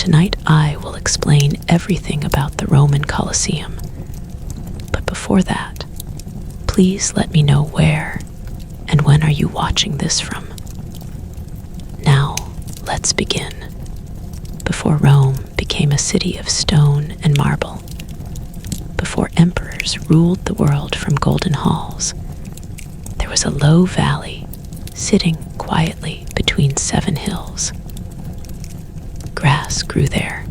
Tonight I will explain everything about the Roman Colosseum. But before that, please let me know where and when are you watching this from. Now, let's begin. Before Rome became a city of stone and marble, before emperors ruled the world from golden halls, there was a low valley sitting quietly between 7 hills. Grass grew there,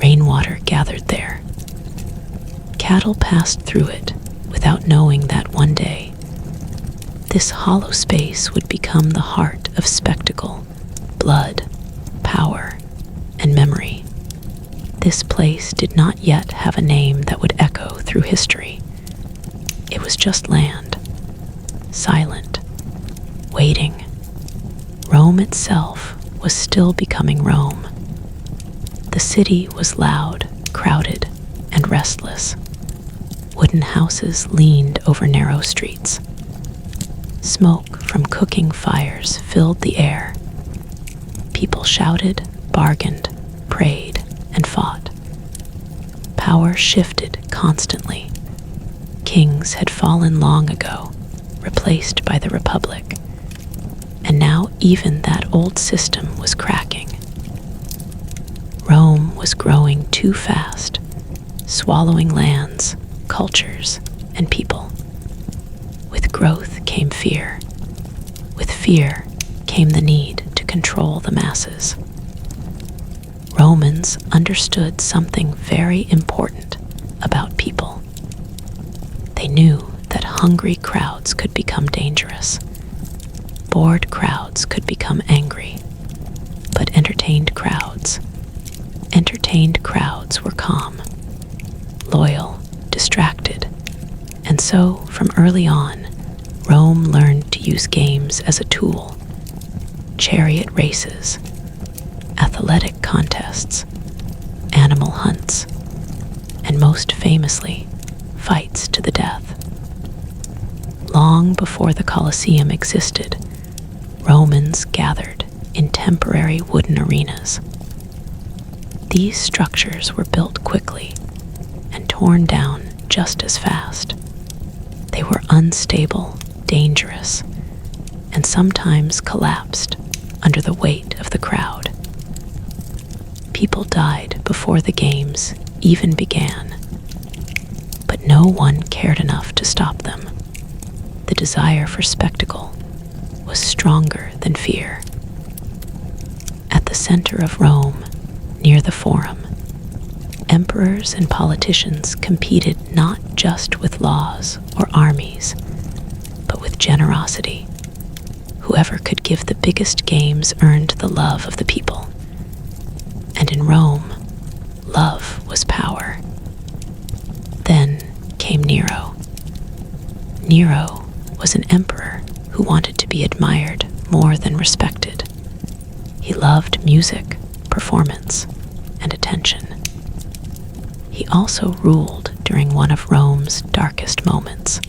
rainwater gathered there. Cattle passed through it without knowing that one day this hollow space would become the heart of spectacle, blood, power, and memory. This place did not yet have a name that would echo through history. It was just land, silent, waiting. Rome itself was still becoming Rome. The city was loud, crowded, and restless. Wooden houses leaned over narrow streets. Smoke from cooking fires filled the air. People shouted, bargained, prayed, and fought. Power shifted constantly. Kings had fallen long ago, replaced by the Republic, and now even that old system was cracking. Rome was growing too fast, swallowing lands, cultures, and people. With growth came fear. With fear came the need to control the masses. Romans understood something very important about people. They knew that hungry crowds could become dangerous. Bored crowds could become angry. But entertained crowds were calm, loyal, distracted. And so, from early on, Rome learned to use games as a tool. Chariot races, athletic contests, animal hunts, and most famously, fights to the death. Long before the Colosseum existed, Romans gathered in temporary wooden arenas. These structures were built quickly and torn down just as fast. They were unstable, dangerous, and sometimes collapsed under the weight of the crowd. People died before the games even began, but no one cared enough to stop them. The desire for spectacle was stronger than fear. At the center of Rome, near the Forum, emperors and politicians competed not just with laws or armies, but with generosity. Whoever could give the biggest games earned the love of the people. And in Rome, love was power. Then came Nero. Nero was an emperor who wanted to be admired more than respected. He loved music, performance, and attention. He also ruled during one of Rome's darkest moments.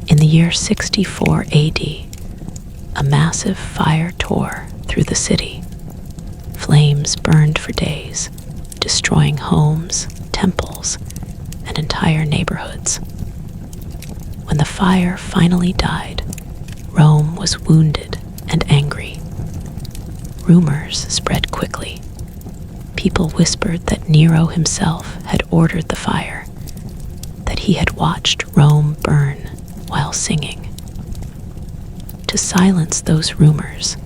In the year 64 AD, a massive fire tore through the city. Flames burned for days, destroying homes, temples, and entire neighborhoods. When the fire finally died, Rome was wounded and angry. Rumors spread quickly. People whispered that Nero himself had ordered the fire, that he had watched Rome burn while singing. To silence those rumors,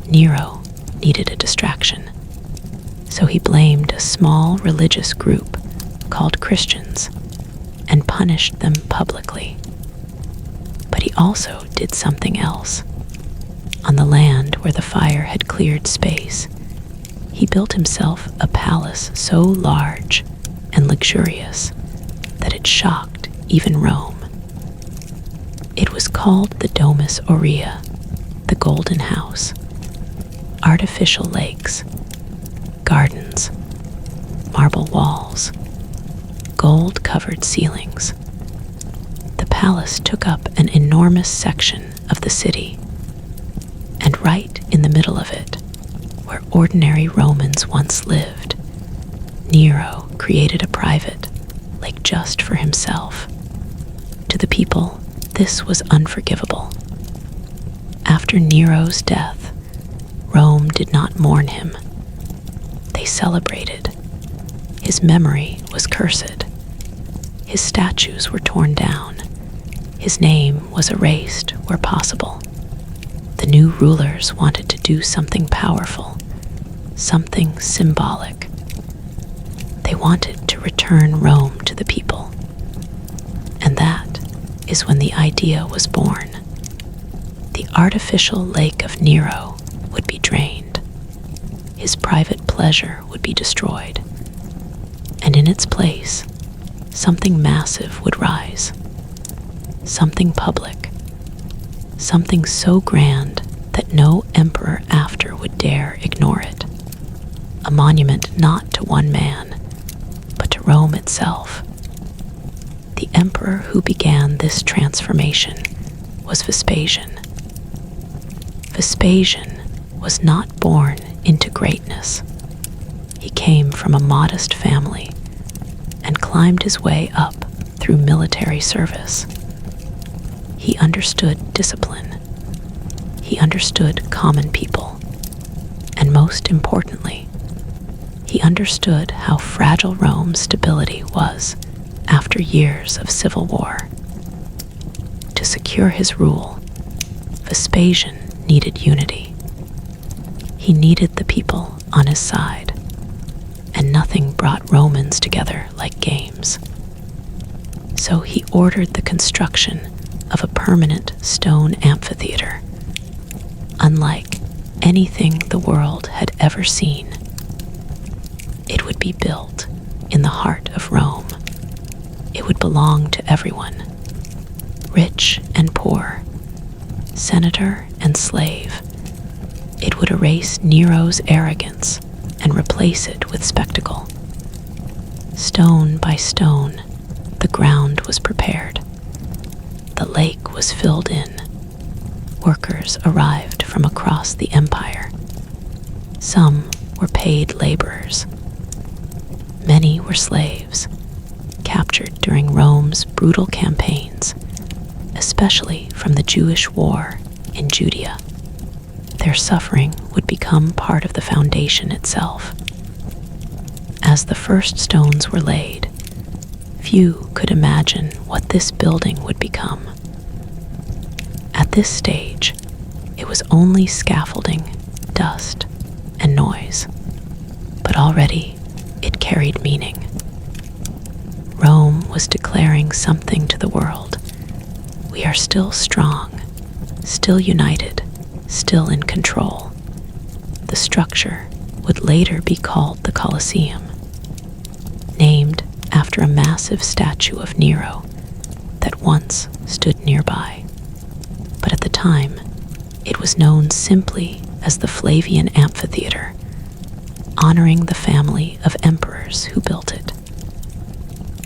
Nero needed a distraction, so he blamed a small religious group called Christians and punished them publicly. But he also did something else. On the land where the fire had cleared space, he built himself a palace so large and luxurious that it shocked even Rome. It was called the Domus Aurea, the Golden House. Artificial lakes, gardens, marble walls, gold-covered ceilings. The palace took up an enormous section of the city, and right in the middle of it, where ordinary Romans once lived. Nero created a private lake just for himself. To the people, this was unforgivable. After Nero's death, Rome did not mourn him. They celebrated. His memory was cursed. His statues were torn down. His name was erased where possible. The new rulers wanted to do something powerful, something symbolic. They wanted to return Rome to the people. And that is when the idea was born. The artificial lake of Nero would be drained. His private pleasure would be destroyed. And in its place, something massive would rise. Something public. Something so grand that no emperor after would dare ignore it. A monument not to one man, but to Rome itself. The emperor who began this transformation was Vespasian. Vespasian was not born into greatness. He came from a modest family and climbed his way up through military service. He understood discipline. He understood common people. And most importantly, he understood how fragile Rome's stability was after years of civil war. To secure his rule, Vespasian needed unity. He needed the people on his side, and nothing brought Romans together like games. So he ordered the construction of a permanent stone amphitheater, unlike anything the world had ever seen. It would be built in the heart of Rome. It would belong to everyone, rich and poor, senator and slave. It would erase Nero's arrogance and replace it with spectacle. Stone by stone, the ground was prepared. The lake was filled in. Workers arrived from across the empire. Some were paid laborers. Many were slaves, captured during Rome's brutal campaigns, especially from the Jewish war in Judea. Their suffering would become part of the foundation itself. As the first stones were laid, few could imagine what this building would become. At this stage, it was only scaffolding, dust, and noise, but already it carried meaning. Rome was declaring something to the world. We are still strong, still united, still in control. The structure would later be called the Colosseum, named after a massive statue of Nero that once stood nearby. But at the time, it was known simply as the Flavian Amphitheater, honoring the family of emperors who built it.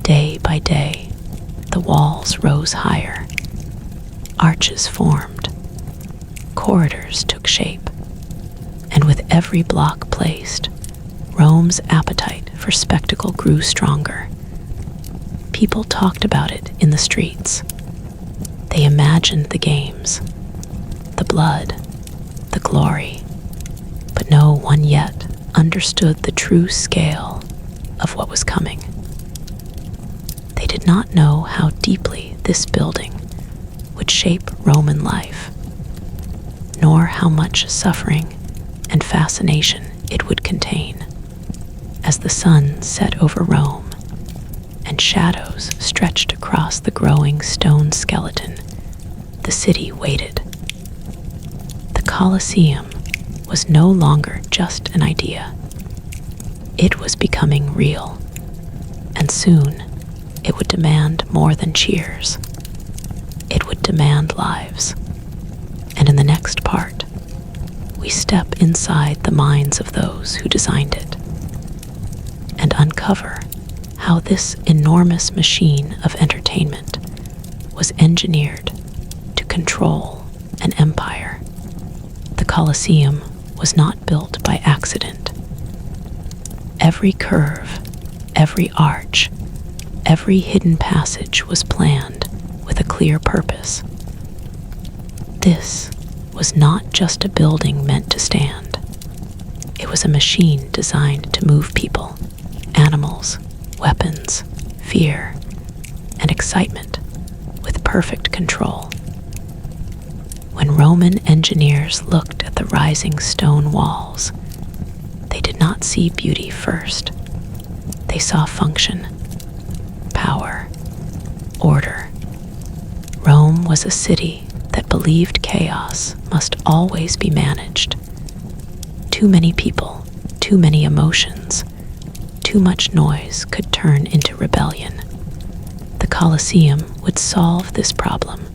Day by day, the walls rose higher, arches formed, corridors took shape, and with every block placed, Rome's appetite for spectacle grew stronger. People talked about it in the streets. They imagined the games, the blood, the glory, but no one yet understood the true scale of what was coming. They did not know how deeply this building would shape Roman life, nor how much suffering and fascination it would contain. As the sun set over Rome and shadows stretched across the growing stone skeleton, the city waited. The Colosseum was no longer just an idea. It was becoming real, and soon it would demand more than cheers. It would demand lives. And in the next part, we step inside the minds of those who designed it and uncover how this enormous machine of entertainment was engineered to control an empire. The Colosseum was not built by accident. Every curve, every arch, every hidden passage was planned with a clear purpose. This was not just a building meant to stand. It was a machine designed to move people, animals, weapons, fear, and excitement with perfect control. When Roman engineers looked at the rising stone walls, they did not see beauty first. They saw function, power, order. Rome was a city that believed chaos must always be managed. Too many people, too many emotions, too much noise could turn into rebellion. The Colosseum would solve this problem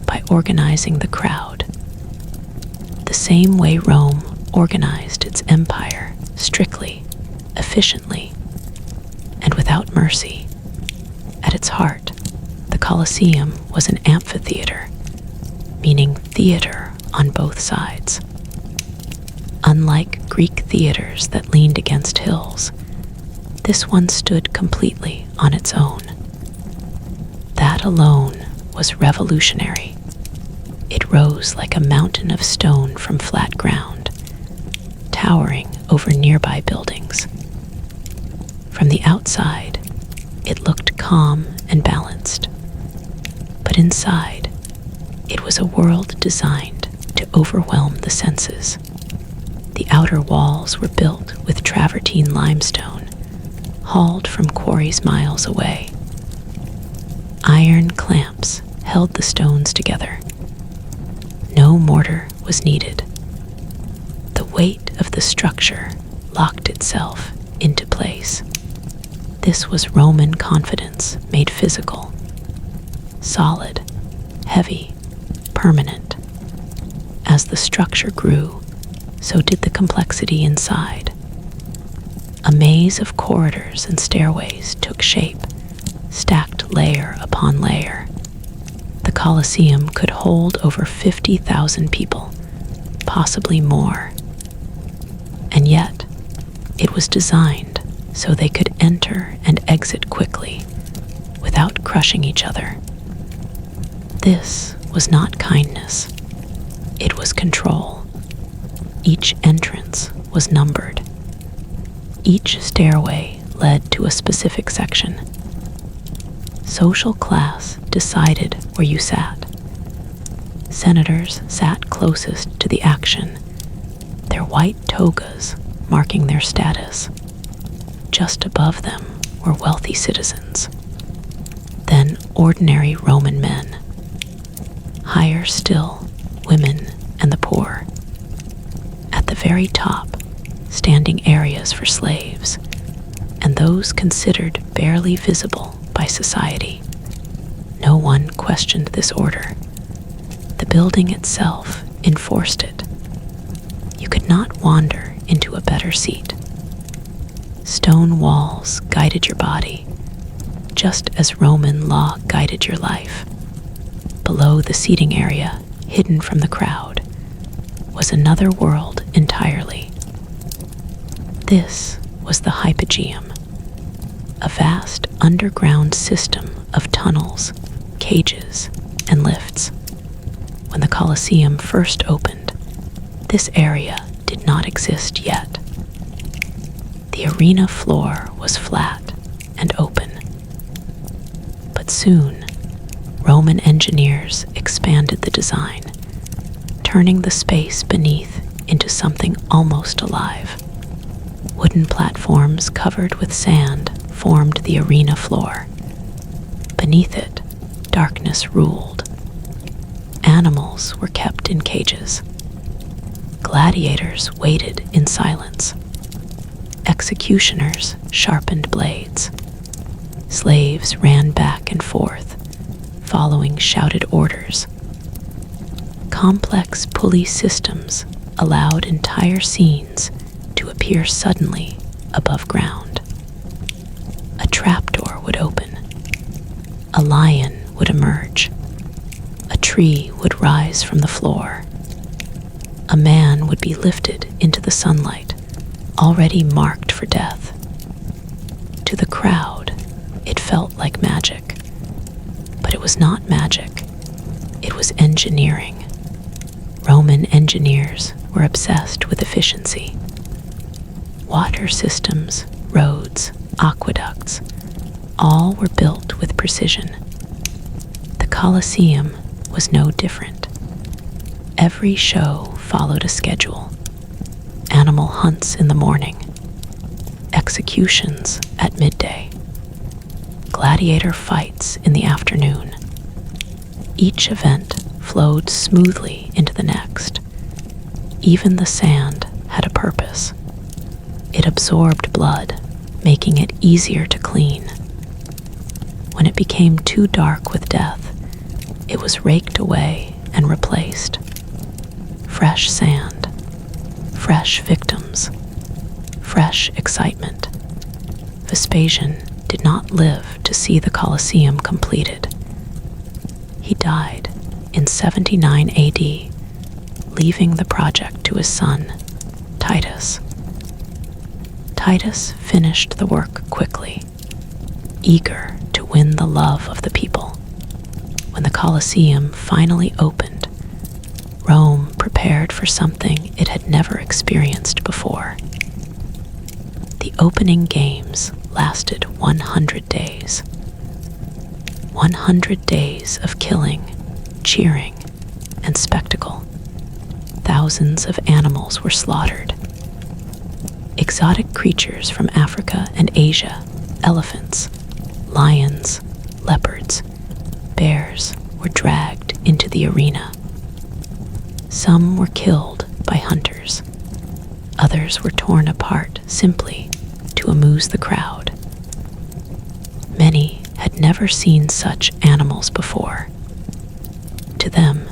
by organizing the crowd. The same way Rome organized its empire, strictly, efficiently, and without mercy. At its heart, the Colosseum was an amphitheater, meaning theater on both sides. Unlike Greek theaters that leaned against hills, this one stood completely on its own. That alone was revolutionary. It rose like a mountain of stone from flat ground, towering over nearby buildings. From the outside, it looked calm and balanced. But inside, it was a world designed to overwhelm the senses. The outer walls were built with travertine limestone, hauled from quarries miles away. Iron clamps held the stones together. No mortar was needed. The weight of the structure locked itself into place. This was Roman confidence made physical. Solid, heavy, permanent. As the structure grew, so did the complexity inside. A maze of corridors and stairways took shape, stacked layer upon layer. The Colosseum could hold over 50,000 people, possibly more. And yet, it was designed so they could enter and exit quickly, without crushing each other. This was not kindness. It was control. Each entrance was numbered. Each stairway led to a specific section. Social class decided where you sat. Senators sat closest to the action, their white togas marking their status. Just above them were wealthy citizens, then ordinary Roman men. Higher still, women and the poor. At the very top, standing areas for slaves, and those considered barely visible by society. No one questioned this order. The building itself enforced it. You could not wander into a better seat. Stone walls guided your body, just as Roman law guided your life. Below the seating area, hidden from the crowd, was another world entirely. This was the Hypogeum, a vast underground system of tunnels, cages, and lifts. When the Colosseum first opened, this area did not exist yet. The arena floor was flat and open. But soon, Roman engineers expanded the design, turning the space beneath into something almost alive. Wooden platforms covered with sand formed the arena floor. Beneath it, darkness ruled. Animals were kept in cages. Gladiators waited in silence. Executioners sharpened blades. Slaves ran back and forth, following shouted orders. Complex pulley systems allowed entire scenes to appear suddenly above ground. A trapdoor would open. A lion would emerge. A tree would rise from the floor. a man would be lifted into the sunlight, already marked for death. To the crowd, it felt like magic. But it was not magic. It was engineering. Roman engineers were obsessed with efficiency. Water systems, roads, aqueducts, all were built with precision. The Colosseum was no different. Every show followed a schedule. Animal hunts in the morning, executions at midday, gladiator fights in the afternoon. Each event flowed smoothly into the next. Even the sand had a purpose. It absorbed blood, making it easier to clean. When it became too dark with death, it was raked away and replaced. Fresh sand, fresh victims, fresh excitement. Vespasian did not live to see the Colosseum completed. He died in 79 AD, leaving the project to his son, Titus. Titus finished the work quickly, eager to win the love of the people. When the Colosseum finally opened, Rome prepared for something it had never experienced before. The opening games lasted 100 days. 100 days of killing, cheering, and spectacle. Thousands of animals were slaughtered. Exotic creatures from Africa and Asia, elephants, lions, leopards, bears, were dragged into the arena. Some were killed by hunters. Others were torn apart simply to amuse the crowd. Many had never seen such animals before. To them,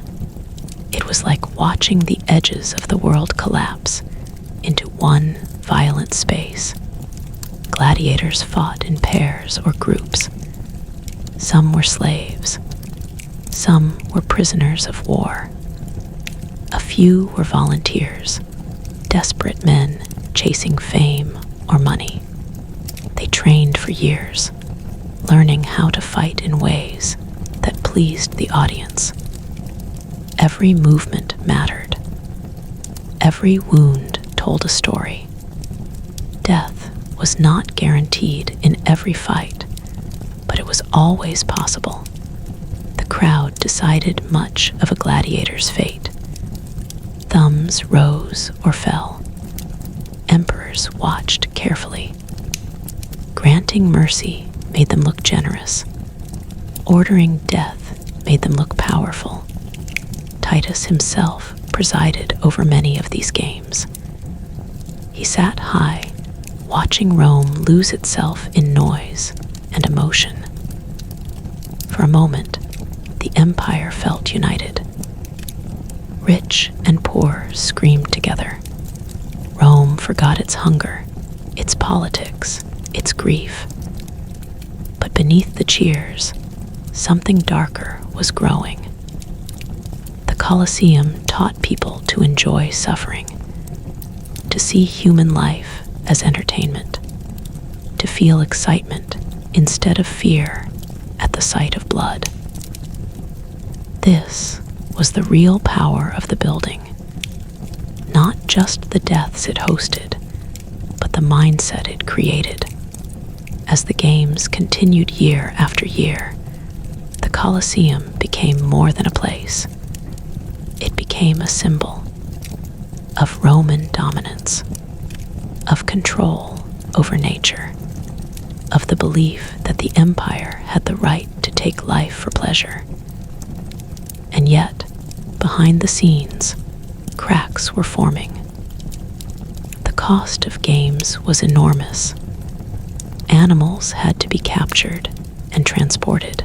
it was like watching the edges of the world collapse into one violent space. Gladiators fought in pairs or groups. Some were slaves. Some were prisoners of war. A few were volunteers, desperate men chasing fame or money. They trained for years, learning how to fight in ways that pleased the audience. Every movement mattered. Every wound told a story. Death was not guaranteed in every fight, but it was always possible. The crowd decided much of a gladiator's fate. Thumbs rose or fell. Emperors watched carefully. Granting mercy made them look generous. Ordering death made them look powerful. Titus himself presided over many of these games. He sat high, watching Rome lose itself in noise and emotion. For a moment, the empire felt united. Rich and poor screamed together. Rome forgot its hunger, its politics, its grief. But beneath the cheers, something darker was growing. The Colosseum taught people to enjoy suffering, to see human life as entertainment, to feel excitement instead of fear at the sight of blood. This was the real power of the building, not just the deaths it hosted, but the mindset it created. As the games continued year after year, the Colosseum became more than a place. It became a symbol of Roman dominance, of control over nature, of the belief that the empire had the right to take life for pleasure. And yet, behind the scenes, cracks were forming. The cost of games was enormous. Animals had to be captured and transported.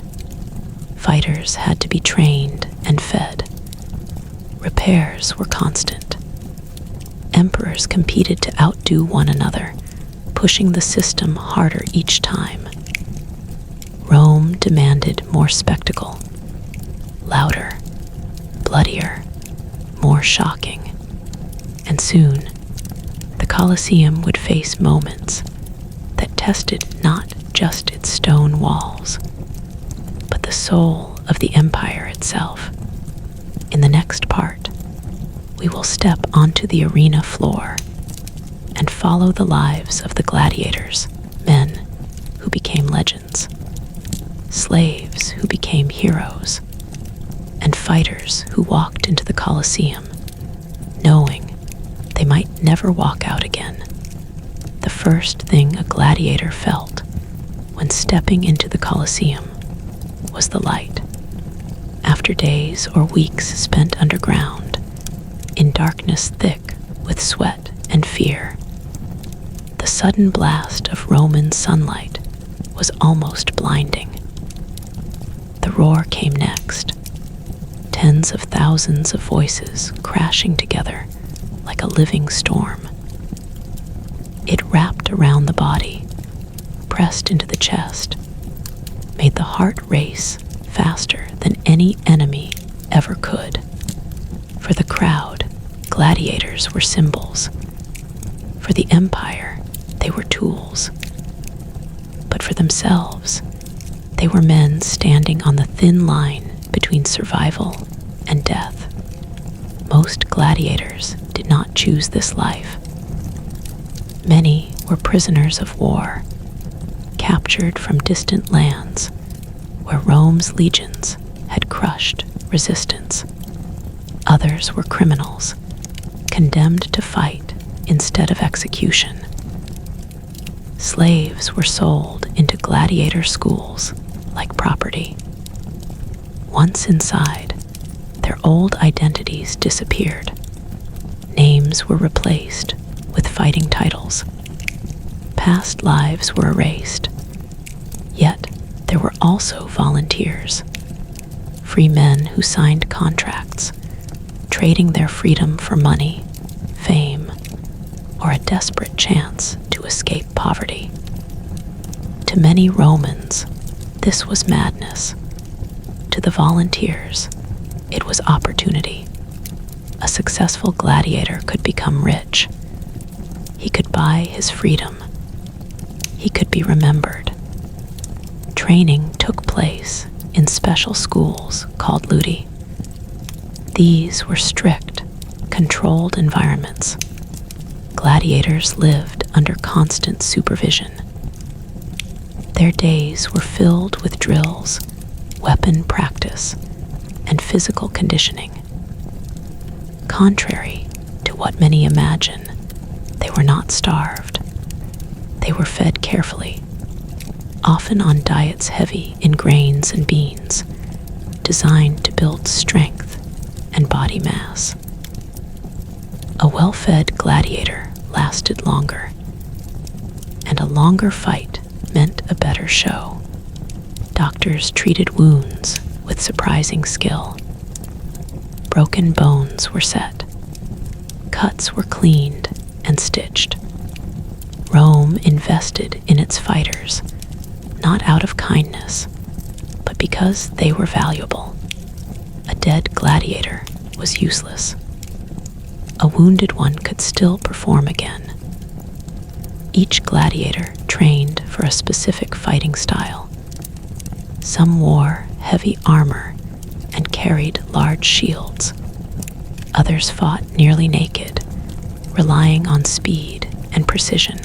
Fighters had to be trained and fed. Repairs were constant. Emperors competed to outdo one another, pushing the system harder each time. Rome demanded more spectacle, louder, bloodier, more shocking. Soon, the Colosseum would face moments that tested not just its stone walls, but the soul of the empire itself. In the next part, we will step onto the arena floor and follow the lives of the gladiators, men who became legends, slaves who became heroes, and fighters who walked into the Colosseum knowing they might never walk out again. The first thing a gladiator felt when stepping into the Colosseum was the light. After days or weeks spent underground, in darkness thick with sweat and fear, the sudden blast of Roman sunlight was almost blinding. The roar came next, tens of thousands of voices crashing together like a living storm. It wrapped around the body, pressed into the chest, made the heart race faster than any enemy ever could. For the crowd, gladiators were symbols. For the empire, they were tools. But for themselves, they were men standing on the thin line between survival and death. Most gladiators did not choose this life. Many were prisoners of war, captured from distant lands where Rome's legions had crushed resistance. Others were criminals, condemned to fight instead of execution. Slaves were sold into gladiator schools like property. Once inside, their old identities disappeared. Names were replaced with fighting titles. Past lives were erased. Yet there were also volunteers, free men who signed contracts, trading their freedom for money, fame, or a desperate chance to escape poverty. To many Romans, this was madness. To the volunteers, it was opportunity. A successful gladiator could become rich. He could buy his freedom. He could be remembered. Training took place in special schools called ludi. These were strict, controlled environments. Gladiators lived under constant supervision. Their days were filled with drills, weapon practice, and physical conditioning. Contrary to what many imagine, they were not starved. They were fed carefully, often on diets heavy in grains and beans, designed to build strength and body mass. A well-fed gladiator lasted longer, and a longer fight meant a better show. Doctors treated wounds with surprising skill. Broken bones were set. Cuts were cleaned and stitched. Rome invested in its fighters, not out of kindness, but because they were valuable. A dead gladiator was useless. A wounded one could still perform again. Each gladiator trained for a specific fighting style. Some wore heavy armor and carried large shields. Others fought nearly naked, relying on speed and precision.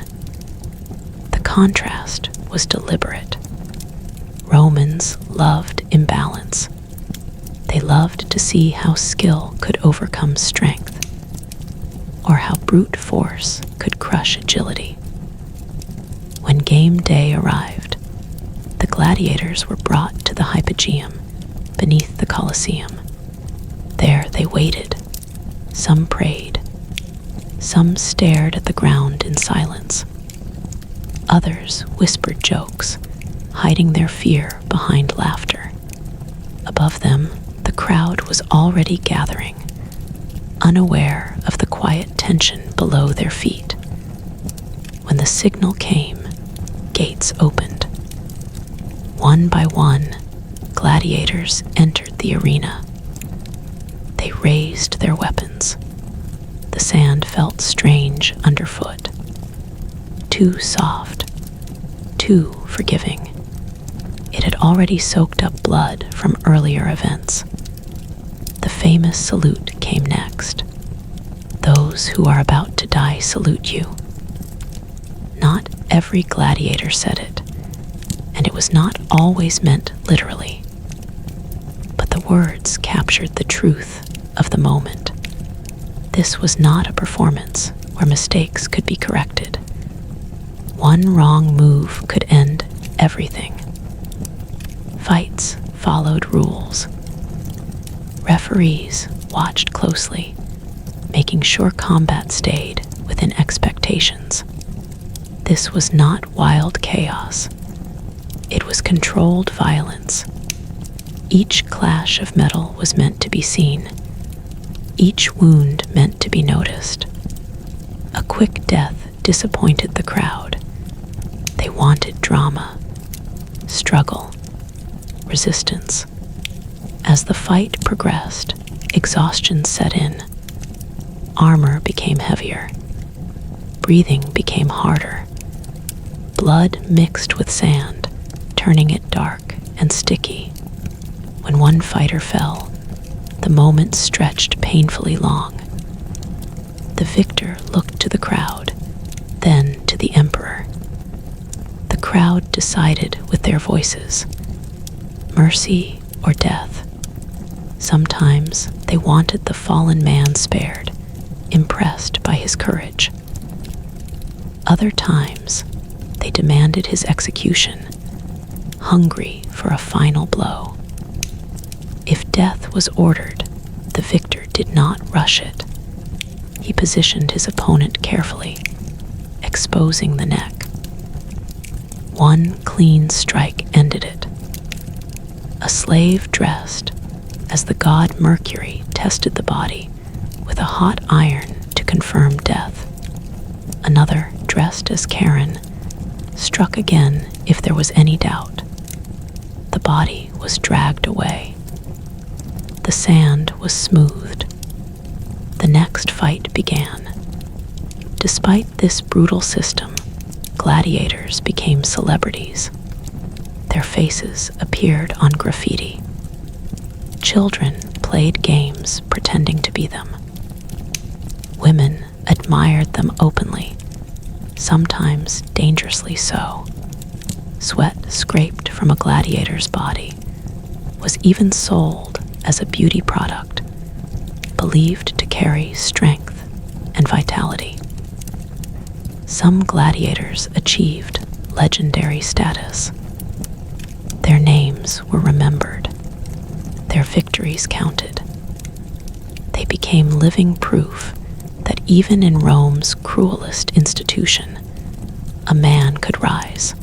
The contrast was deliberate. Romans loved imbalance. They loved to see how skill could overcome strength, or how brute force could crush agility. When game day arrived, the gladiators were brought to the Hypogeum beneath the Colosseum. There they waited. Some prayed. Some stared at the ground in silence. Others whispered jokes, hiding their fear behind laughter. Above them, the crowd was already gathering, unaware of the quiet tension below their feet. When the signal came, gates opened. One by one, gladiators entered the arena. They raised their weapons. The sand felt strange underfoot, too soft, too forgiving. It had already soaked up blood from earlier events. The famous salute came next. Those who are about to die salute you. Not every gladiator said it, and it was not always meant literally. But the words captured the truth of the moment. This was not a performance where mistakes could be corrected. One wrong move could end everything. Fights followed rules. Referees watched closely, making sure combat stayed within expectations. This was not wild chaos. It was controlled violence. Each clash of metal was meant to be seen. Each wound meant to be noticed. A quick death disappointed the crowd. They wanted drama, struggle, resistance. As the fight progressed, exhaustion set in. Armor became heavier. Breathing became harder. Blood mixed with sand, turning it dark and sticky. When one fighter fell, the moment stretched painfully long. The victor looked to the crowd, then to the emperor. The crowd decided with their voices, mercy or death. Sometimes they wanted the fallen man spared, impressed by his courage. Other times, they demanded his execution, hungry for a final blow. If death was ordered, the victor did not rush it. He positioned his opponent carefully, exposing the neck. One clean strike ended it. A slave dressed as the god Mercury tested the body with a hot iron to confirm death. Another, dressed as Charon, struck again if there was any doubt. The body was dragged away. The sand was smoothed. The next fight began. Despite this brutal system, gladiators became celebrities. Their faces appeared on graffiti. Children played games pretending to be them. Women admired them openly, sometimes dangerously so. Sweat scraped from a gladiator's body was even sold as a beauty product, believed to carry strength and vitality. Some gladiators achieved legendary status. Their names were remembered. Their victories counted. They became living proof that even in Rome's cruelest institution, a man could rise.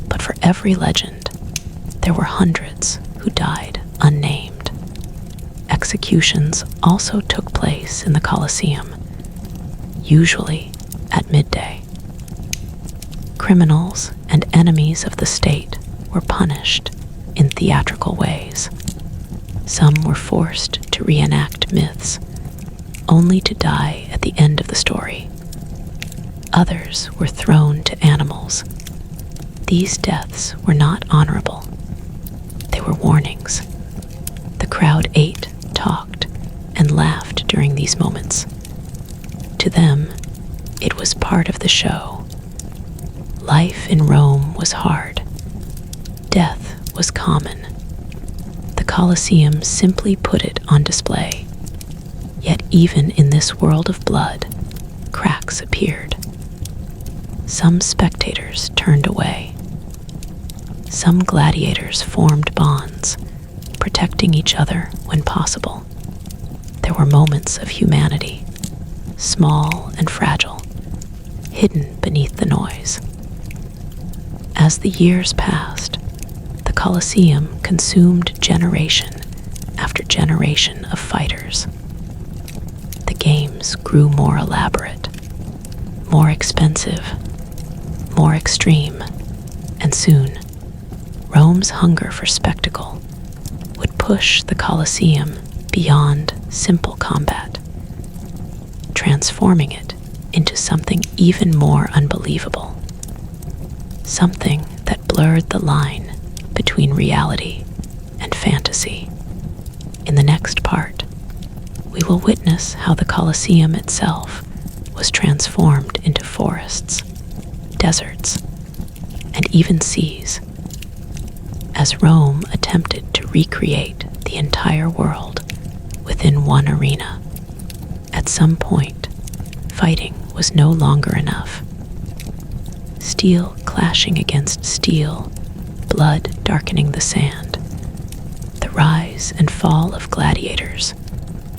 But for every legend, there were hundreds who died unnamed. Executions also took place in the Colosseum, usually at midday. Criminals and enemies of the state were punished in theatrical ways. Some were forced to reenact myths, only to die at the end of the story. Others were thrown to animals. These deaths were not honorable. They were warnings. The crowd ate, talked, and laughed during these moments. To them, it was part of the show. Life in Rome was hard. Death was common. The Colosseum simply put it on display. Yet even in this world of blood, cracks appeared. Some spectators turned away. Some gladiators formed bonds, protecting each other when possible. There were moments of humanity, small and fragile, hidden beneath the noise. As the years passed, the Colosseum consumed generation after generation of fighters. The games grew more elaborate, more expensive, more extreme, and soon, Rome's hunger for spectacle would push the Colosseum beyond simple combat. transforming it into something even more unbelievable. Something that blurred the line between reality and fantasy. In the next part, we will witness how the Colosseum itself was transformed into forests, deserts, and even seas, as Rome attempted to recreate the entire world within one arena. At some point, fighting was no longer enough. Steel clashing against steel, blood darkening the sand. The rise and fall of gladiators.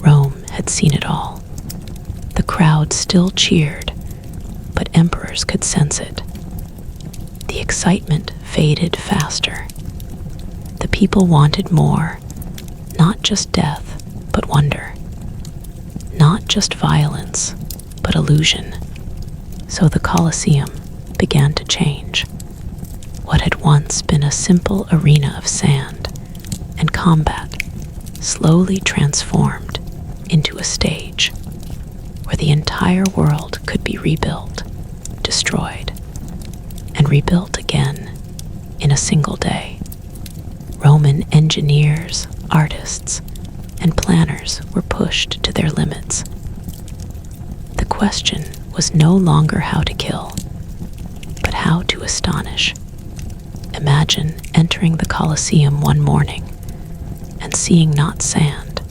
Rome had seen it all. The crowd still cheered, but emperors could sense it. The excitement faded faster. The people wanted more, not just death, but wonder. Not just violence, but illusion. So the Colosseum began to change. What had once been a simple arena of sand and combat slowly transformed into a stage where the entire world could be rebuilt, destroyed, and rebuilt again in a single day. Roman engineers, artists, and planners were pushed to their limits. The question was no longer how to kill, but how to astonish. Imagine entering the Colosseum one morning and seeing not sand,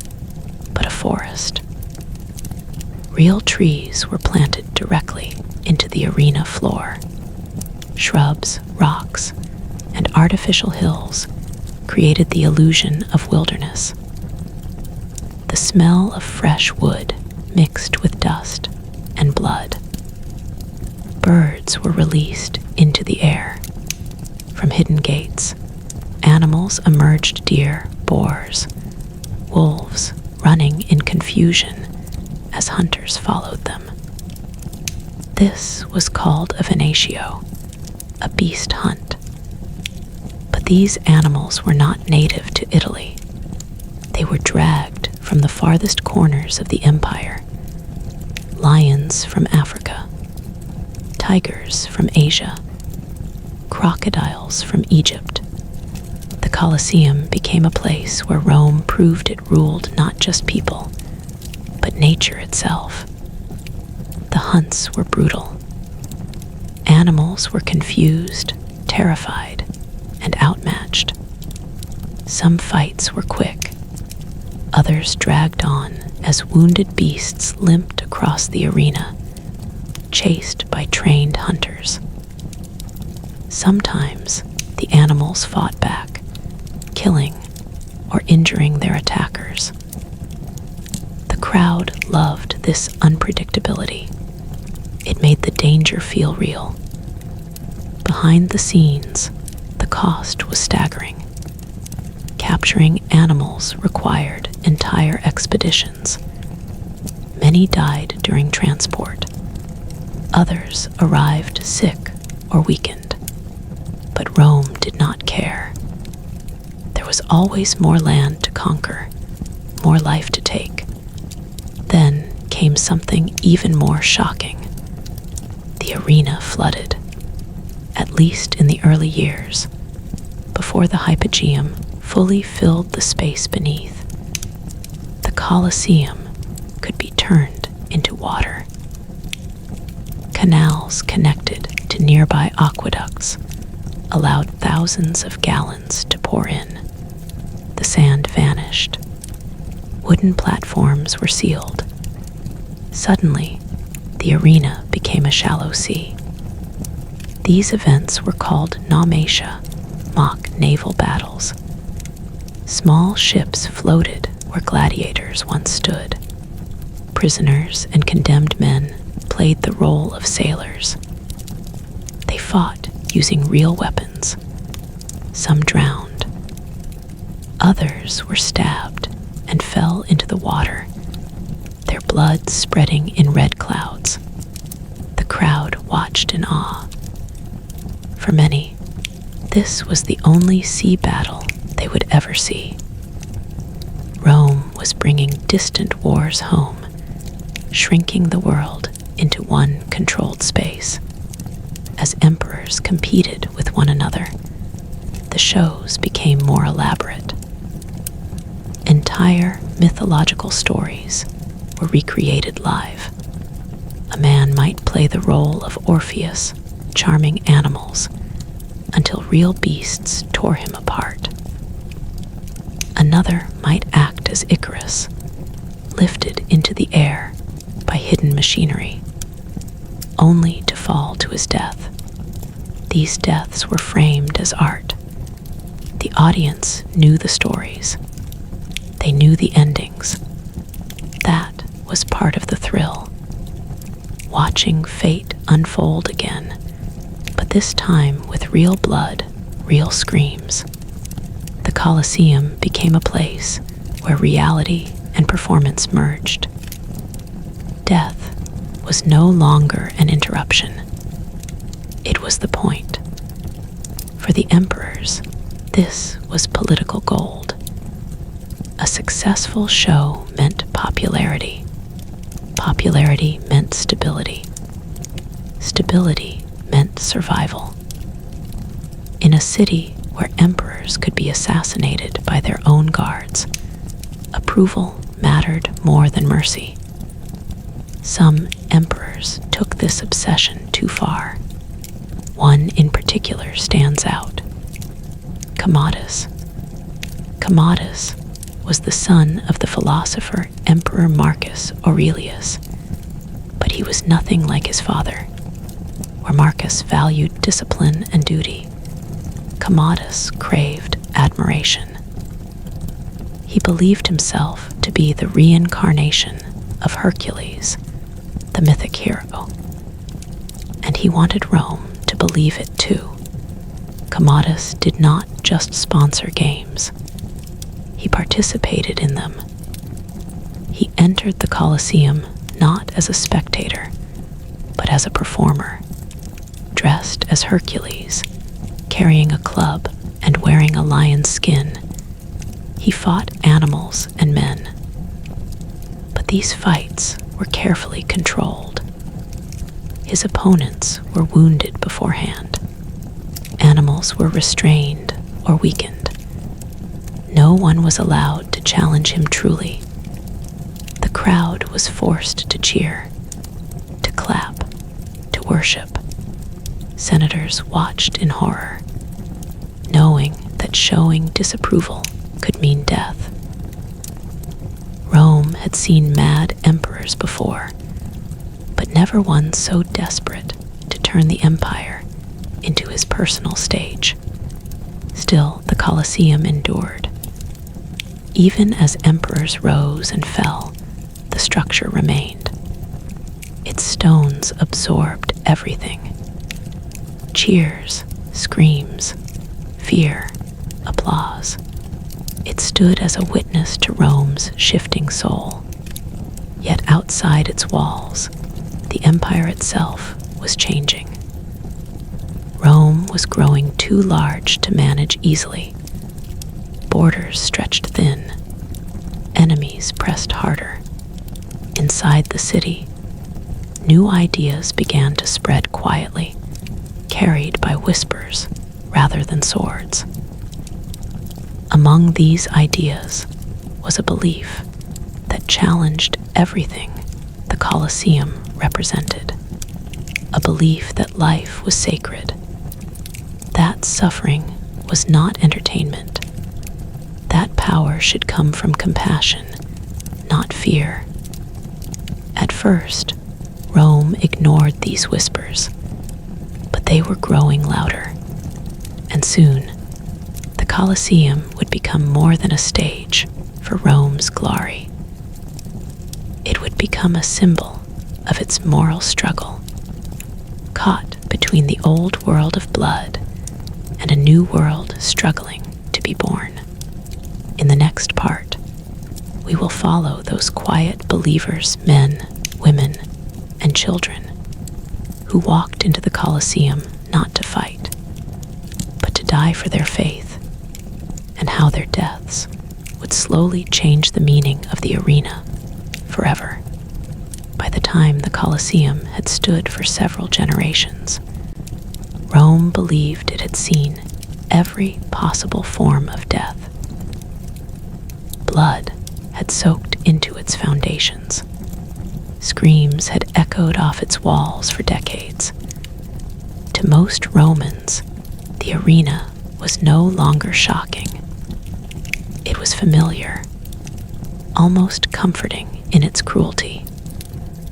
but a forest. Real trees were planted directly into the arena floor. Shrubs, rocks, and artificial hills created the illusion of wilderness. The smell of fresh wood mixed with dust and blood. Birds were released into the air. From hidden gates, animals emerged: deer, boars, wolves running in confusion as hunters followed them. This was called a venatio, a beast hunt. But these animals were not native to Italy. They were dragged from the farthest corners of the empire. Lions from Africa, tigers from Asia, crocodiles from Egypt. The Colosseum became a place where Rome proved it ruled not just people, but nature itself. The hunts were brutal. Animals were confused, terrified, and outmatched. Some fights were quick. Others dragged on as wounded beasts limped across the arena, chased by trained hunters. Sometimes the animals fought back, killing or injuring their attackers. The crowd loved this unpredictability. It made the danger feel real. Behind the scenes, the cost was staggering. Capturing animals required entire expeditions. Many died during transport. Others arrived sick or weakened. But Rome did not care. There was always more land to conquer, more life to take. Then came something even more shocking. The arena flooded, at least in the early years, before the hypogeum fully filled the space beneath. The Colosseum could be turned into water. Canals connected to nearby aqueducts allowed thousands of gallons to pour in. The sand vanished. Wooden platforms were sealed. Suddenly, the arena became a shallow sea. These events were called naumatia, mock naval battles. Small ships floated where gladiators once stood. Prisoners and condemned men played the role of sailors. They fought using real weapons. Some drowned. Others were stabbed and fell into the water, their blood spreading in red clouds. The crowd watched in awe. For many, this was the only sea battle they would ever see. Rome was bringing distant wars home, shrinking the world into one controlled space. As emperors competed with one another, the shows became more elaborate. Entire mythological stories were recreated live. A man might play the role of Orpheus, charming animals, until real beasts tore him apart. Another might act as Icarus, lifted into the air by hidden machinery, only to fall to his death. These deaths were framed as art. The audience knew the stories. They knew the endings. That was part of the thrill. Watching fate unfold again, but this time with real blood, real screams. The Colosseum became a place where reality and performance merged. Death was no longer an interruption. It was the point. For the emperors, this was political gold. A successful show meant popularity. Popularity meant stability. Stability meant survival. In a city where emperors could be assassinated by their own guards, approval mattered more than mercy. Some emperors took this obsession too far. One in particular stands out. Commodus. Commodus was the son of the philosopher Emperor Marcus Aurelius, but he was nothing like his father. Where Marcus valued discipline and duty, Commodus craved admiration. He believed himself to be the reincarnation of Hercules, the mythic hero, and he wanted Rome to believe it too. Commodus did not just sponsor games. He participated in them. He entered the Colosseum not as a spectator, but as a performer, dressed as Hercules, carrying a club and wearing a lion's skin. He fought animals and men. But these fights were carefully controlled. His opponents were wounded beforehand. Animals were restrained or weakened. No one was allowed to challenge him truly. The crowd was forced to cheer, to clap, to worship. Senators watched in horror, knowing that showing disapproval could mean death. Rome had seen mad emperors before, but never one so desperate to turn the empire into his personal stage. Still, the Colosseum endured. Even as emperors rose and fell, the structure remained. Its stones absorbed everything. Cheers, screams, fear, applause. It stood as a witness to Rome's shifting soul. Yet outside its walls, the empire itself was changing. Rome was growing too large to manage easily. Borders stretched thin. Enemies pressed harder. Inside the city, new ideas began to spread quietly, carried by whispers rather than swords. Among these ideas was a belief that challenged everything the Colosseum represented. A belief that life was sacred, that suffering was not entertainment, that power should come from compassion, not fear. At first, Rome ignored these whispers, but they were growing louder, and soon, the Colosseum would become more than a stage for Rome's glory. It would become a symbol of its moral struggle, caught between the old world of blood and a new world struggling to be born. In the next part, we will follow those quiet believers, men, women, and children, who walked into the Colosseum not to fight, but to die for their faith, and how their deaths would slowly change the meaning of the arena forever. By By the time the Colosseum had stood for several generations, Rome believed it had seen every possible form of death. Blood had soaked into its foundations. Screams had echoed off its walls for decades. To most Romans, the arena was no longer shocking. It was familiar, almost comforting in its cruelty.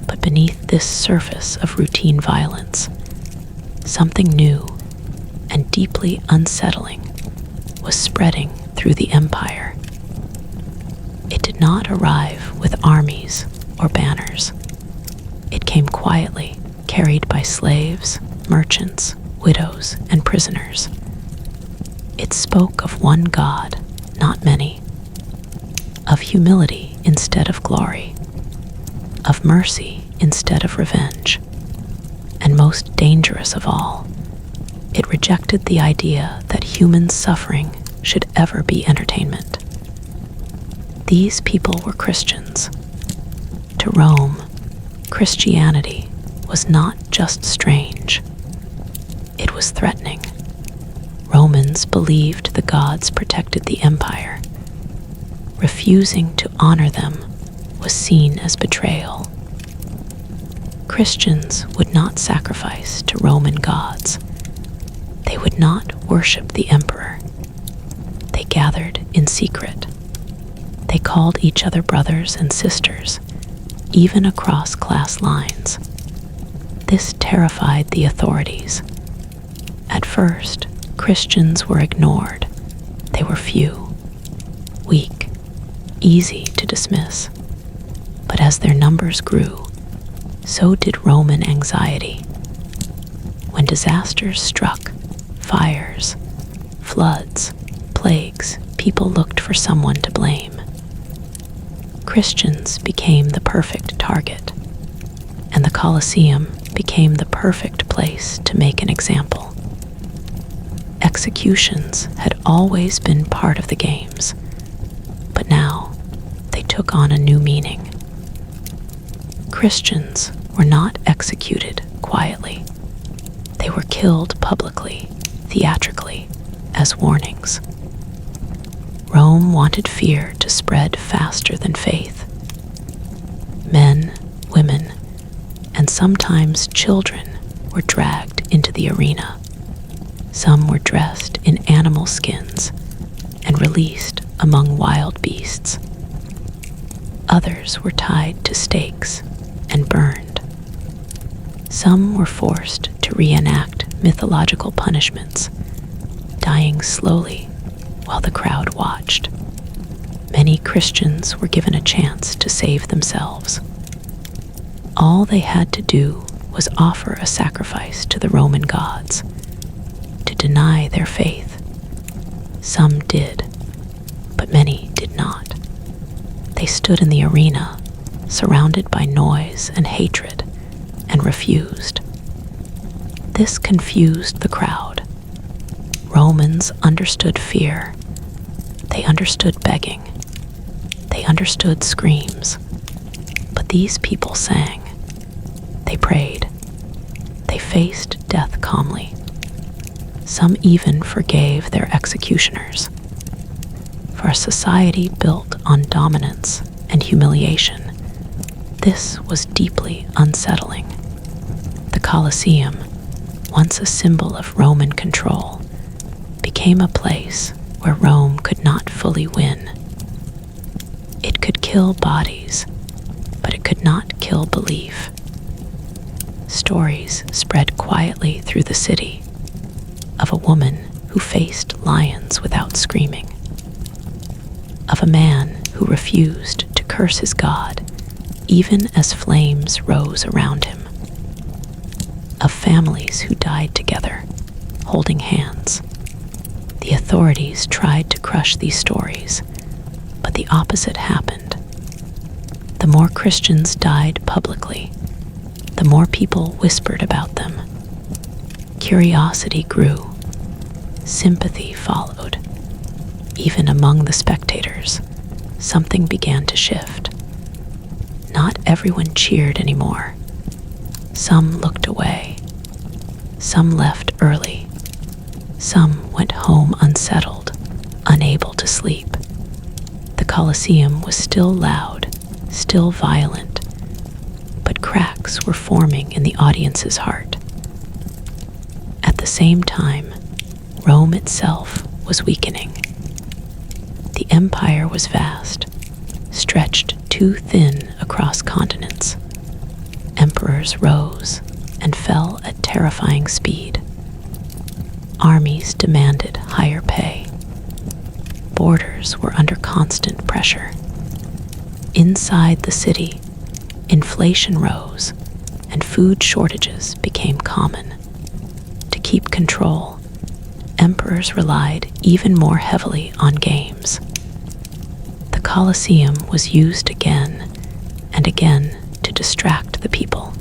But beneath this surface of routine violence, something new and deeply unsettling was spreading through the empire. It did not arrive with armies or banners. It came quietly, carried by slaves, merchants, widows, and prisoners. It spoke of one God, not many, of humility instead of glory, of mercy instead of revenge, and most dangerous of all, it rejected the idea that human suffering should ever be entertainment. These people were Christians. To Rome, Christianity was not just strange, it was threatening. Romans believed the gods protected the empire. Refusing to honor them was seen as betrayal. Christians would not sacrifice to Roman gods. They would not worship the emperor. They gathered in secret. They called each other brothers and sisters, even across class lines. This terrified the authorities. At first, Christians were ignored. They were few, weak, easy to dismiss. But as their numbers grew, so did Roman anxiety. When disasters struck, fires, floods, plagues, people looked for someone to blame. Christians became the perfect target, and the Colosseum became the perfect place to make an example. Executions had always been part of the games, but now they took on a new meaning. Christians were not executed quietly. They were killed publicly, theatrically, as warnings. Rome wanted fear to spread faster than faith. Men, women, and sometimes children were dragged into the arena. Some were dressed in animal skins and released among wild beasts. Others were tied to stakes and burned. Some were forced to reenact mythological punishments, dying slowly while the crowd watched. Many Christians were given a chance to save themselves. All they had to do was offer a sacrifice to the Roman gods, to deny their faith. Some did, but many did not. They stood in the arena, surrounded by noise and hatred, and refused. This confused the crowd. Romans understood fear. They understood begging. They understood screams. But these people sang. They prayed. They faced death calmly. Some even forgave their executioners. For a society built on dominance and humiliation, this was deeply unsettling. The Colosseum, once a symbol of Roman control, became a place where Rome could not fully win. It could kill bodies, but it could not kill belief. Stories spread quietly through the city of a woman who faced lions without screaming, of a man who refused to curse his God even as flames rose around him, of families who died together, holding hands. The authorities tried to crush these stories, but the opposite happened. The more Christians died publicly, the more people whispered about them. Curiosity grew. Sympathy followed. Even among the spectators, something began to shift. Not everyone cheered anymore. Some looked away. Some left early. Some went home unsettled, unable to sleep. The Colosseum was still loud, still violent, but cracks were forming in the audience's heart. At the same time, Rome itself was weakening. The empire was vast, stretched too thin across continents. Emperors rose and fell at terrifying speed. Armies demanded higher pay. Borders were under constant pressure. Inside the city, inflation rose and food shortages became common. To keep control, emperors relied even more heavily on games. The Colosseum was used again and again to distract the people.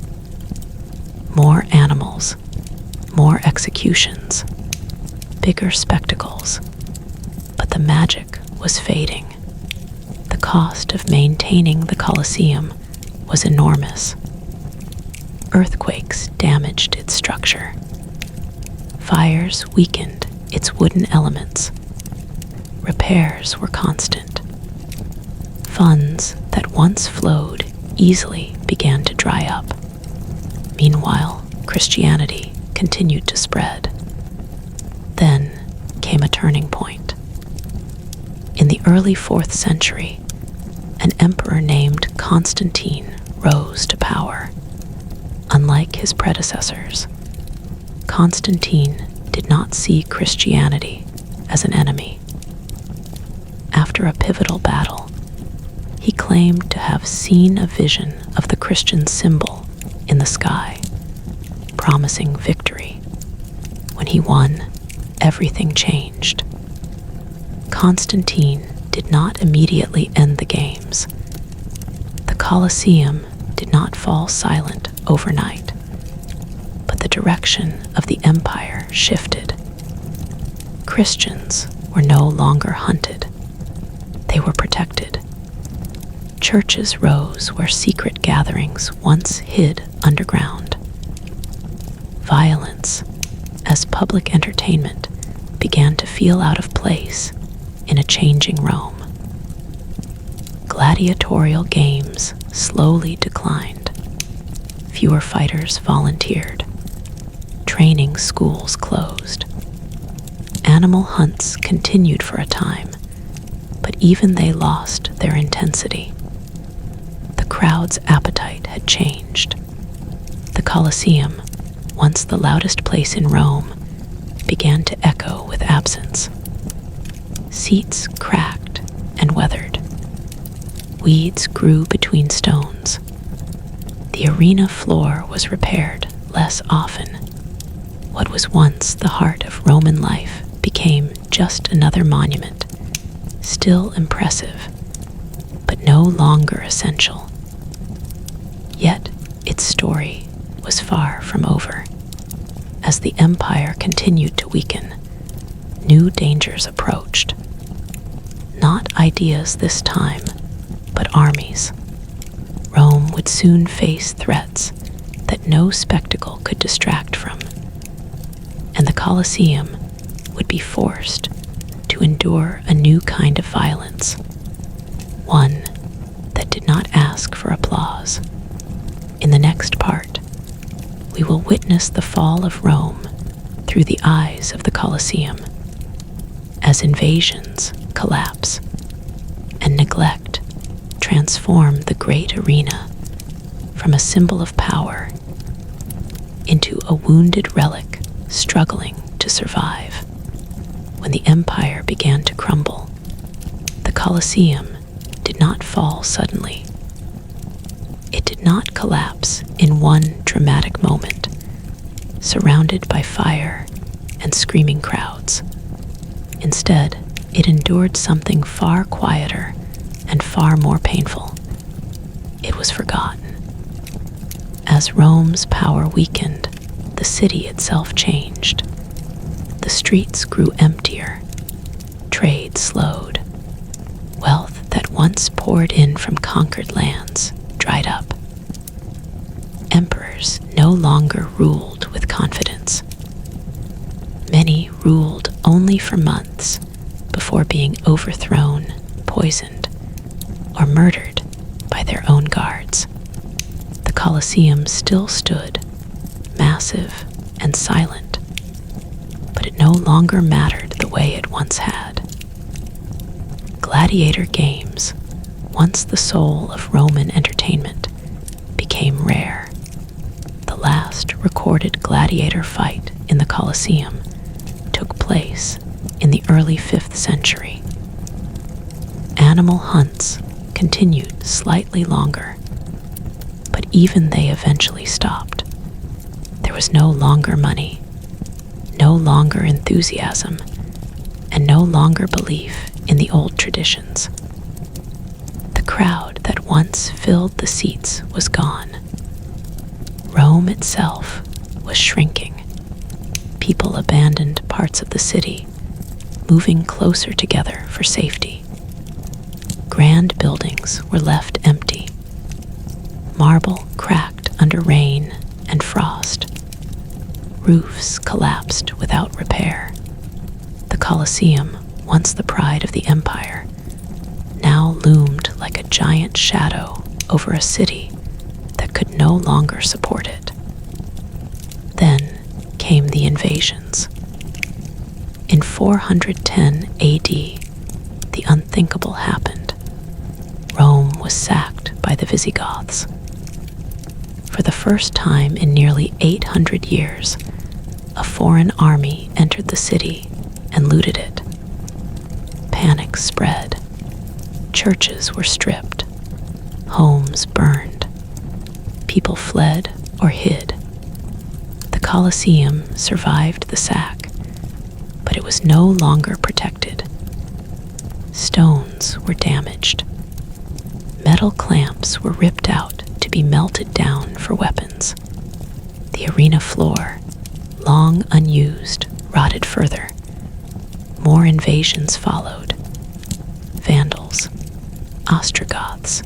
More animals, more executions, bigger spectacles, but the magic was fading. The cost of maintaining the Colosseum was enormous. Earthquakes damaged its structure. Fires weakened its wooden elements. Repairs were constant. Funds that once flowed easily began to dry up. Meanwhile, Christianity continued to spread. Then came a turning point. In the early 4th century, an emperor named Constantine rose to power. Unlike his predecessors, Constantine did not see Christianity as an enemy. After a pivotal battle, he claimed to have seen a vision of the Christian symbol in the sky, promising victory. When he won, everything changed. Constantine did not immediately end the games. The Colosseum did not fall silent overnight, but the direction of the empire shifted. Christians were no longer hunted. They were protected. Churches rose where secret gatherings once hid underground. Violence, as public entertainment, began to feel out of place in a changing Rome. Gladiatorial games slowly declined. Fewer fighters volunteered. Training schools closed. Animal hunts continued for a time, but even they lost their intensity. The crowd's appetite had changed. The Colosseum, once the loudest place in Rome, began to echo with absence. Seats cracked and weathered. Weeds grew between stones. The arena floor was repaired less often. What was once the heart of Roman life became just another monument, still impressive, but no longer essential. Yet its story was far from over. As the empire continued to weaken, new dangers approached. Not ideas this time, but armies. Rome would soon face threats that no spectacle could distract from, and the Colosseum would be forced to endure a new kind of violence, one that did not ask for applause. In the next part, we will witness the fall of Rome through the eyes of the Colosseum, as invasions collapse and neglect transform the great arena from a symbol of power into a wounded relic struggling to survive. When the empire began to crumble, the Colosseum did not fall suddenly. It did not collapse in one dramatic moment, surrounded by fire and screaming crowds. Instead, it endured something far quieter and far more painful. It was forgotten. As Rome's power weakened, the city itself changed. The streets grew emptier. Trade slowed. Wealth that once poured in from conquered lands dried up. Emperors no longer ruled with confidence. Many ruled only for months before being overthrown, poisoned, or murdered by their own guards. The Colosseum still stood, massive and silent, but it no longer mattered the way it once had. Gladiator games, once the soul of Roman entertainment, became rare. The last recorded gladiator fight in the Colosseum took place in the early 5th century. Animal hunts continued slightly longer, but even they eventually stopped. There was no longer money, no longer enthusiasm, and no longer belief in the old traditions. The crowd that once filled the seats was gone. Rome itself was shrinking. People abandoned parts of the city, moving closer together for safety. Grand buildings were left empty. Marble cracked under rain and frost. Roofs collapsed without repair. The Colosseum, once the pride of the empire, now loomed like a giant shadow over a city that could no longer support it. Then came the invasions. In 410 AD, the unthinkable happened. Rome was sacked by the Visigoths. For the first time in nearly 800 years, a foreign army entered the city and looted it. Panic spread. Churches were stripped. Homes burned. People fled or hid. The Colosseum survived the sack, but it was no longer protected. Stones were damaged. Metal clamps were ripped out to be melted down for weapons. The arena floor, long unused, rotted further. More invasions followed. Vandals, Ostrogoths.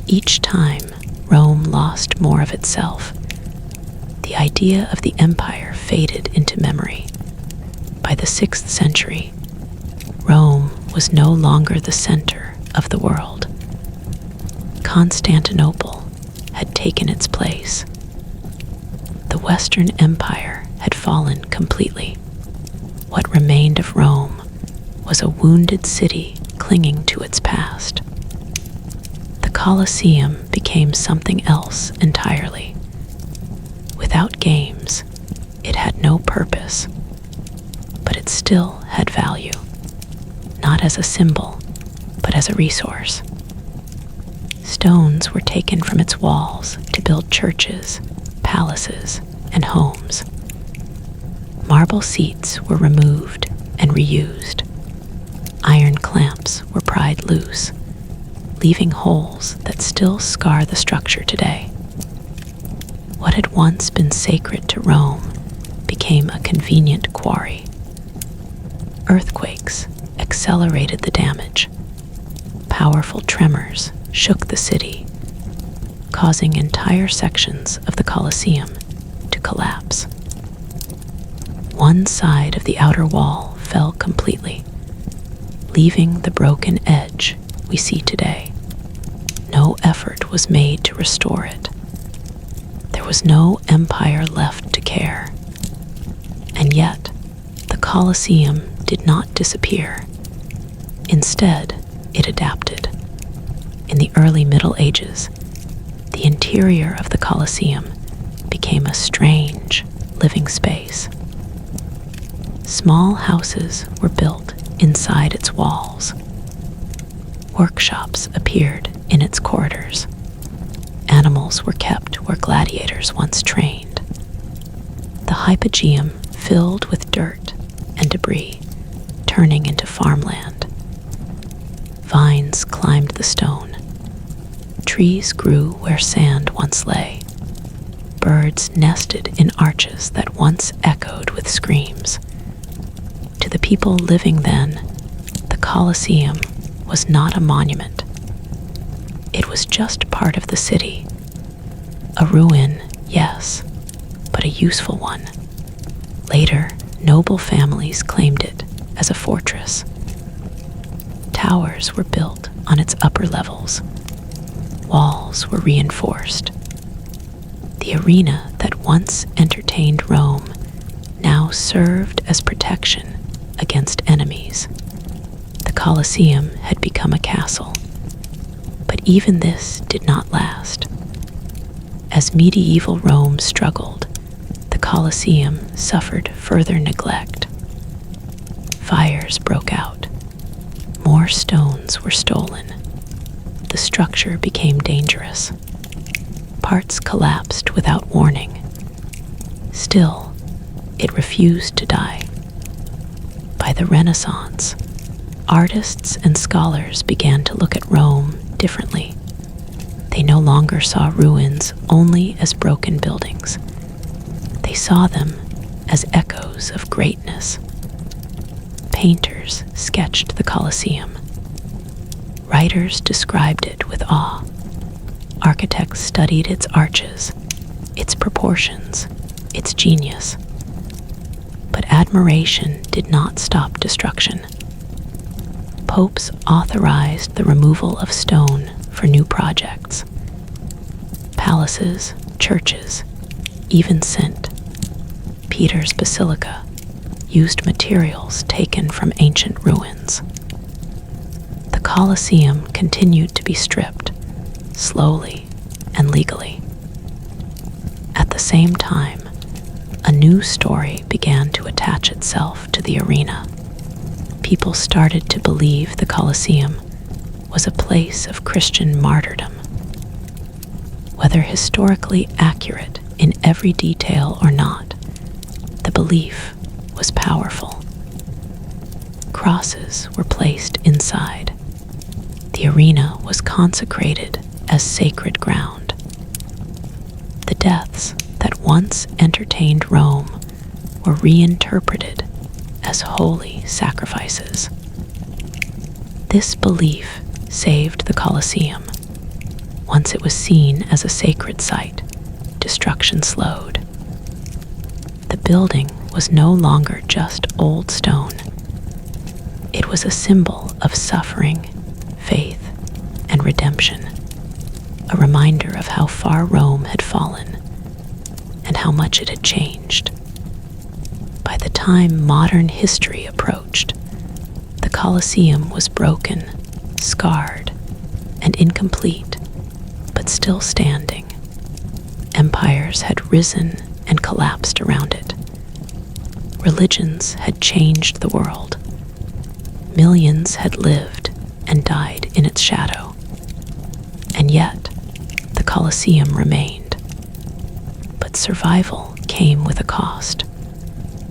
Each time, Rome lost more of itself. The idea of the empire faded into memory. By the 6th century, Rome was no longer the center of the world. Constantinople had taken its place. The Western Empire had fallen completely. What remained of Rome was a wounded city clinging to its past. The Colosseum became something else entirely. Without games, it had no purpose, but it still had value, not as a symbol, but as a resource. Stones were taken from its walls to build churches, palaces, and homes. Marble seats were removed and reused. Iron clamps were pried loose, leaving holes that still scar the structure today. What had once been sacred to Rome became a convenient quarry. Earthquakes accelerated the damage. Powerful tremors shook the city, causing entire sections of the Colosseum to collapse. One side of the outer wall fell completely, leaving the broken edge we see today. No effort was made to restore it. There was no empire left to care. And yet, the Colosseum did not disappear. Instead, it adapted. In the early Middle Ages, the interior of the Colosseum became a strange, living space. Small houses were built inside its walls. Workshops appeared in its corridors. Animals were kept where gladiators once trained. The hypogeum filled with dirt and debris, turning into farmland. Vines climbed the stone. Trees grew where sand once lay. Birds nested in arches that once echoed with screams. To the people living then, the Colosseum was not a monument. It was just part of the city. A ruin, yes, but a useful one. Later, noble families claimed it as a fortress. Towers were built on its upper levels. Walls were reinforced. The arena that once entertained Rome now served as protection against enemies. The Colosseum had become a castle. But even this did not last. As medieval Rome struggled, the Colosseum suffered further neglect. Fires broke out. More stones were stolen. The structure became dangerous. Parts collapsed without warning. Still, it refused to die. By the Renaissance, artists and scholars began to look at Rome differently. They no longer saw ruins only as broken buildings. They saw them as echoes of greatness. Painters sketched the Colosseum. Writers described it with awe. Architects studied its arches, its proportions, its genius. But admiration did not stop destruction. Popes authorized the removal of stone for new projects. Palaces, churches, even St. Peter's Basilica used materials taken from ancient ruins. The Colosseum continued to be stripped, slowly and legally. At the same time, a new story began to attach itself to the arena. People started to believe the Colosseum was a place of Christian martyrdom. Whether historically accurate in every detail or not, the belief was powerful. Crosses were placed inside. The arena was consecrated as sacred ground. The deaths that once entertained Rome were reinterpreted as holy sacrifices. This belief saved the Colosseum. Once it was seen as a sacred site, destruction slowed. The building was no longer just old stone. It was a symbol of suffering, faith, and redemption, a reminder of how far Rome had fallen and how much it had changed. By the time modern history approached, the Colosseum was broken, scarred, and incomplete, but still standing. Empires had risen and collapsed around it. Religions had changed the world. Millions had lived and died in its shadow. And yet, the Colosseum remained. But survival came with a cost.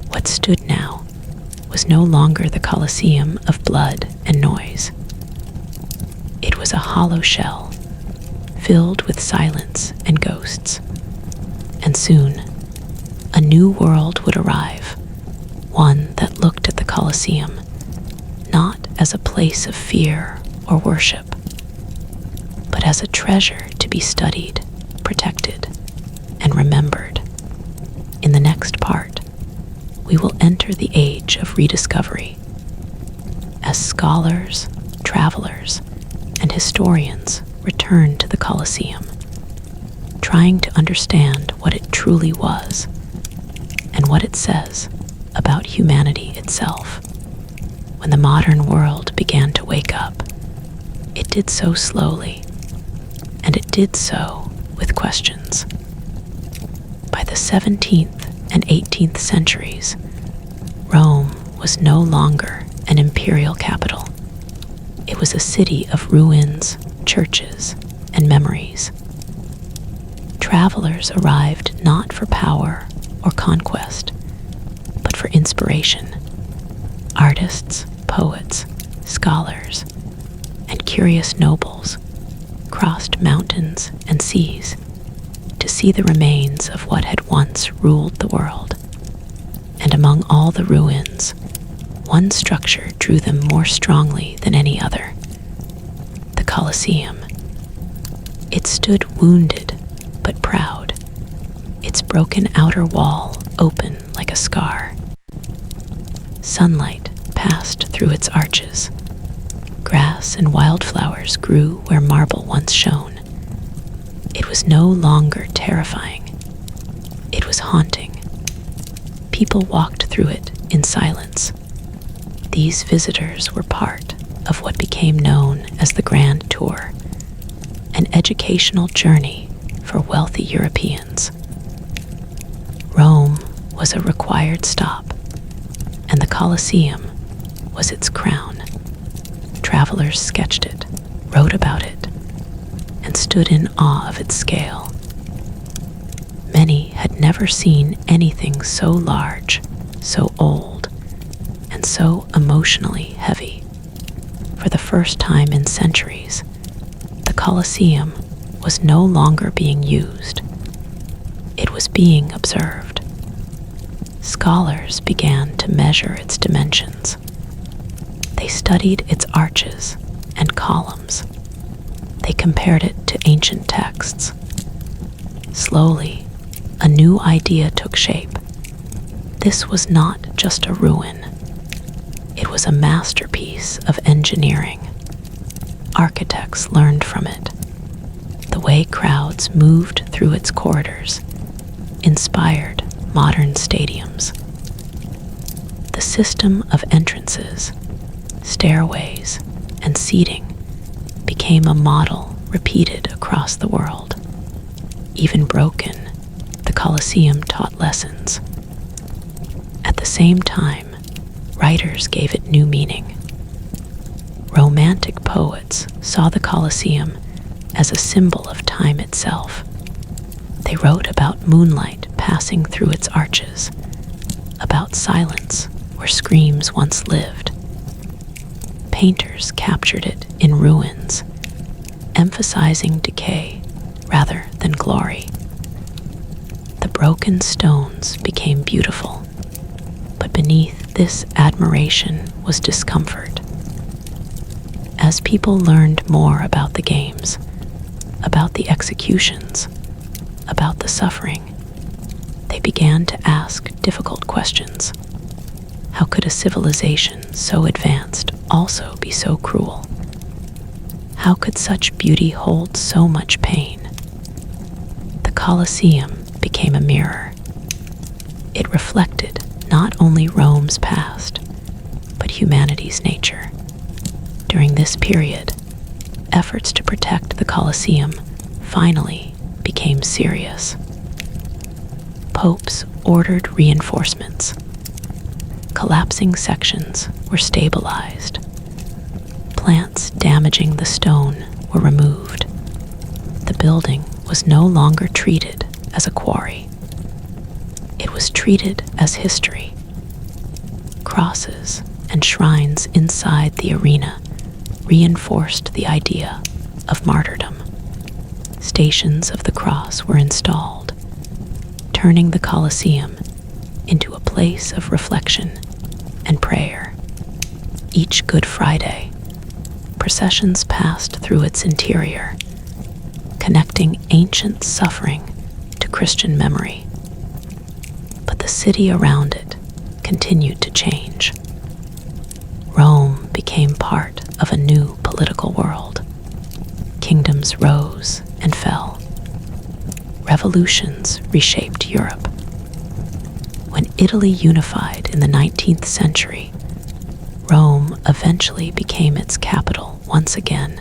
What stood now was no longer the Colosseum of blood and noise. It was a hollow shell, filled with silence and ghosts. And soon, a new world would arrive, one that looked at the Colosseum not as a place of fear or worship, but as a treasure to be studied, protected, and remembered. In the next part, we will enter the age of rediscovery. As scholars, travelers, and historians return to the Colosseum, trying to understand what it truly was and what it says about humanity itself. When the modern world began to wake up, it did so slowly, and it did so with questions. By the 17th and 18th centuries, Rome was no longer an imperial capital. It was a city of ruins, churches, and memories. Travelers arrived not for power or conquest, but for inspiration. Artists, poets, scholars, and curious nobles crossed mountains and seas to see the remains of what had once ruled the world. And among all the ruins, one structure drew them more strongly than any other: the Colosseum. It stood wounded but proud, its broken outer wall open like a scar. Sunlight passed through its arches. Grass and wildflowers grew where marble once shone. It was no longer terrifying. It was haunting. People walked through it in silence. These visitors were part of what became known as the Grand Tour, an educational journey for wealthy Europeans. Rome was a required stop, and the Colosseum was its crown. Travelers sketched it, wrote about it, and stood in awe of its scale. Many had never seen anything so large, so old, and so emotionally heavy. For the first time in centuries, the Colosseum was no longer being used. It was being observed. Scholars began to measure its dimensions. They studied its arches and columns. They compared it to ancient texts. Slowly, a new idea took shape. This was not just a ruin. It was a masterpiece of engineering. Architects learned from it. The way crowds moved through its corridors inspired modern stadiums. The system of entrances, stairways, and seating became a model repeated across the world. Even broken, the Colosseum taught lessons. At the same time, writers gave it new meaning. Romantic poets saw the Colosseum as a symbol of time itself. They wrote about moonlight passing through its arches, about silence where screams once lived. Painters captured it in ruins, emphasizing decay rather than glory. The broken stones became beautiful, but beneath this admiration was discomfort. As people learned more about the games, about the executions, about the suffering, they began to ask difficult questions. How could a civilization so advanced also be so cruel? How could such beauty hold so much pain? The Colosseum became a mirror. It reflected not only Rome's past, but humanity's nature. During this period, efforts to protect the Colosseum finally became serious. Popes ordered reinforcements. Collapsing sections were stabilized. Plants damaging the stone were removed. The building was no longer treated as a quarry. It was treated as history. Crosses and shrines inside the arena reinforced the idea of martyrdom. Stations of the cross were installed, turning the Colosseum into a place of reflection and prayer. Each Good Friday, processions passed through its interior, connecting ancient suffering to Christian memory. But the city around it continued to change. Rome became part of a new political world. Kingdoms rose and fell. Revolutions reshaped Europe. When Italy unified in the 19th century, Rome eventually became its capital once again,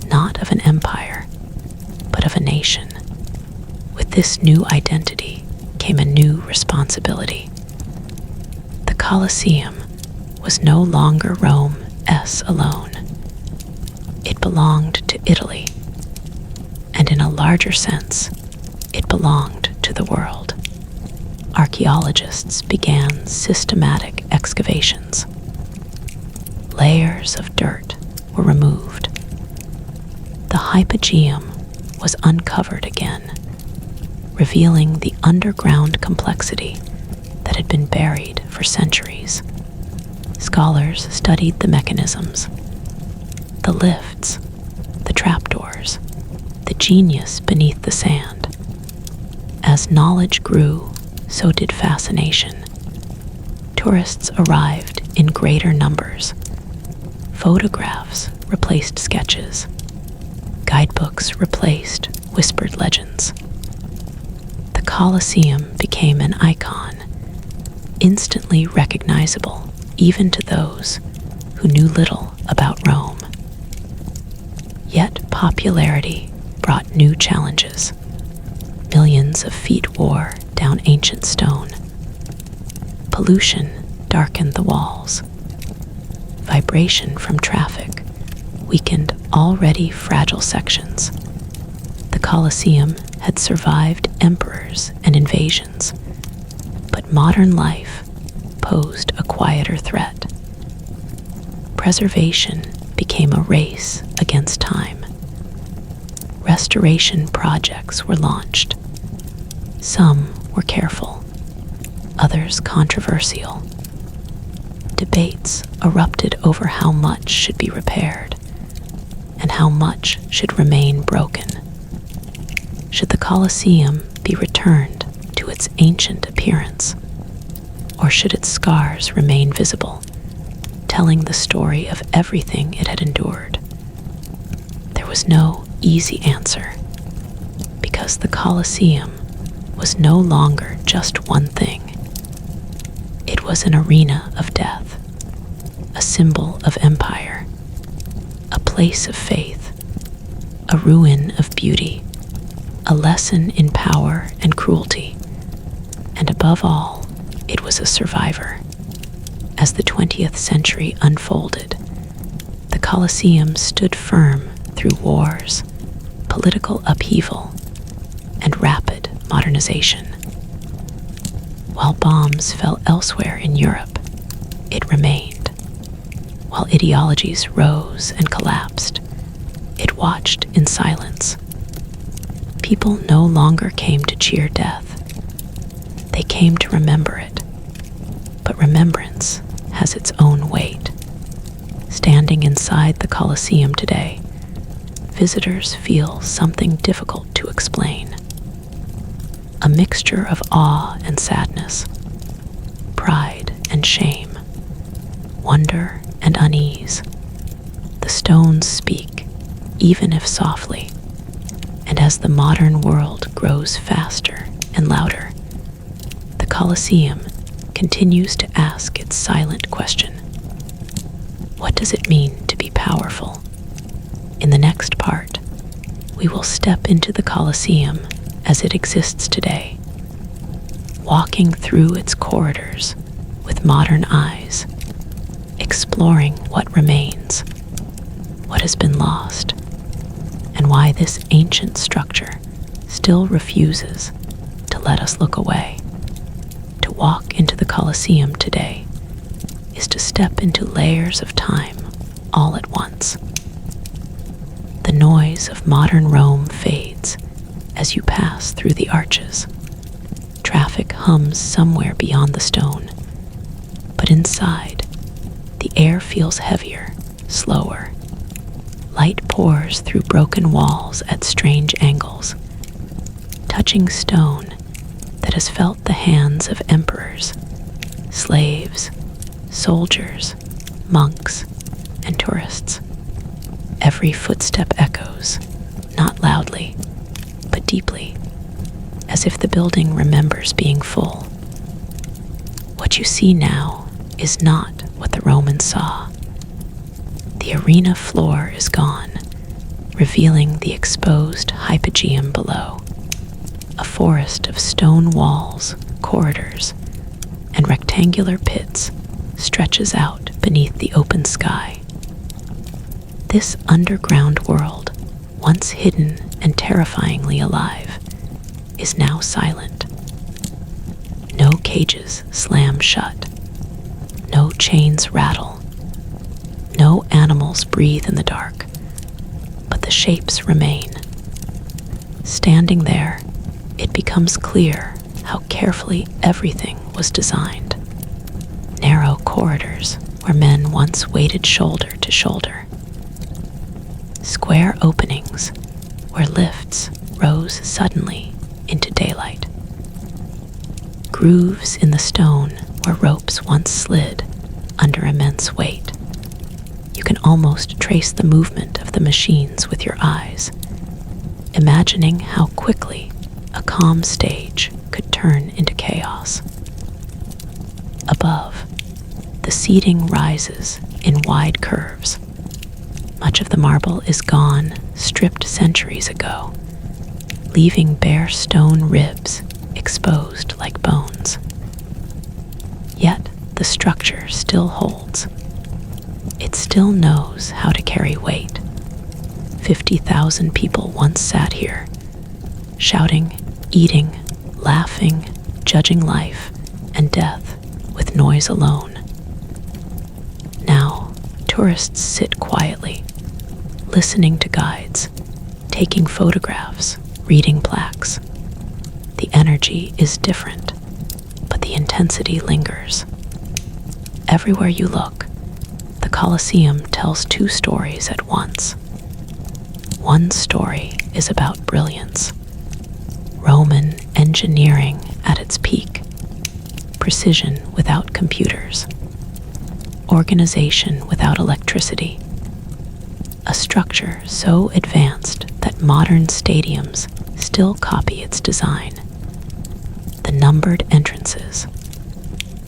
not of an empire, but of a nation. With this new identity came a new responsibility. The Colosseum was no longer Rome's alone. It belonged to Italy, and in a larger sense, it belonged to the world. Archaeologists began systematic excavations. Layers of dirt were removed. The hypogeum was uncovered again, revealing the underground complexity that had been buried for centuries. Scholars studied the mechanisms, the lifts, the trapdoors, the to genius beneath the sand. As knowledge grew, so did fascination. Tourists arrived in greater numbers. Photographs replaced sketches. Guidebooks replaced whispered legends. The Colosseum became an icon, instantly recognizable even to those who knew little about Rome. Yet popularity brought new challenges. Millions of feet wore down ancient stone. Pollution darkened the walls. Vibration from traffic weakened already fragile sections. The Colosseum had survived emperors and invasions, but modern life posed a quieter threat. Preservation became a race against time. Restoration projects were launched. Some were careful, others controversial. Debates erupted over how much should be repaired and how much should remain broken. Should the Colosseum be returned to its ancient appearance, or should its scars remain visible, telling the story of everything it had endured? There was no easy answer, because the Colosseum was no longer just one thing. It was an arena of death, a symbol of empire, a place of faith, a ruin of beauty, a lesson in power and cruelty, and above all, it was a survivor. As the 20th century unfolded, the Colosseum stood firm through wars, political upheaval, and rapid modernization. While bombs fell elsewhere in Europe, it remained. While ideologies rose and collapsed, it watched in silence. People no longer came to cheer death. They came to remember it. But remembrance has its own weight. Standing inside the Colosseum today, visitors feel something difficult to explain. A mixture of awe and sadness, pride and shame, wonder and unease. The stones speak, even if softly, and as the modern world grows faster and louder, the Colosseum continues to ask its silent question. What does it mean to be powerful? In the next part, we will step into the Colosseum as it exists today, walking through its corridors with modern eyes, exploring what remains, what has been lost, and why this ancient structure still refuses to let us look away. To walk into the Colosseum today is to step into layers of time all at once. The noise of modern Rome fades as you pass through the arches. Traffic hums somewhere beyond the stone, but inside, the air feels heavier, slower. Light pours through broken walls at strange angles, touching stone that has felt the hands of emperors, slaves, soldiers, monks, and tourists. Every footstep echoes, not loudly, but deeply, as if the building remembers being full. What you see now is not what the Romans saw. The arena floor is gone, revealing the exposed hypogeum below. A forest of stone walls, corridors, and rectangular pits stretches out beneath the open sky. This underground world, once hidden and terrifyingly alive, is now silent. No cages slam shut. No chains rattle. No animals breathe in the dark. But the shapes remain. Standing there, it becomes clear how carefully everything was designed. Narrow corridors where men once waited shoulder to shoulder. Square openings where lifts rose suddenly into daylight. Grooves in the stone where ropes once slid under immense weight. You can almost trace the movement of the machines with your eyes, imagining how quickly a calm stage could turn into chaos. Above, the seating rises in wide curves. Much of the marble is gone, stripped centuries ago, leaving bare stone ribs exposed like bones. Yet the structure still holds. It still knows how to carry weight. 50,000 people once sat here, shouting, eating, laughing, judging life and death with noise alone. Now, tourists sit quietly, listening to guides, taking photographs, reading plaques. The energy is different, but the intensity lingers. Everywhere you look, the Colosseum tells two stories at once. One story is about brilliance, Roman engineering at its peak, precision without computers, organization without electricity, a structure so advanced that modern stadiums still copy its design. The numbered entrances,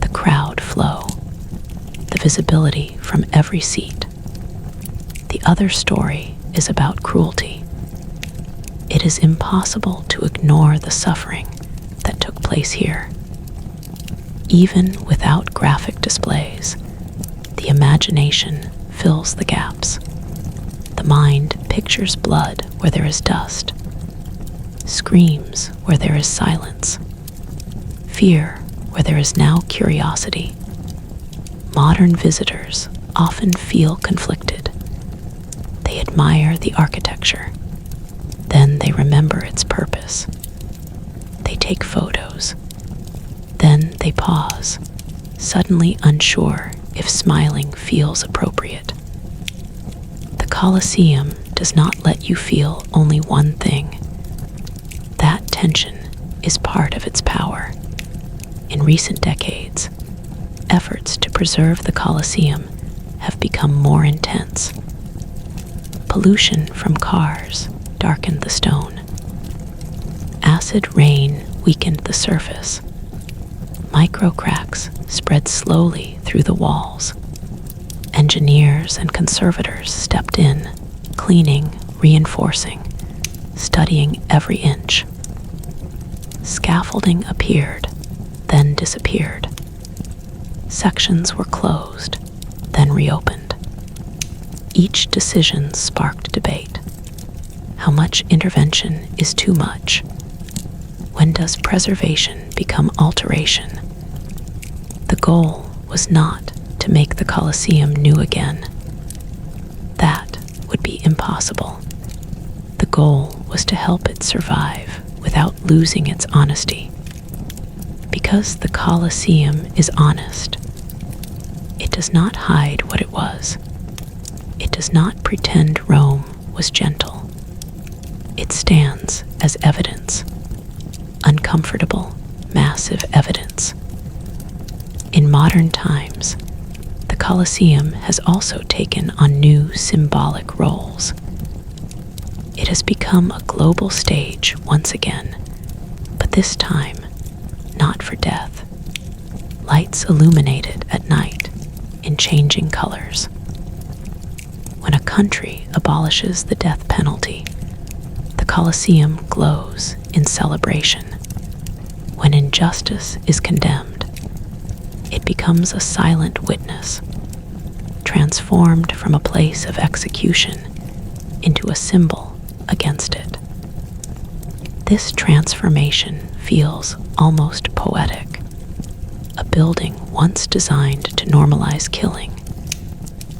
the crowd flow, the visibility from every seat. The other story is about cruelty. It is impossible to ignore the suffering that took place here. Even without graphic displays, the imagination fills the gaps. The mind pictures blood where there is dust, screams where there is silence, fear where there is now curiosity. Modern visitors often feel conflicted. They admire the architecture, then they remember its purpose. They take photos, then they pause, suddenly unsure if smiling feels appropriate. The Colosseum does not let you feel only one thing. That tension is part of its power. In recent decades, efforts to preserve the Colosseum have become more intense. Pollution from cars darkened the stone. Acid rain weakened the surface. Micro cracks spread slowly through the walls. Engineers and conservators stepped in, cleaning, reinforcing, studying every inch. Scaffolding appeared, then disappeared. Sections were closed, then reopened. Each decision sparked debate. How much intervention is too much? When does preservation become alteration? The goal was not to make the Colosseum new again. That would be impossible. The goal was to help it survive without losing its honesty. Because the Colosseum is honest, it does not hide what it was. It does not pretend Rome was gentle. It stands as evidence, uncomfortable, massive evidence. In modern times, the Colosseum has also taken on new symbolic roles. It has become a global stage once again, but this time, not for death. Lights illuminated at night in changing colors. When a country abolishes the death penalty, the Colosseum glows in celebration. When injustice is condemned, it becomes a silent witness, transformed from a place of execution into a symbol against it. This transformation feels almost poetic. A building once designed to normalize killing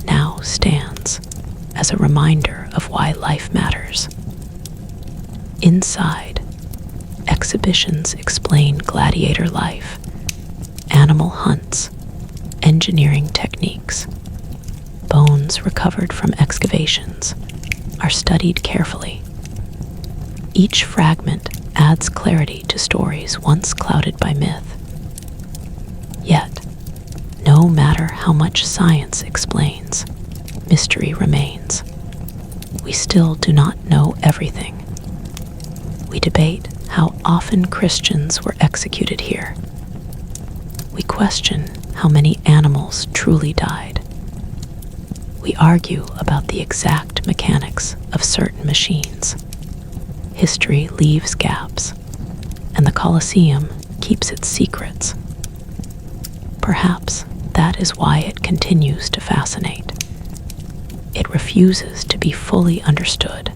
now stands as a reminder of why life matters. Inside, exhibitions explain gladiator life, animal hunts, engineering techniques. Bones recovered from excavations are studied carefully. Each fragment adds clarity to stories once clouded by myth. Yet, no matter how much science explains, mystery remains. We still do not know everything. We debate how often Christians were executed here. We question how many animals truly died. We argue about the exact mechanics of certain machines. History leaves gaps, and the Colosseum keeps its secrets. Perhaps that is why it continues to fascinate. It refuses to be fully understood.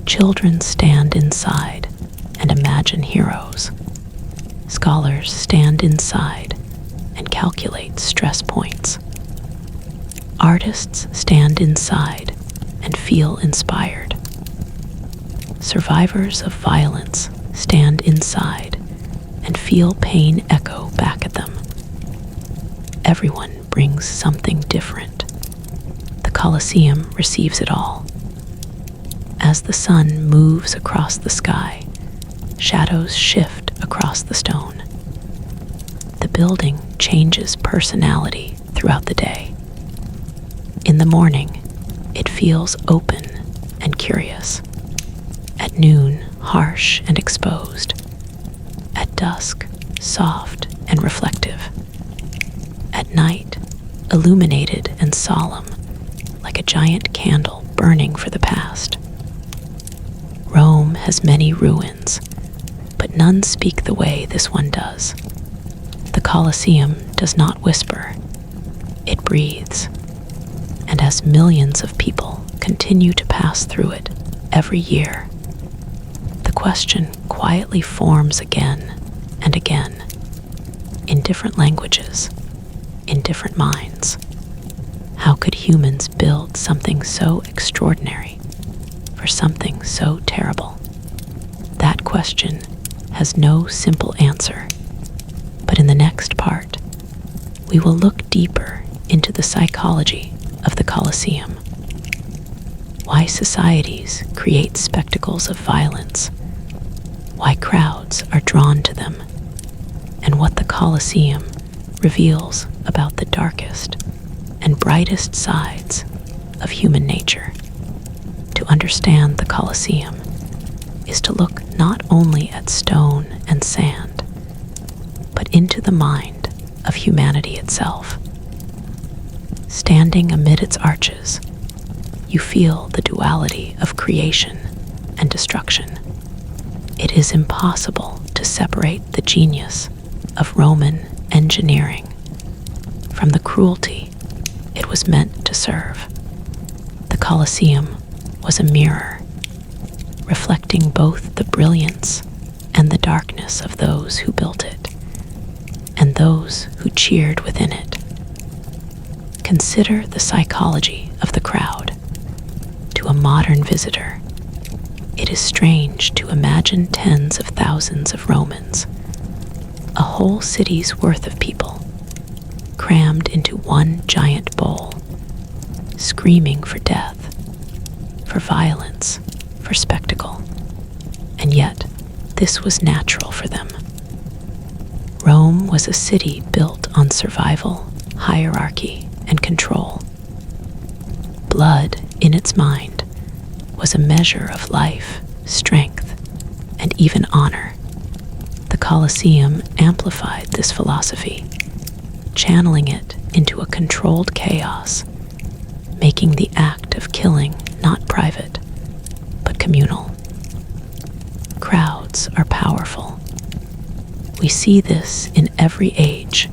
Children stand inside and imagine heroes. Scholars stand inside and calculate stress points. Artists stand inside and feel inspired. Survivors of violence stand inside and feel pain echo back at them. Everyone brings something different. The Colosseum receives it all. As the sun moves across the sky, shadows shift across the stone. The building changes personality throughout the day. In the morning, it feels open and curious. At noon, harsh and exposed. At dusk, soft and reflective. At night, illuminated and solemn, like a giant candle burning for the past. Rome has many ruins, but none speak the way this one does. The Colosseum does not whisper, it breathes. And as millions of people continue to pass through it every year, the question quietly forms again and again, in different languages, in different minds. How could humans build something so extraordinary for something so terrible? That question has no simple answer, but in the next part, we will look deeper into the psychology of the Colosseum. Why societies create spectacles of violence, why crowds are drawn to them, and what the Colosseum reveals about the darkest and brightest sides of human nature. To understand the Colosseum is to look not only at stone and sand, but into the mind of humanity itself. Standing amid its arches, you feel the duality of creation and destruction. It is impossible to separate the genius of Roman engineering from the cruelty it was meant to serve. The Colosseum was a mirror, reflecting both the brilliance and the darkness of those who built it, and those who cheered within it. Consider the psychology of the crowd. To a modern visitor, it is strange to imagine tens of thousands of Romans, a whole city's worth of people, crammed into one giant bowl, screaming for death, for violence, for spectacle. And yet, this was natural for them. Rome was a city built on survival, hierarchy, and control. Blood, in its mind, was a measure of life, strength, and even honor. The Colosseum amplified this philosophy, channeling it into a controlled chaos, making the act of killing not private, but communal. Crowds are powerful. We see this in every age,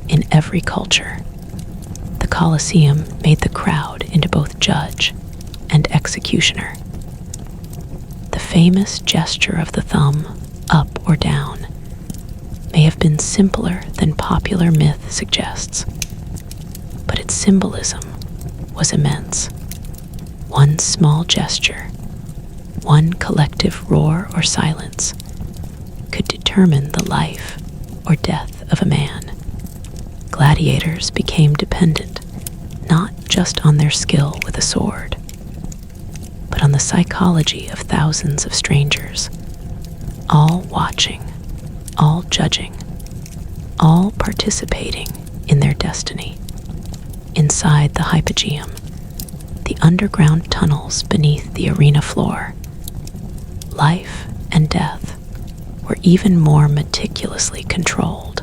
in every culture. The Colosseum made the crowd into both judge and executioner. The famous gesture of the thumb, up or down, may have been simpler than popular myth suggests, but its symbolism was immense. One small gesture, one collective roar or silence, could determine the life or death of a man. Gladiators became dependent not just on their skill with a sword, but on the psychology of thousands of strangers, all watching, all judging, all participating in their destiny. Inside the hypogeum, the underground tunnels beneath the arena floor, life and death were even more meticulously controlled.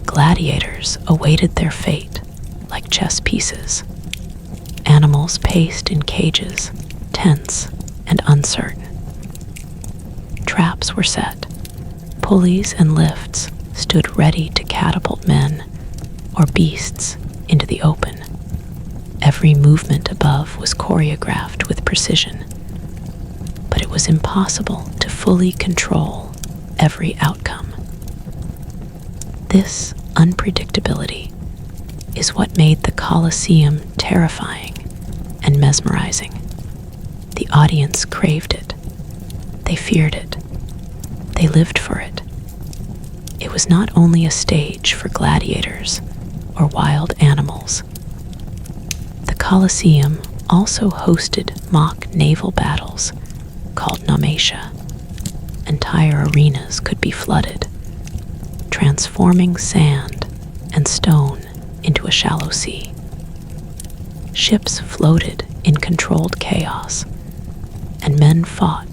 Gladiators awaited their fate like chess pieces. Animals paced in cages, tense and uncertain. Traps were set. Pulleys and lifts stood ready to catapult men or beasts into the open. Every movement above was choreographed with precision, but it was impossible to fully control every outcome. This unpredictability is what made the Colosseum terrifying and mesmerizing. The audience craved it. They feared it. They lived for it. It was not only a stage for gladiators or wild animals. The Colosseum also hosted mock naval battles called naumatia. Entire arenas could be flooded, transforming sand and stone into a shallow sea. Ships floated in controlled chaos, and men fought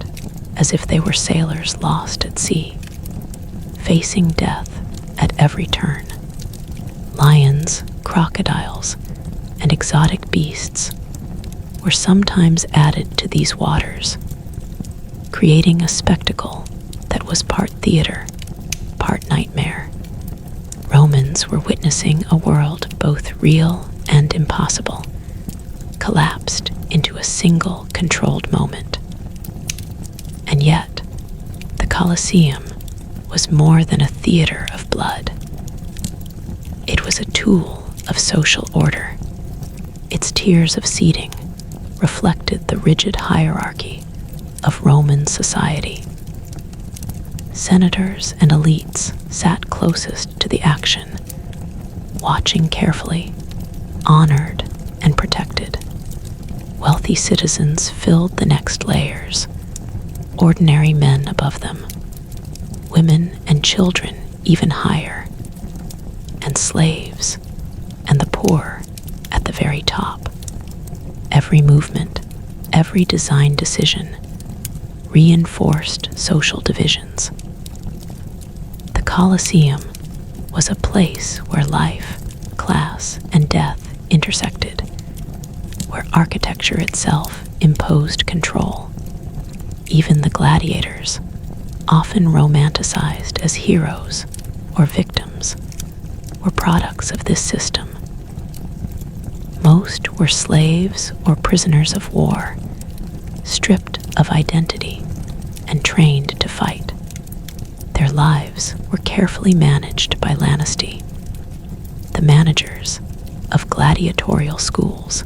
as if they were sailors lost at sea, facing death at every turn. Lions, crocodiles, and exotic beasts were sometimes added to these waters, creating a spectacle that was part theater, part nightmare. Romans were witnessing a world both real and impossible, collapsed into a single controlled moment. And yet, the Colosseum was more than a theater of blood. It was a tool of social order. Its tiers of seating reflected the rigid hierarchy of Roman society. Senators and elites sat closest to the action, watching carefully, honored and protected. Wealthy citizens filled the next layers, ordinary men above them, women and children even higher, and slaves and the poor at the very top. Every movement, every design decision reinforced social divisions. The Colosseum was a place where life, class, and death intersected, where architecture itself imposed control. Even the gladiators, often romanticized as heroes or victims, were products of this system. Most were slaves or prisoners of war, stripped of identity and trained to fight. Their lives were carefully managed by Lannisty, the managers of gladiatorial schools.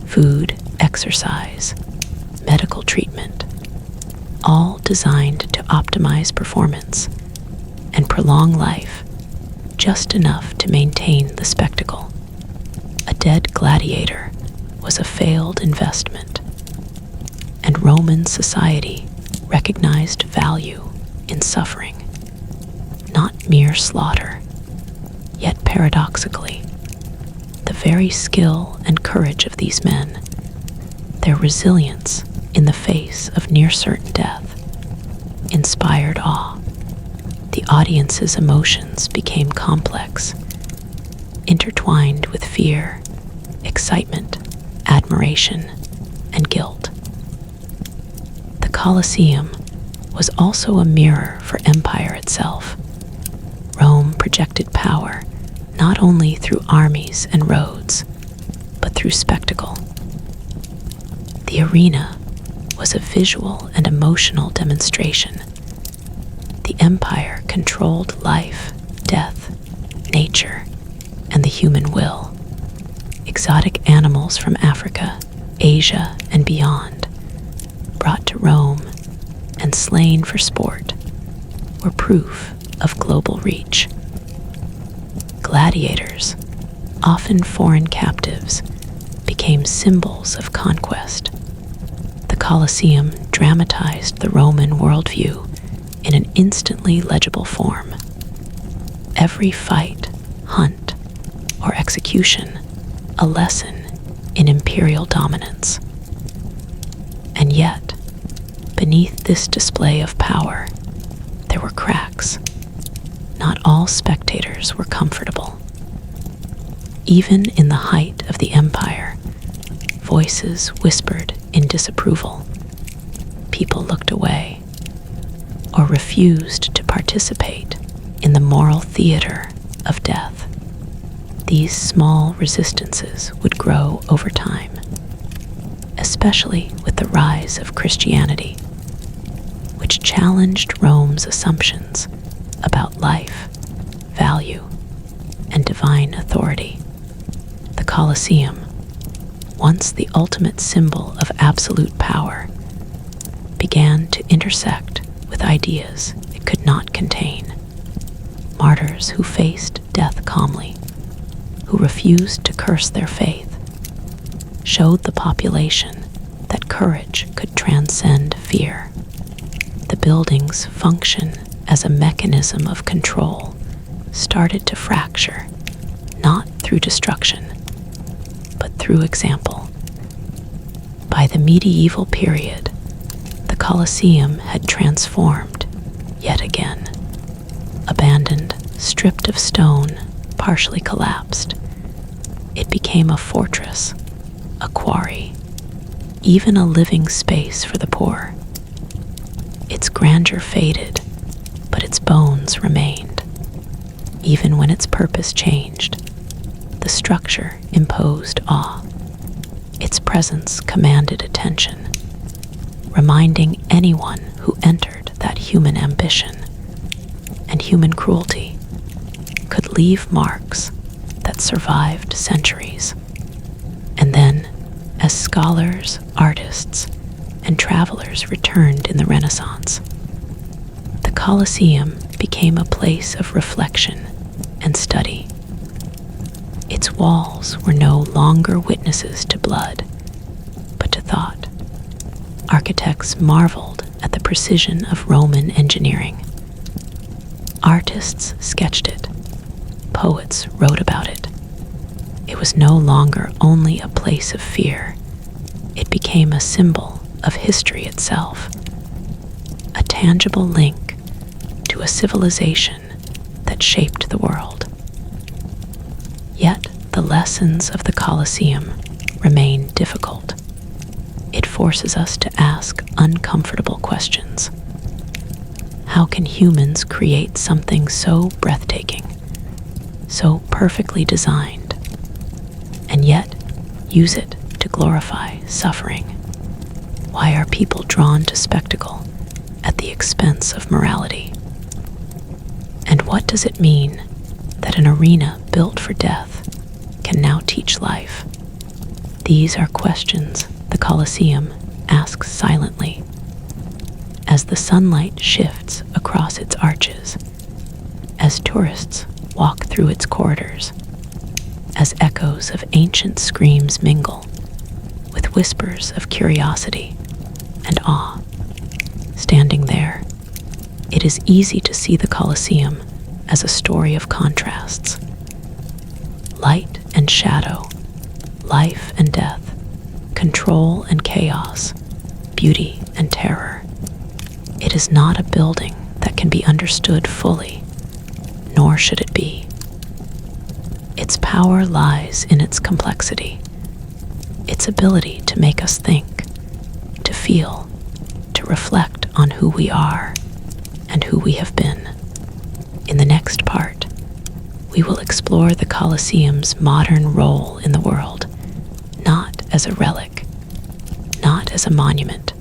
Food, exercise, medical treatment, all designed to optimize performance and prolong life just enough to maintain the spectacle. A dead gladiator was a failed investment, and Roman society recognized value in suffering, not mere slaughter. Yet paradoxically, the very skill and courage of these men, their resilience in the face of near-certain death, inspired awe. The audience's emotions became complex, intertwined with fear, excitement, admiration, and guilt. The Colosseum was also a mirror for empire itself. Rome projected power not only through armies and roads, but through spectacle. The arena was a visual and emotional demonstration. The empire controlled life, death, nature, and the human will. Exotic animals from Africa, Asia, and beyond, brought to Rome and slain for sport, were proof of global reach. Gladiators, often foreign captives, became symbols of conquest. The Colosseum dramatized the Roman worldview in an instantly legible form. Every fight, hunt, or execution, a lesson in imperial dominance. And yet, beneath this display of power, there were cracks. Not all spectators were comfortable. Even in the height of the empire, voices whispered in disapproval. People looked away or refused to participate in the moral theater of death. These small resistances would grow over time, especially with the rise of Christianity, which challenged Rome's assumptions about life, value, and divine authority. The Colosseum, once the ultimate symbol of absolute power, began to intersect with ideas it could not contain. Martyrs who faced death calmly, who refused to curse their faith, showed the population that courage could transcend fear. The building's function as a mechanism of control started to fracture, not through destruction, but through example. By the medieval period, the Colosseum had transformed yet again. Abandoned, stripped of stone, partially collapsed, it became a fortress, a quarry, even a living space for the poor. Its grandeur faded, but its bones remained. Even when its purpose changed, the structure imposed awe. Its presence commanded attention, reminding anyone who entered that human ambition and human cruelty could leave marks that survived centuries. And then, as scholars, artists, and travelers returned in the Renaissance, the Colosseum became a place of reflection and study. Its walls were no longer witnesses to blood, but to thought. Architects marveled at the precision of Roman engineering. Artists sketched it. Poets wrote about it. It was no longer only a place of fear. It became a symbol of history itself, a tangible link to a civilization that shaped the world. Yet the lessons of the Colosseum remain difficult. It forces us to ask uncomfortable questions. How can humans create something so breathtaking, so perfectly designed, and yet use it to glorify suffering? Why are people drawn to spectacle at the expense of morality? And what does it mean that an arena built for death can now teach life? These are questions the Colosseum asks silently. As the sunlight shifts across its arches, as tourists walk through its corridors, as echoes of ancient screams mingle with whispers of curiosity and awe. Standing there, it is easy to see the Colosseum as a story of contrasts. Light and shadow, life and death, control and chaos, beauty and terror. It is not a building that can be understood fully, nor should it be. Its power lies in its complexity, its ability to make us think, to feel, to reflect on who we are and who we have been. In the next part, we will explore the Colosseum's modern role in the world, not as a relic, not as a monument,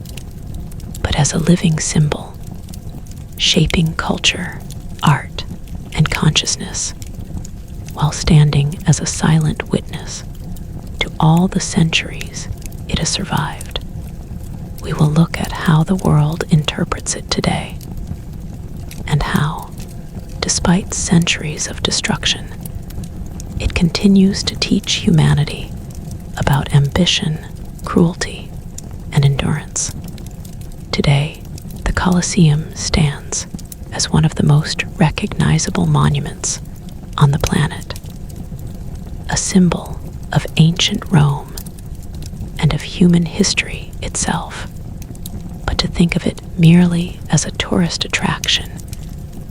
but as a living symbol, shaping culture, art, and consciousness, while standing as a silent witness to all the centuries it has survived. We will look at how the world interprets it today, and how, despite centuries of destruction, it continues to teach humanity about ambition, cruelty, and endurance. Today, the Colosseum stands as one of the most recognizable monuments on the planet, a symbol of ancient Rome and of human history itself. But to think of it merely as a tourist attraction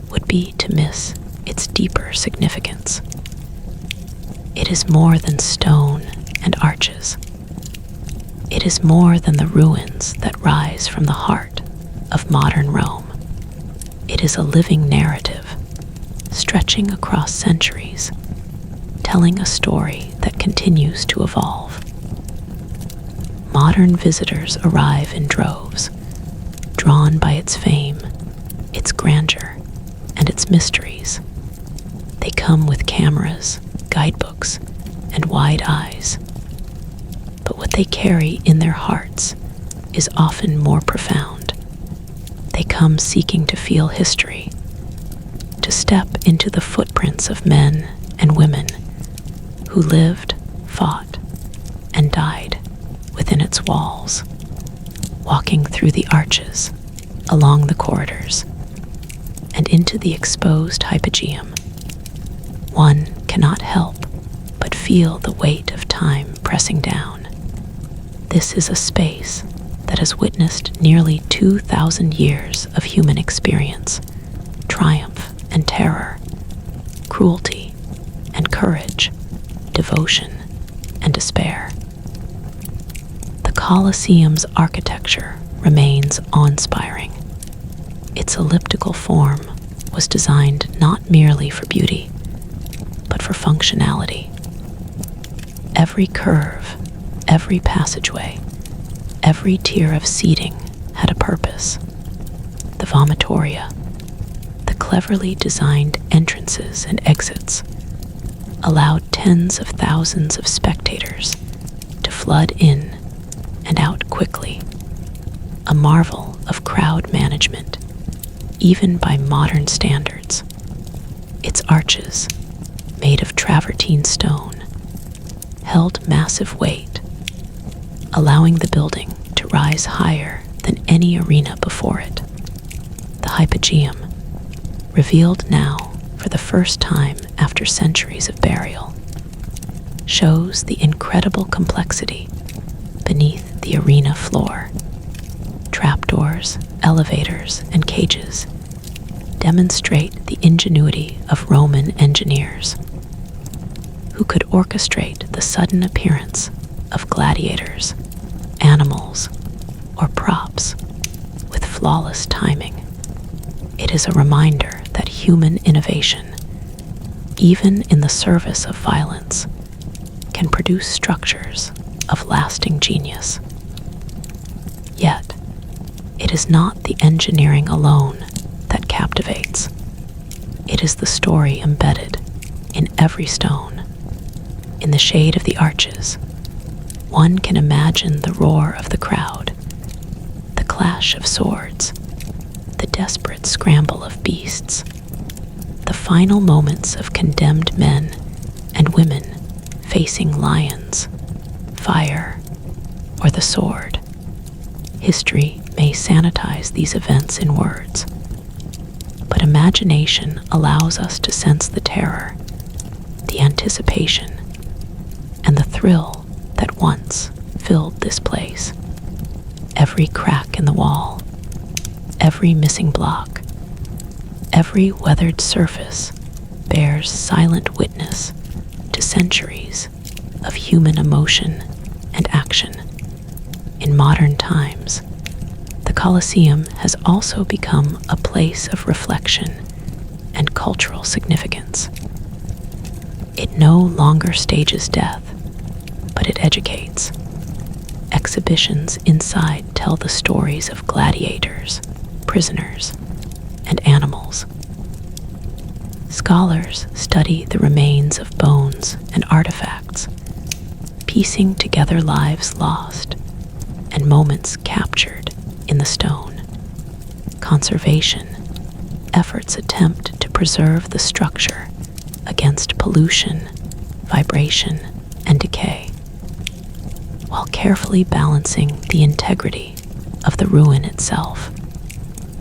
would be to miss its deeper significance. It is more than stone and arches. It is more than the ruins that rise from the heart of modern Rome. It is a living narrative, stretching across centuries, telling a story that continues to evolve. Modern visitors arrive in droves, drawn by its fame, its grandeur, and its mysteries. They come with cameras, guidebooks, and wide eyes. But what they carry in their hearts is often more profound. They come seeking to feel history, to step into the footprints of men and women who lived, fought, and died within its walls, walking through the arches, along the corridors, and into the exposed hypogeum. One cannot help but feel the weight of time pressing down. This is a space that has witnessed nearly 2,000 years of human experience, triumph and terror, cruelty and courage, devotion and despair. The Colosseum's architecture remains awe-inspiring. Its elliptical form was designed not merely for beauty, but for functionality. Every curve, every passageway, every tier of seating had a purpose. The vomitoria, the cleverly designed entrances and exits, allowed tens of thousands of spectators to flood in and out quickly, a marvel of crowd management, even by modern standards. Its arches, made of travertine stone, held massive weight, allowing the building to rise higher than any arena before it. The hypogeum, revealed now for the first time after centuries of burial, shows the incredible complexity beneath the arena floor. Trapdoors, elevators, and cages demonstrate the ingenuity of Roman engineers, who could orchestrate the sudden appearance of gladiators, animals, or props with flawless timing. It is a reminder that human innovation, even in the service of violence, can produce structures of lasting genius. Yet, it is not the engineering alone that captivates. It is the story embedded in every stone. In the shade of the arches, one can imagine the roar of the crowd, the clash of swords, the desperate scramble of beasts, the final moments of condemned men and women facing lions, fire, or the sword. History may sanitize these events in words, but imagination allows us to sense the terror, the anticipation, and the thrill that once filled this place. Every crack in the wall, every missing block, every weathered surface bears silent witness to centuries of human emotion and action. In modern times, the Colosseum has also become a place of reflection and cultural significance. It no longer stages death, but it educates. Exhibitions inside tell the stories of gladiators, prisoners, and animals. Scholars study the remains of bones and artifacts, piecing together lives lost and moments captured in the stone. Conservation efforts attempt to preserve the structure against pollution, vibration, and decay. while carefully balancing the integrity of the ruin itself.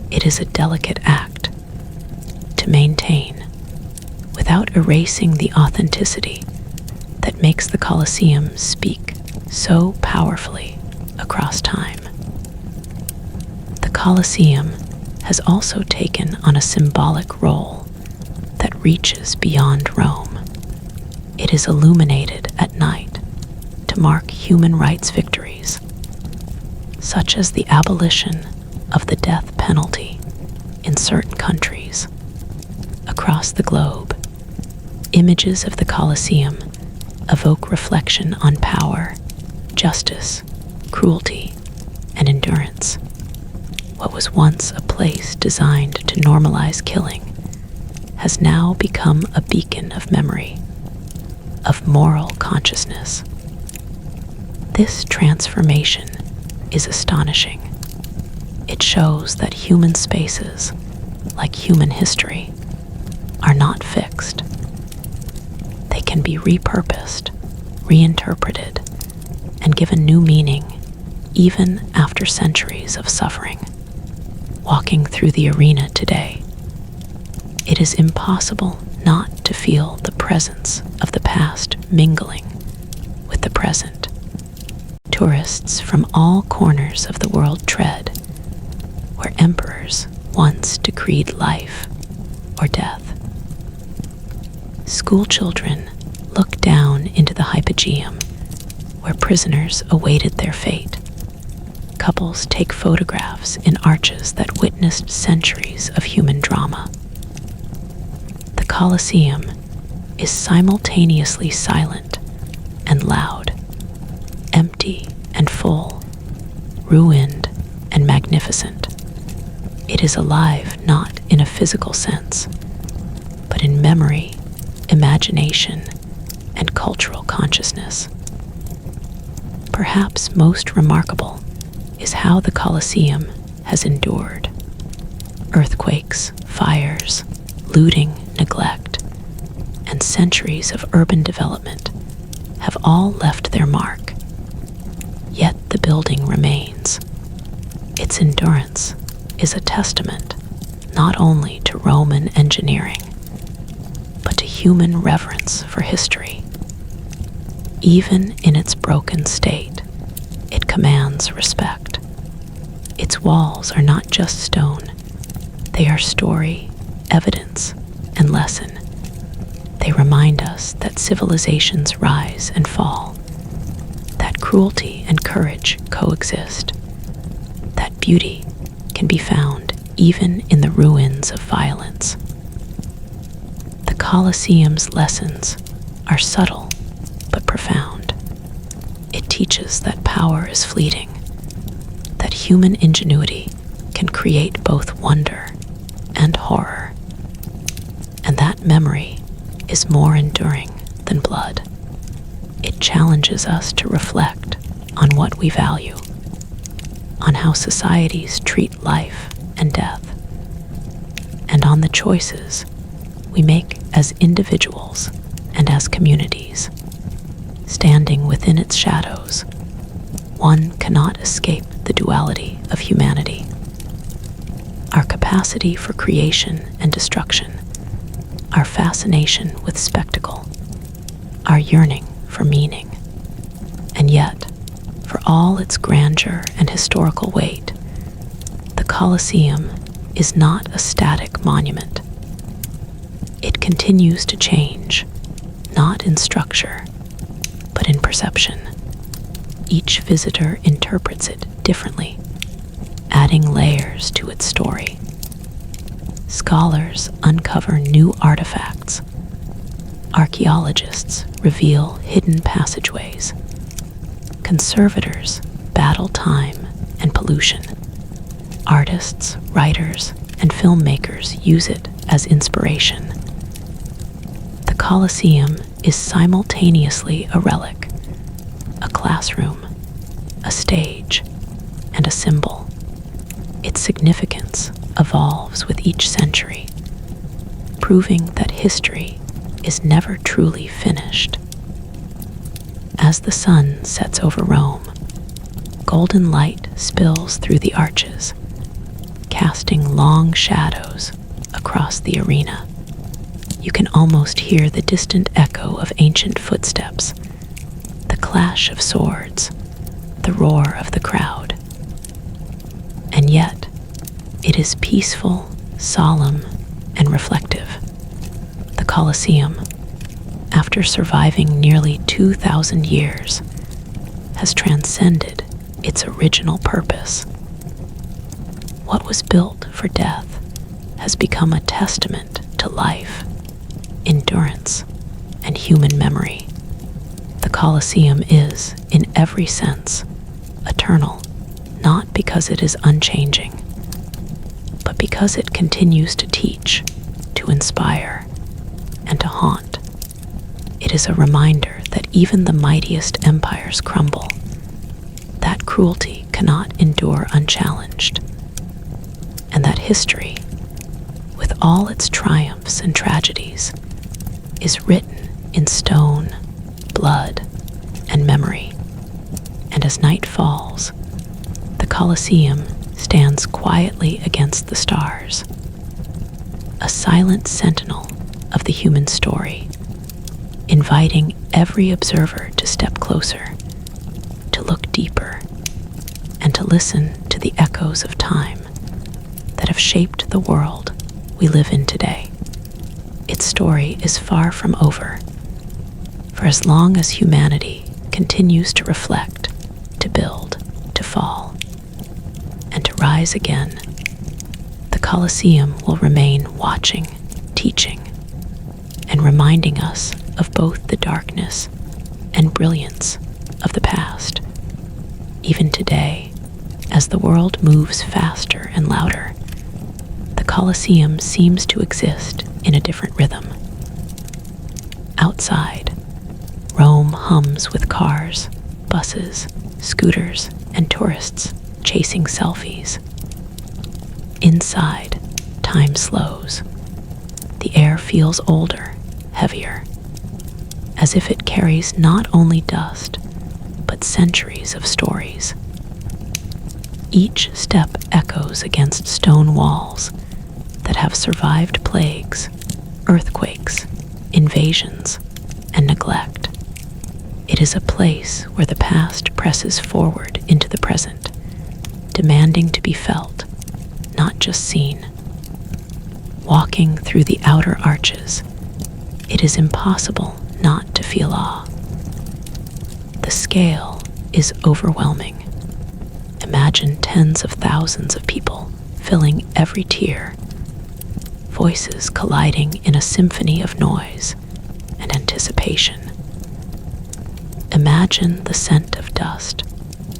It is a delicate act to maintain without erasing the authenticity that makes the Colosseum speak so powerfully across time. The Colosseum has also taken on a symbolic role that reaches beyond Rome. It is illuminated at night to mark human rights victories, such as the abolition of the death penalty in certain countries. Across the globe, images of the Colosseum evoke reflection on power, justice, cruelty, and endurance. What was once a place designed to normalize killing has now become a beacon of memory, of moral consciousness. This transformation is astonishing. It shows that human spaces, like human history, are not fixed. They can be repurposed, reinterpreted, and given new meaning even after centuries of suffering. Walking through the arena today, it is impossible not to feel the presence of the past mingling with the present. Tourists from all corners of the world tread where emperors once decreed life or death. School children look down into the hypogeum where prisoners awaited their fate. Couples take photographs in arches that witnessed centuries of human drama. The Colosseum is simultaneously silent and loud, empty and full, ruined and magnificent. It is alive not in a physical sense, but in memory, imagination, and cultural consciousness. Perhaps most remarkable is how the Colosseum has endured. Earthquakes, fires, looting, neglect, and centuries of urban development have all left their mark. Yet the building remains. Its endurance is a testament not only to Roman engineering, but to human reverence for history. Even in its broken state, it commands respect. Its walls are not just stone. They are story, evidence, and lesson. They remind us that civilizations rise and fall, that cruelty and courage coexist, that beauty can be found even in the ruins of violence. The Colosseum's lessons are subtle but profound. It teaches that power is fleeting, that human ingenuity can create both wonder and horror, and that memory is more enduring than blood. It challenges us to reflect on what we value, on how societies treat life and death, and on the choices we make as individuals and as communities. Standing within its shadows, one cannot escape the duality of humanity. Our capacity for creation and destruction, our fascination with spectacle, our yearning for meaning. And yet, for all its grandeur and historical weight, the Colosseum is not a static monument. It continues to change, not in structure, but in perception. Each visitor interprets it differently, adding layers to its story. Scholars uncover new artifacts. Archaeologists reveal hidden passageways. Conservators battle time and pollution. Artists, writers, and filmmakers use it as inspiration. The Colosseum is simultaneously a relic, a classroom, a stage, and a symbol. Its significance evolves with each century, proving that history is never truly finished. As As the sun sets over Rome, golden light spills through the arches, casting long shadows across the arena. You can almost hear the distant echo of ancient footsteps, the clash of swords, the roar of the crowd. And yet, it is peaceful, solemn, and reflective. The Colosseum, after surviving nearly 2,000 years, has transcended its original purpose. What was built for death has become a testament to life, endurance, and human memory. The Colosseum is, in every sense, eternal, not because it is unchanging, but because it continues to teach, to inspire, and to haunt. It is a reminder that even the mightiest empires crumble, that cruelty cannot endure unchallenged, and that history, with all its triumphs and tragedies, is written in stone, blood, and memory. And as night falls, the Colosseum stands quietly against the stars, a silent sentinel of the human story, inviting every observer to step closer, to look deeper, and to listen to the echoes of time that have shaped the world we live in today. Its story is far from over. For as long as humanity continues to reflect, to build, to fall, and to rise again, the Colosseum will remain watching, teaching, and reminding us of both the darkness and brilliance of the past. Even today, as the world moves faster and louder, the Colosseum seems to exist in a different rhythm. Outside, Rome hums with cars, buses, scooters, and tourists chasing selfies. Inside, time slows. The air feels older, heavier, as if it carries not only dust, but centuries of stories. Each step echoes against stone walls that have survived plagues, earthquakes, invasions, and neglect. It is a place where the past presses forward into the present, demanding to be felt, not just seen. Walking through the outer arches, it is impossible not to feel awe. The scale is overwhelming. Imagine tens of thousands of people filling every tier, voices colliding in a symphony of noise and anticipation. Imagine the scent of dust,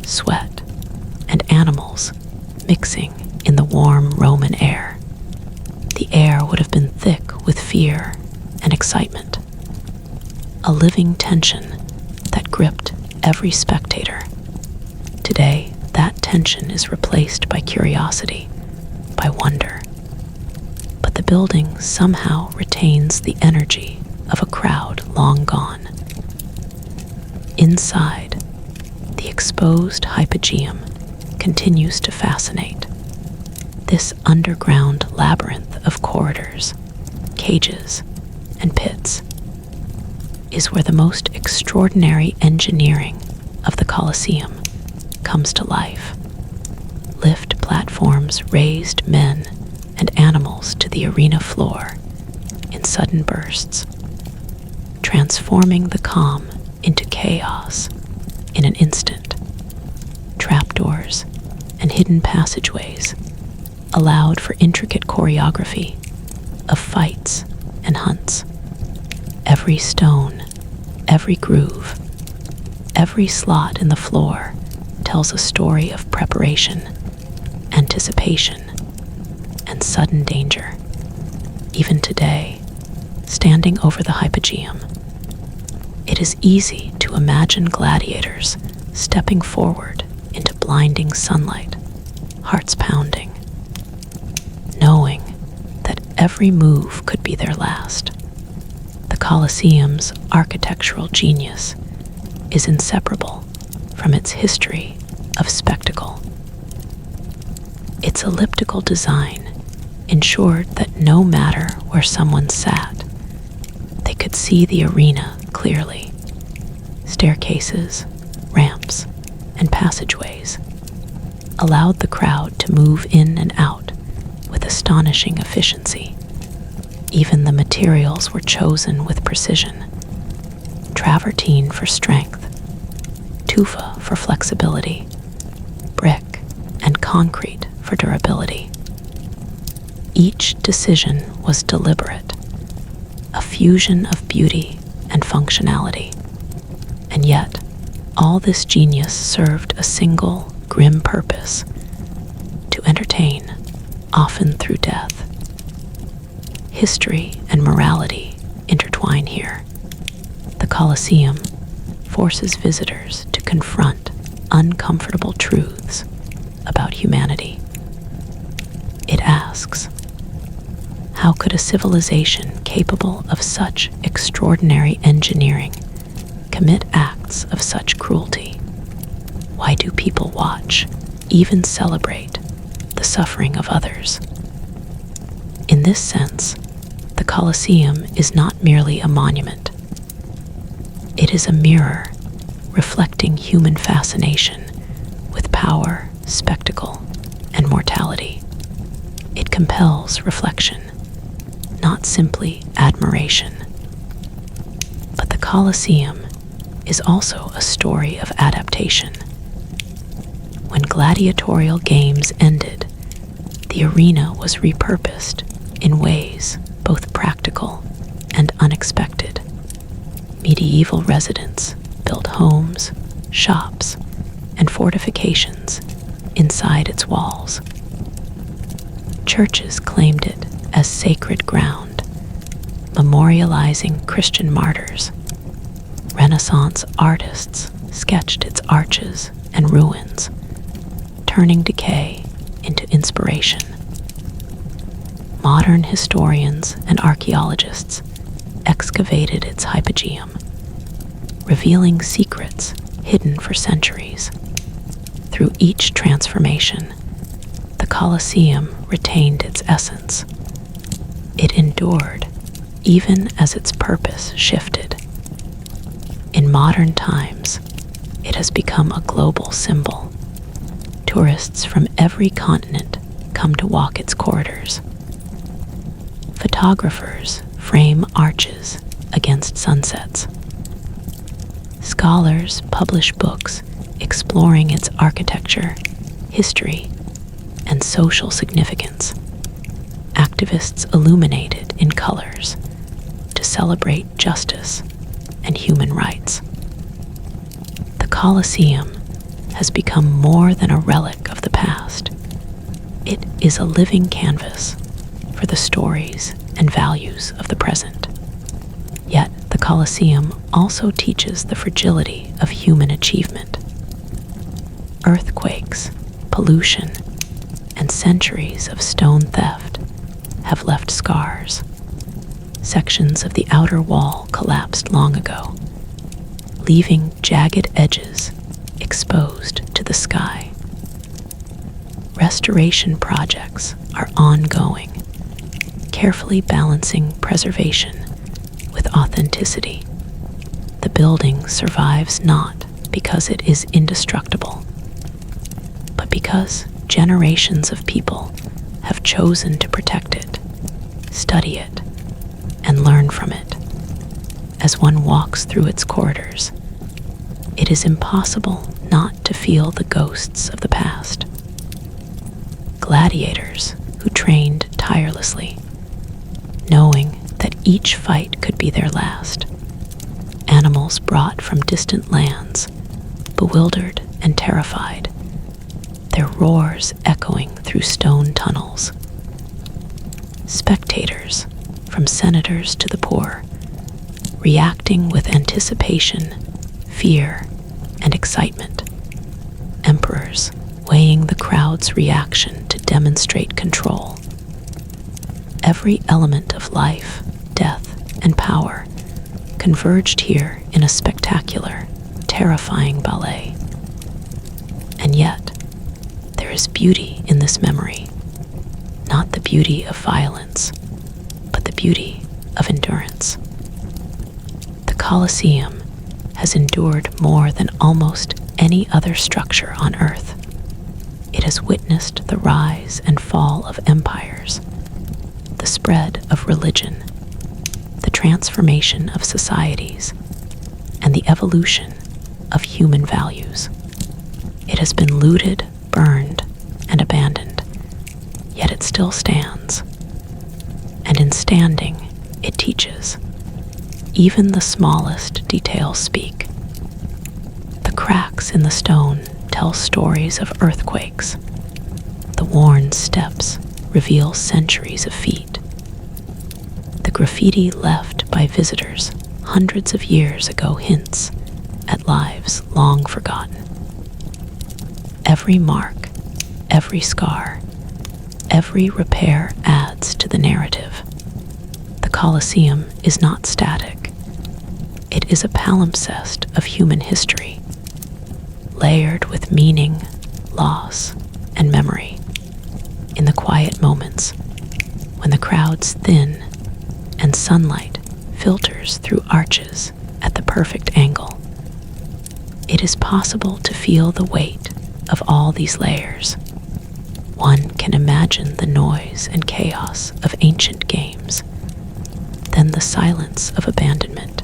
sweat, and animals mixing in the warm Roman air. The air would have been thick with fear and excitement, a living tension that gripped every spectator. Today, that tension is replaced by curiosity, by wonder. But the building somehow retains the energy of a crowd long gone. Inside, the exposed hypogeum continues to fascinate. This underground labyrinth of corridors, cages, and pits is where the most extraordinary engineering of the Colosseum comes to life. Lift platforms raised men and animals to the arena floor in sudden bursts, transforming the calm into chaos in an instant. Trapdoors and hidden passageways allowed for intricate choreography of fights and hunts. Every stone, every groove, every slot in the floor tells a story of preparation, anticipation, and sudden danger. Even today, standing over the hypogeum, it is easy to imagine gladiators stepping forward into blinding sunlight, hearts pounding, knowing that every move could be their last. The Colosseum's architectural genius is inseparable from its history of spectacle. Its elliptical design ensured that no matter where someone sat, they could see the arena clearly. Staircases, ramps, and passageways allowed the crowd to move in and out with astonishing efficiency. Even the materials were chosen with precision: travertine for strength, tufa for flexibility, brick and concrete for durability. Each decision was deliberate, a fusion of beauty and functionality. And yet, all this genius served a single grim purpose: to entertain, often through death. History and morality intertwine here. The Colosseum forces visitors to confront uncomfortable truths about humanity. It asks, how could a civilization capable of such extraordinary engineering commit acts of such cruelty? Why do people watch, even celebrate, the suffering of others? In this sense, the Colosseum is not merely a monument. It is a mirror reflecting human fascination with power, spectacle, and mortality. It compels reflection, not simply admiration. But the Colosseum is also a story of adaptation. When gladiatorial games ended, the arena was repurposed in ways both practical and unexpected. Medieval residents built homes, shops, and fortifications inside its walls. Churches claimed it as sacred ground, memorializing Christian martyrs. Renaissance artists sketched its arches and ruins, turning decay into inspiration. Modern historians and archaeologists excavated its hypogeum, revealing secrets hidden for centuries. Through each transformation, the Colosseum retained its essence. It endured even as its purpose shifted. In modern times, it has become a global symbol. Tourists from every continent come to walk its corridors. Photographers frame arches against sunsets. Scholars publish books exploring its architecture, history, and social significance. Activists illuminate it in colors to celebrate justice and human rights. The Colosseum has become more than a relic of the past. It is a living canvas for the stories and values of the present. Yet the Colosseum also teaches the fragility of human achievement. Earthquakes, pollution, and centuries of stone theft have left scars. Sections of the outer wall collapsed long ago, leaving jagged edges exposed to the sky. Restoration projects are ongoing, carefully balancing preservation with authenticity. The building survives not because it is indestructible, but because generations of people have chosen to protect it, study it, and learn from it. As one walks through its corridors, it is impossible not to feel the ghosts of the past. Gladiators who trained tirelessly, knowing that each fight could be their last. Animals brought from distant lands, bewildered and terrified, their roars echoing through stone tunnels. Spectators, from senators to the poor, reacting with anticipation, fear, and excitement. Emperors weighing the crowd's reaction to demonstrate control. Every element of life, death, and power converged here in a spectacular, terrifying ballet. And yet, there is beauty in this memory, not the beauty of violence, but the beauty of endurance. The Colosseum has endured more than almost any other structure on Earth. It has witnessed the rise and fall of empires, the spread of religion, the transformation of societies, and the evolution of human values. It has been looted, burned, and abandoned, yet it still stands. And in standing, it teaches. Even the smallest details speak. The cracks in the stone tell stories of earthquakes. The worn steps reveal centuries of feet. The graffiti left by visitors hundreds of years ago hints at lives long forgotten. Every mark, every scar, every repair adds to the narrative. The Colosseum is not static. It is a palimpsest of human history, layered with meaning, loss, and memory. In the quiet moments, when the crowds thin and sunlight filters through arches at the perfect angle, it is possible to feel the weight of all these layers. One can imagine the noise and chaos of ancient games, then the silence of abandonment,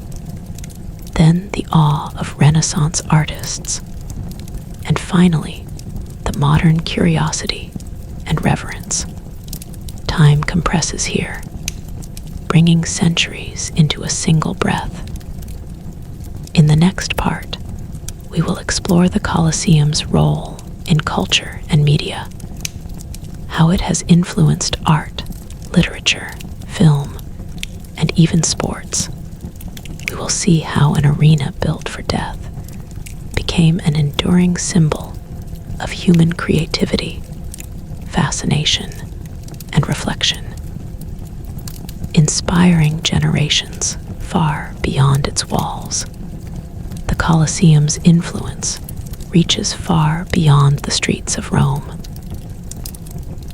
then the awe of Renaissance artists, and finally, the modern curiosity and reverence. Time compresses here, bringing centuries into a single breath. In the next part, we will explore the Colosseum's role in culture and media, how it has influenced art, literature, film, and even sports. We will see how an arena built for death became an enduring symbol of human creativity, fascination, and reflection, inspiring generations far beyond its walls. The Colosseum's influence reaches far beyond the streets of Rome.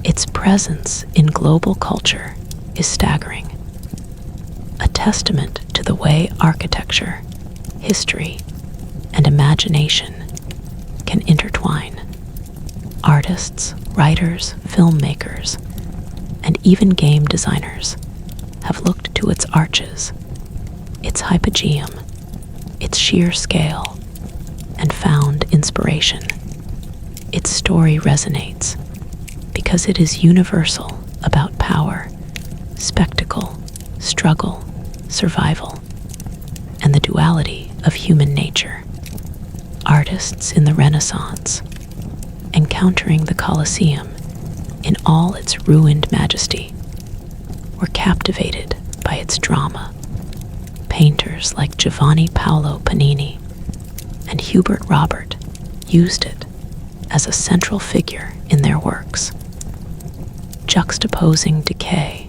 Its presence in global culture is staggering, a testament to the way architecture, history, and imagination can intertwine. Artists, writers, filmmakers, and even game designers have looked to its arches, its hypogeum, its sheer scale, and found inspiration. Its story resonates because it is universal about power, spectacle, struggle, survival, and the duality of human nature. Artists in the Renaissance, encountering the Colosseum in all its ruined majesty, were captivated by its drama. Painters like Giovanni Paolo Panini and Hubert Robert used it as a central figure in their works, juxtaposing decay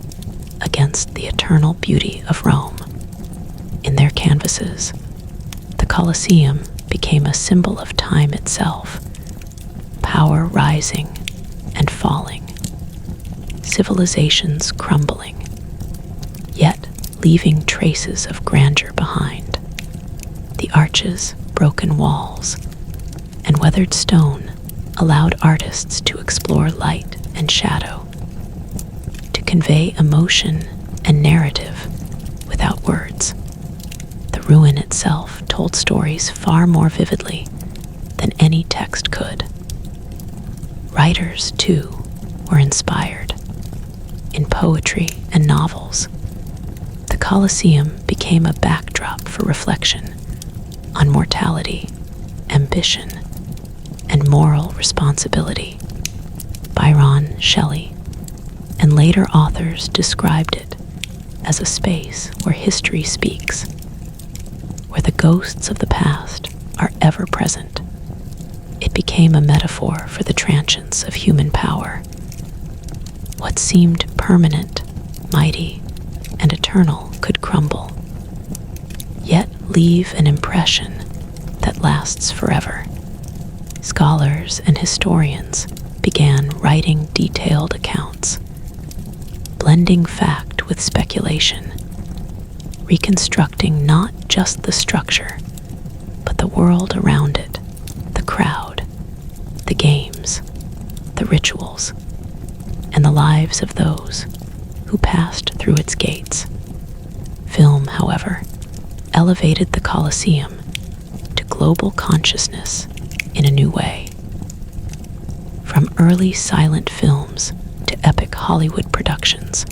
against the eternal beauty of Rome. In their canvases, the Colosseum became a symbol of time itself, power rising and falling, civilizations crumbling, yet leaving traces of grandeur behind. The arches, broken walls, and weathered stone allowed artists to explore light and shadow, to convey emotion and narrative without words. The ruin itself told stories far more vividly than any text could. Writers, too, were inspired. In poetry and novels, the Colosseum became a backdrop for reflection on mortality, ambition, and moral responsibility. Byron, Shelley, and later authors described it as a space where history speaks, where the ghosts of the past are ever present. It became a metaphor for the transience of human power. What seemed permanent, mighty, and eternal could crumble, yet leave an impression that that lasts forever. Scholars and historians began writing detailed accounts, blending fact with speculation, reconstructing not just the structure, but the world around it, the crowd, the games, the rituals, and the lives of those who passed through its gates. Film, however, elevated the Colosseum to global consciousness in a new way. From early silent films to epic Hollywood productions,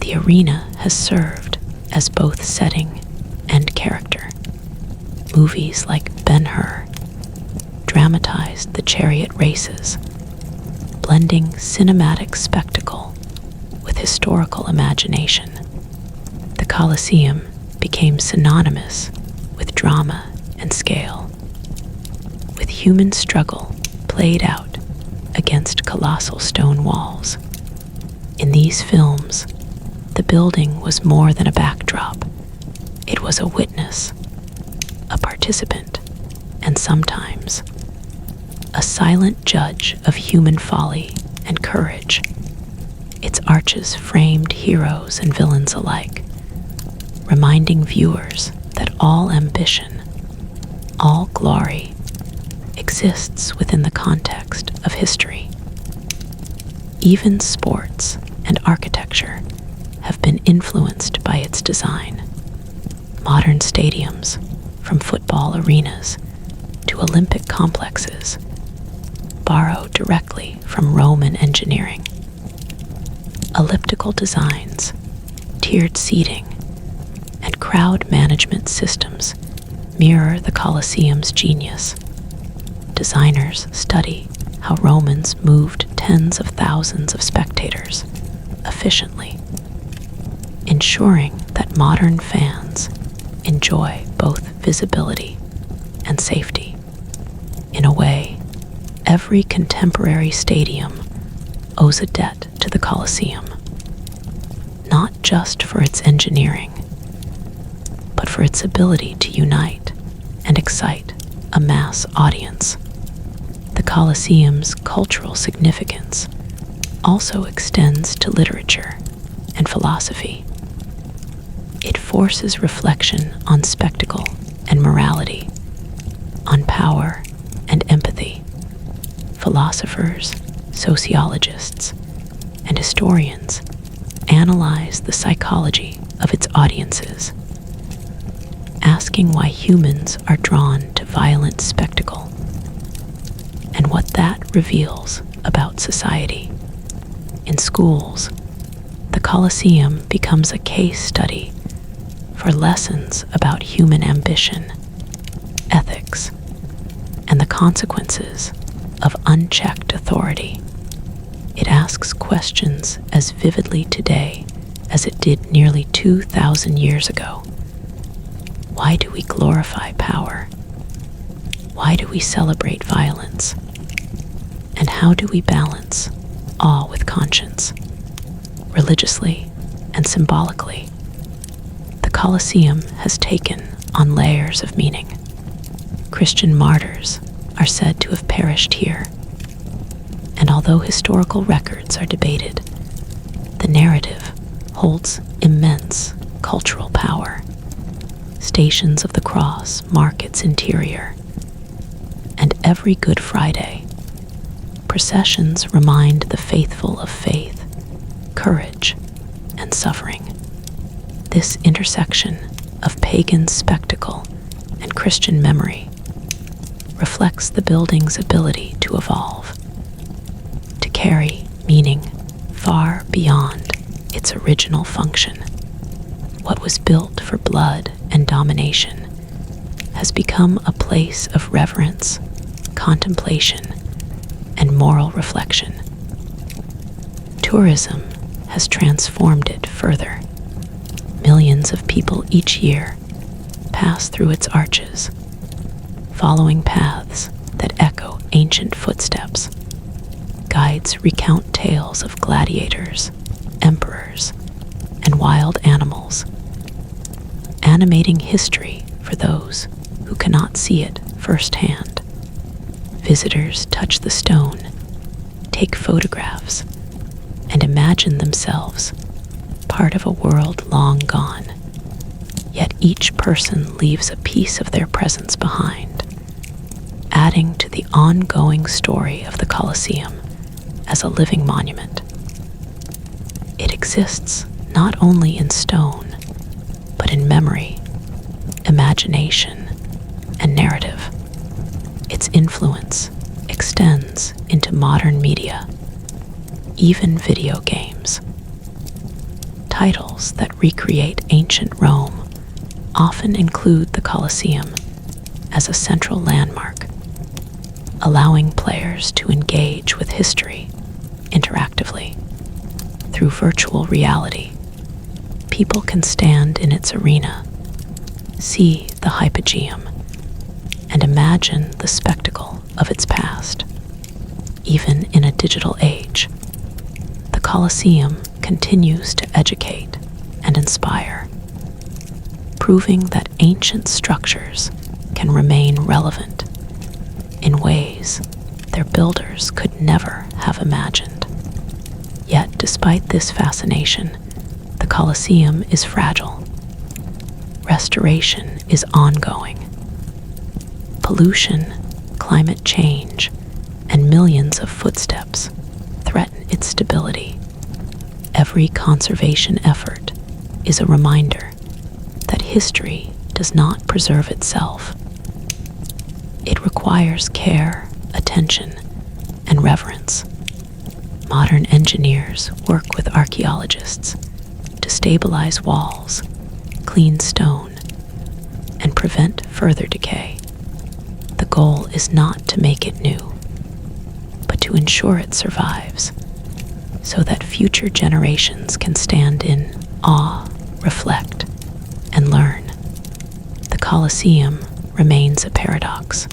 the arena has served as both setting and character. Movies like Ben-Hur dramatized the chariot races, blending cinematic spectacle with historical imagination. The Colosseum became synonymous with drama and scale, with human struggle played out against colossal stone walls. In these films, the building was more than a backdrop. It was a witness, a participant, and sometimes a silent judge of human folly and courage. Its arches framed heroes and villains alike, reminding viewers that all ambition, all glory, exists within the context of history. Even sports and architecture have been influenced by its design. Modern stadiums, from football arenas to Olympic complexes, borrow directly from Roman engineering. Elliptical designs, tiered seating, and crowd management systems mirror the Colosseum's genius. Designers study how Romans moved tens of thousands of spectators efficiently, ensuring that modern fans enjoy both visibility and safety. In a way, every contemporary stadium owes a debt to the Colosseum, not just for its engineering, but for its ability to unite and excite a mass audience. The Colosseum's cultural significance also extends to literature and philosophy. It forces reflection on spectacle and morality, on power and empathy. Philosophers, sociologists, and historians analyze the psychology of its audiences, asking why humans are drawn to violent spectacle and what that reveals about society. In schools, the Colosseum becomes a case study for lessons about human ambition, ethics, and the consequences of unchecked authority. It asks questions as vividly today as it did nearly 2,000 years ago. Why do we glorify power? Why do we celebrate violence? And how do we balance awe with conscience, religiously and symbolically? The Colosseum has taken on layers of meaning. Christian martyrs are said to have perished here, and although historical records are debated, the narrative holds immense cultural power. Stations of the Cross mark its interior, and every Good Friday, processions remind the faithful of faith, courage, and suffering. This intersection of pagan spectacle and Christian memory reflects the building's ability to evolve, to carry meaning far beyond its original function. What was built for blood and domination has become a place of reverence, contemplation, and moral reflection. Tourism has transformed it further. Millions of people each year pass through its arches, following paths that echo ancient footsteps. Guides recount tales of gladiators, emperors, and wild animals, animating history for those who cannot see it firsthand. Visitors touch the stone, take photographs, and imagine themselves part of a world long gone. Yet each person leaves a piece of their presence behind, adding to the ongoing story of the Colosseum as a living monument. It exists not only in stone, but in memory, imagination, and narrative. Its influence extends into modern media, even video games. Titles that recreate ancient Rome often include the Colosseum as a central landmark, allowing players to engage with history interactively. Through virtual reality, people can stand in its arena, see the hypogeum, and imagine the spectacle of its past. Even in a digital age, the Colosseum continues to educate and inspire, proving that ancient structures can remain relevant in ways their builders could never have imagined. Yet, despite this fascination, the Colosseum is fragile. Restoration is ongoing. Pollution, climate change, and millions of footsteps threaten its stability. Every conservation effort is a reminder that history does not preserve itself. It requires care, attention, and reverence. Modern engineers work with archaeologists to stabilize walls, clean stone, and prevent further decay. The goal is not to make it new, but to ensure it survives, so that future generations can stand in awe, reflect, and learn. The Colosseum remains a paradox,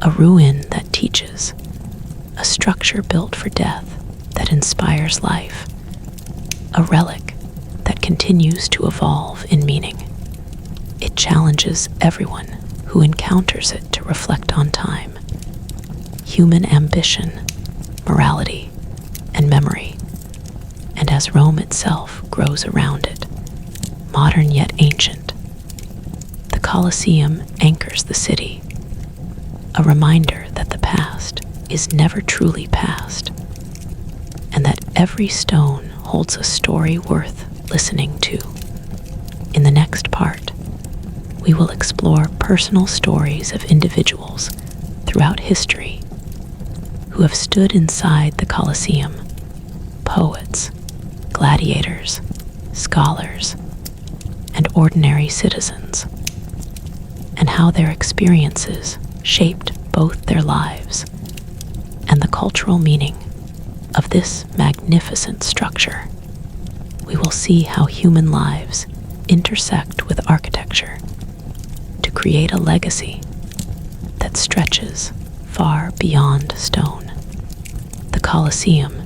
a ruin that teaches, a structure built for death that inspires life, a relic that continues to evolve in meaning. It challenges everyone who encounters it to reflect on time, human ambition, morality, and memory. And as Rome itself grows around it, modern yet ancient, the Colosseum anchors the city, a reminder that the past is never truly past, and that every stone holds a story worth listening to. In the next part, we will explore personal stories of individuals throughout history who have stood inside the Colosseum: poets, gladiators, scholars, and ordinary citizens, and how their experiences shaped both their lives and the cultural meaning of this magnificent structure. We will see how human lives intersect with architecture to create a legacy that stretches far beyond stone. The Colosseum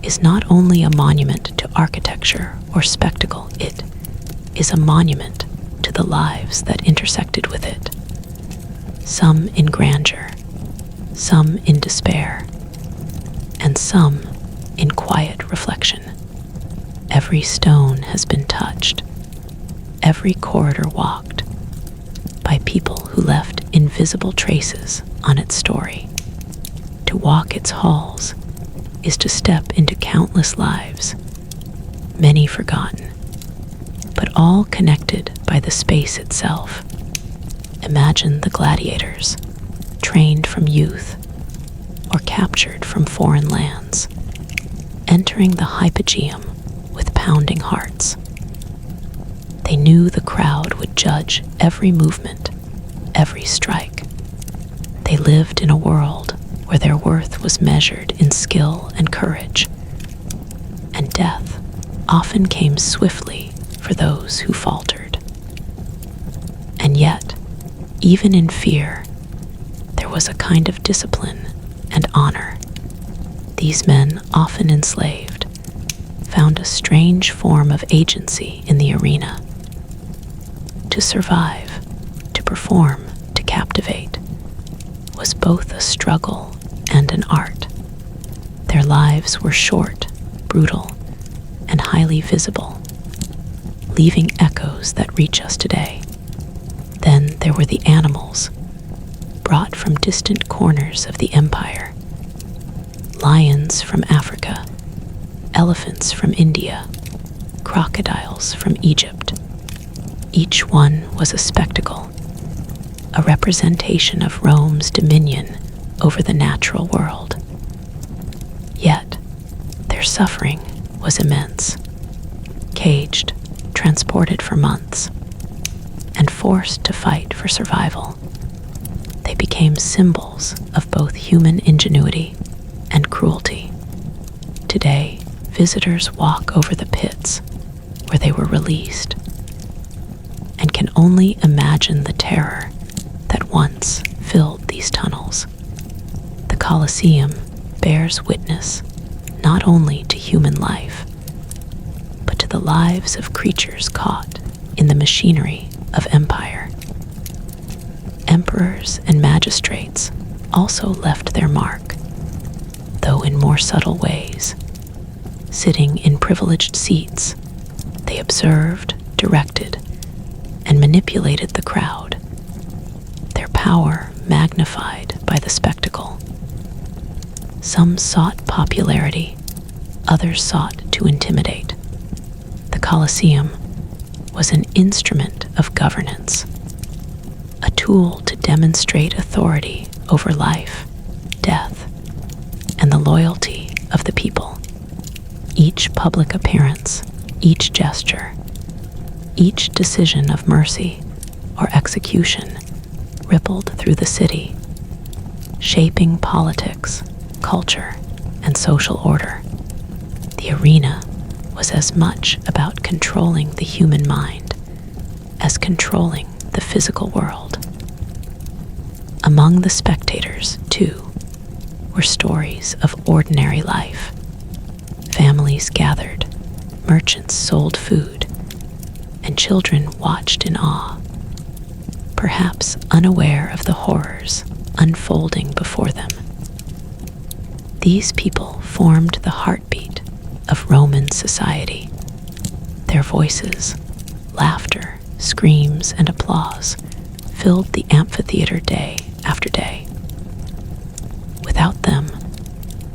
is not only a monument to architecture or spectacle, it is a monument to the lives that intersected with it, some in grandeur, some in despair, and some in quiet reflection. Every stone has been touched, every corridor walked, by people who left invisible traces on its story. To walk its halls is to step into countless lives, many forgotten, but all connected by the space itself. Imagine the gladiators, trained from youth or captured from foreign lands, entering the hypogeum with pounding hearts. They knew the crowd would judge every movement, every strike. They lived in a world where their worth was measured in skill and courage, and death often came swiftly for those who faltered. And yet, even in fear, there was a kind of discipline and honor. These men, often enslaved, found a strange form of agency in the arena. To survive, to perform to captivate was both a struggle and an art. Their lives were short, brutal, and highly visible, leaving echoes that reach us today. Then there were the animals, brought from distant corners of the empire. Lions from Africa, elephants from India, crocodiles from Egypt. Each one was a spectacle, a representation of Rome's dominion over the natural world. Yet, their suffering was immense. Caged, transported for months, and forced to fight for survival, they became symbols of both human ingenuity and cruelty. Today, visitors walk over the pits where they were released and can only imagine the terror that once filled these tunnels. The Colosseum bears witness not only to human life, but to the lives of creatures caught in the machinery of empire. Emperors and magistrates also left their mark, though in more subtle ways. Sitting in privileged seats, they observed, directed, and manipulated the crowd, their power magnified by the spectacle. Some sought popularity, others sought to intimidate. The Colosseum was an instrument of governance, a tool to demonstrate authority over life, death, and the loyalty of the people. Each public appearance, each gesture, each decision of mercy or execution rippled through the city, shaping politics, culture, and social order. The arena was as much about controlling the human mind as controlling the physical world. Among the spectators, too, were stories of ordinary life. Families gathered, merchants sold food, and children watched in awe, perhaps unaware of the horrors unfolding before them. These people formed the heartbeat of Roman society. Their voices, laughter, screams, and applause filled the amphitheater day after day. Without them,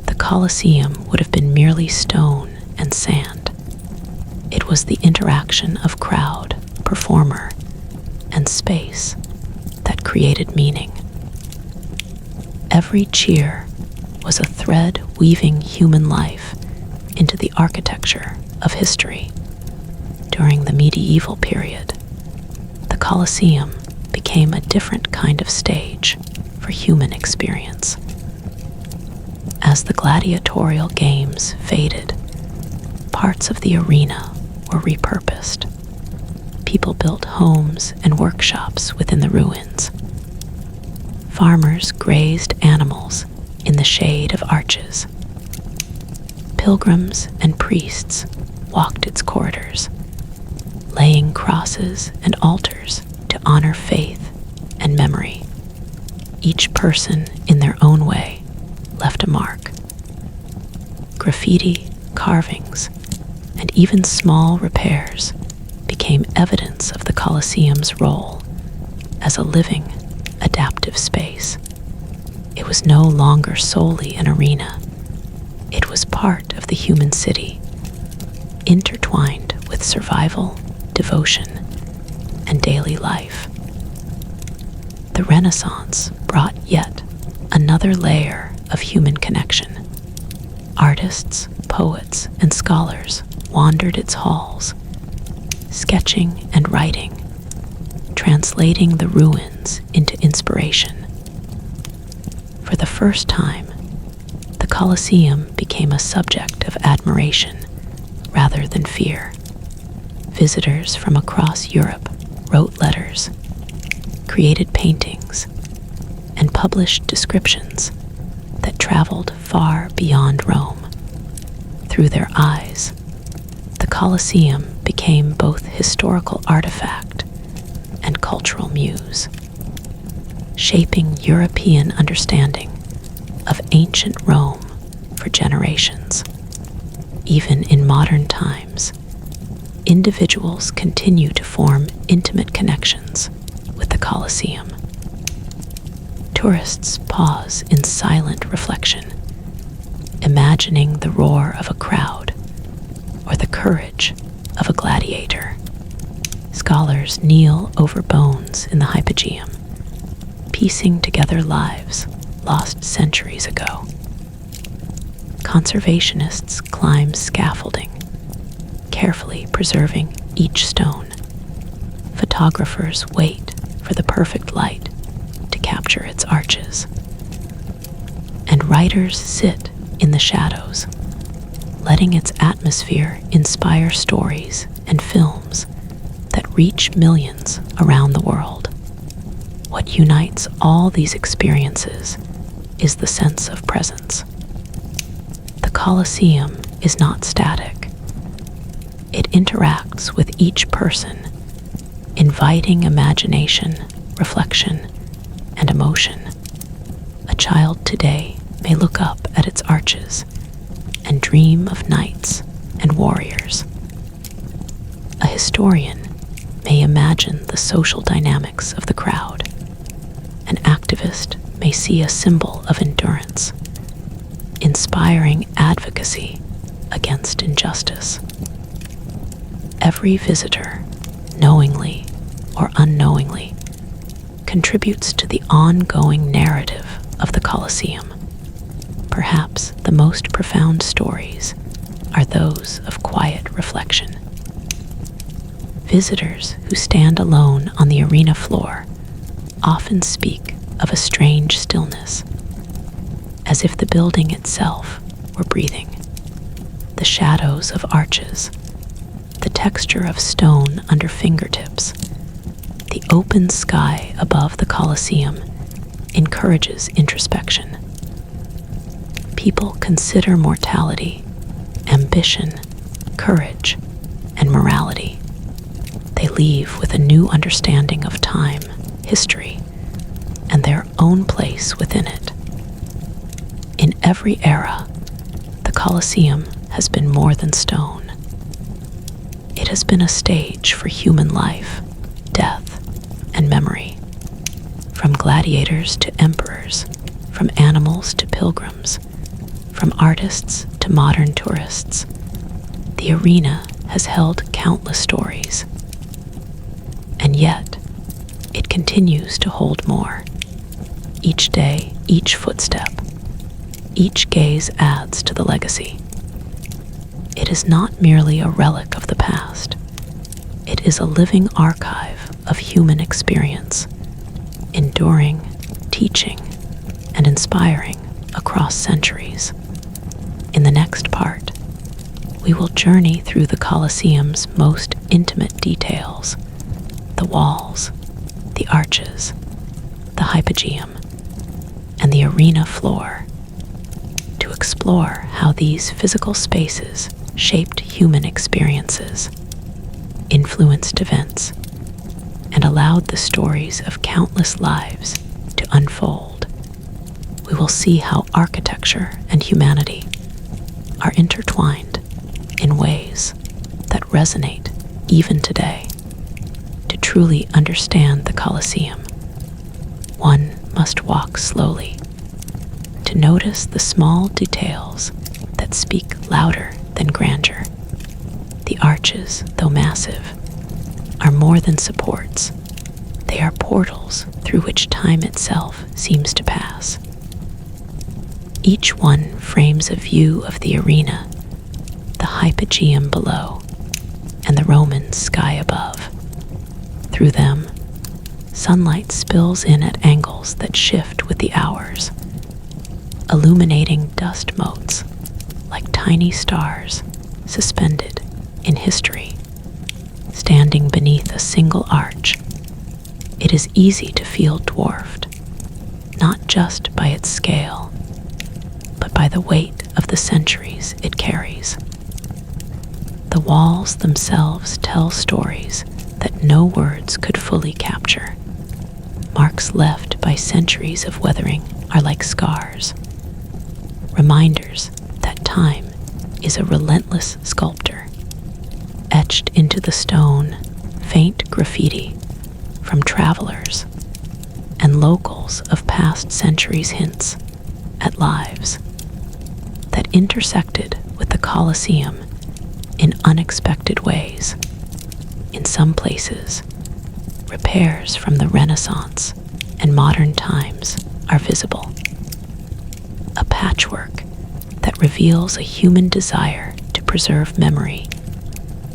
the Colosseum would have been merely stone and sand. It was the interaction of crowd, performer, and space that created meaning. Every cheer was a thread weaving human life into the architecture of history. During the medieval period, the Colosseum became a different kind of stage for human experience. As the gladiatorial games faded, parts of the arena were repurposed. People built homes and workshops within the ruins. Farmers grazed animals in the shade of arches. Pilgrims and priests walked its corridors, laying crosses and altars to honor faith and memory. Each person, in their own way, left a mark. Graffiti, carvings, and even small repairs became evidence of the Colosseum's role as a living, adaptive space. It was no longer solely an arena. It was part of the human city, intertwined with survival, devotion, and daily life. The Renaissance brought yet another layer of human connection. Artists, poets, and scholars wandered its halls, sketching and writing, translating the ruins into inspiration. For the first time, the Colosseum became a subject of admiration rather than fear. Visitors from across Europe wrote letters, created paintings, and published descriptions that traveled far beyond Rome. Through their eyes, the Colosseum became both historical artifact and cultural muse. shaping European understanding of ancient Rome for generations. Even in modern times, individuals continue to form intimate connections with the Colosseum. Tourists pause in silent reflection, imagining the roar of a crowd or the courage of a gladiator. Scholars kneel over bones in the Hypogeum, piecing together lives lost centuries ago. Conservationists climb scaffolding, carefully preserving each stone. Photographers wait for the perfect light to capture its arches. And writers sit in the shadows, letting its atmosphere inspire stories and films that reach millions around the world. What unites all these experiences is the sense of presence. The Colosseum is not static. It interacts with each person, inviting imagination, reflection, and emotion. A child today may look up at its arches and dream of knights and warriors. A historian may imagine the social dynamics of the crowd. An activist may see a symbol of endurance, inspiring advocacy against injustice. Every visitor, knowingly or unknowingly, contributes to the ongoing narrative of the Colosseum. Perhaps the most profound stories are those of quiet reflection. Visitors who stand alone on the arena floor often speak of a strange stillness, as if the building itself were breathing. The shadows of arches, the texture of stone under fingertips, the open sky above the Colosseum encourages introspection. People consider mortality, ambition, courage, and morality. They leave with a new understanding of time, history, and their own place within it. In every era, the Colosseum has been more than stone. It has been a stage for human life, death, and memory. From gladiators to emperors, from animals to pilgrims, from artists to modern tourists, the arena has held countless stories. And yet, it continues to hold more. Each day, each footstep, each gaze adds to the legacy. It is not merely a relic of the past. It is a living archive of human experience, enduring, teaching, and inspiring across centuries. In the next part, we will journey through the Colosseum's most intimate details: the walls, the arches, the Hypogeum, and the arena floor, to explore how these physical spaces shaped human experiences, influenced events, and allowed the stories of countless lives to unfold. We will see how architecture and humanity are intertwined in ways that resonate even today. To truly understand the Colosseum, one must walk slowly, to notice the small details that speak louder than grandeur. The arches, though massive, are more than supports. They are portals through which time itself seems to pass. Each one frames a view of the arena, the Hypogeum below, and the Roman sky above. Through them, sunlight spills in at angles that shift with the hours, illuminating dust motes like tiny stars suspended in history. Standing beneath a single arch, it is easy to feel dwarfed, not just by its scale, but by the weight of the centuries it carries. The walls themselves tell stories that no words could fully capture. Marks left by centuries of weathering are like scars, reminders that time is a relentless sculptor. Etched into the stone, faint graffiti from travelers and locals of past centuries hints at lives that intersected with the Colosseum in unexpected ways. In some places, repairs from the Renaissance and modern times are visible. A patchwork that reveals a human desire to preserve memory,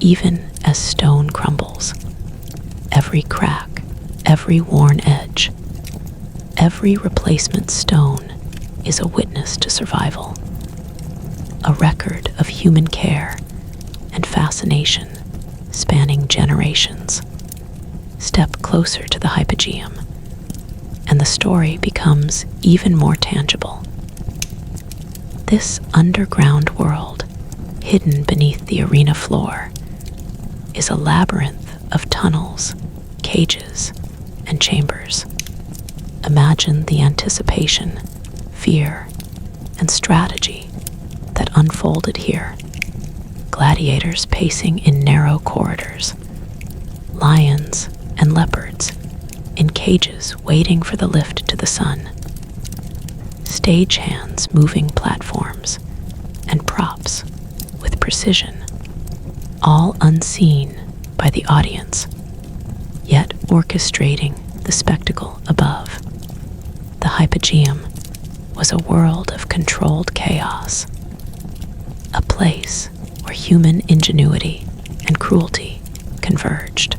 even as stone crumbles. Every crack, every worn edge, every replacement stone is a witness to survival, a record of human care and fascination spanning generations. Step closer to the hypogeum, and the story becomes even more tangible. This underground world, hidden beneath the arena floor, is a labyrinth of tunnels, cages, and chambers. Imagine the anticipation, fear, and strategy that unfolded here. Gladiators pacing in narrow corridors, lions and leopards in cages waiting for the lift to the sun, stagehands moving platforms, and props with precision, all unseen by the audience, yet orchestrating the spectacle above. The hypogeum was a world of controlled chaos, a place where human ingenuity and cruelty converged.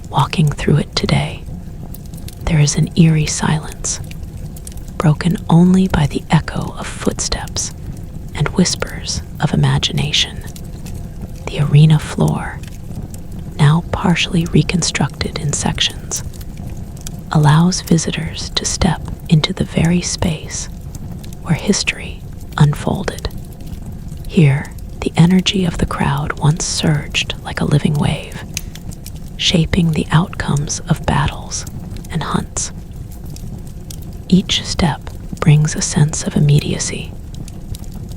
Walking through it today, there is an eerie silence, broken only by the echo of footsteps and whispers of imagination. The arena floor, now partially reconstructed in sections, allows visitors to step into the very space where history unfolded. Here, the energy of the crowd once surged like a living wave, shaping the outcomes of battles and hunts. Each step brings a sense of immediacy,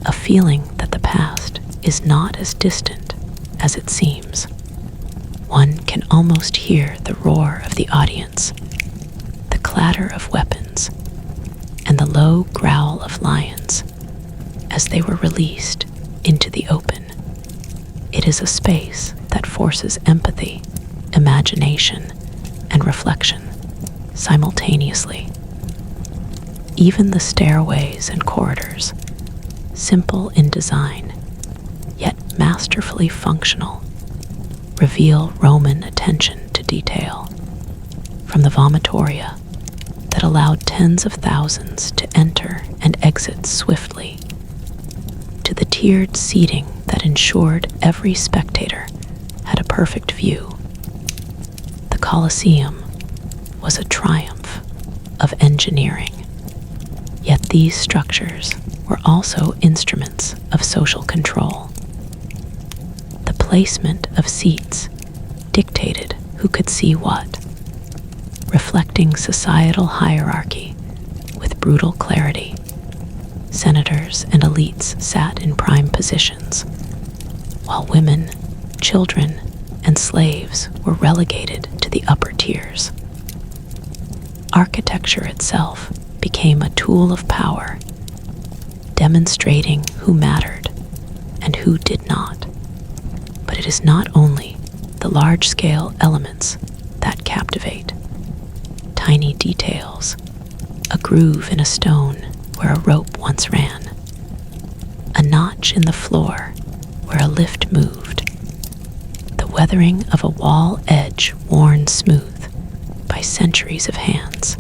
a feeling that the past is not as distant as it seems. One can almost hear the roar of the audience, the clatter of weapons, and the low growl of lions as they were released into the open. It is a space that forces empathy, imagination, and reflection simultaneously. Even the stairways and corridors, simple in design, yet masterfully functional, reveal Roman attention to detail. From the vomitoria that allowed tens of thousands to enter and exit swiftly, to the tiered seating that ensured every spectator had a perfect view. The Colosseum was a triumph of engineering, yet these structures were also instruments of social control. The placement of seats dictated who could see what, reflecting societal hierarchy with brutal clarity. Senators and elites sat in prime positions, while women, children, and slaves were relegated to the upper tiers. Architecture itself became a tool of power, demonstrating who mattered and who did not. But it is not only the large-scale elements that captivate. Tiny details, a groove in a stone where a rope once ran, a notch in the floor where a lift moved, the weathering of a wall edge worn smooth by centuries of hands,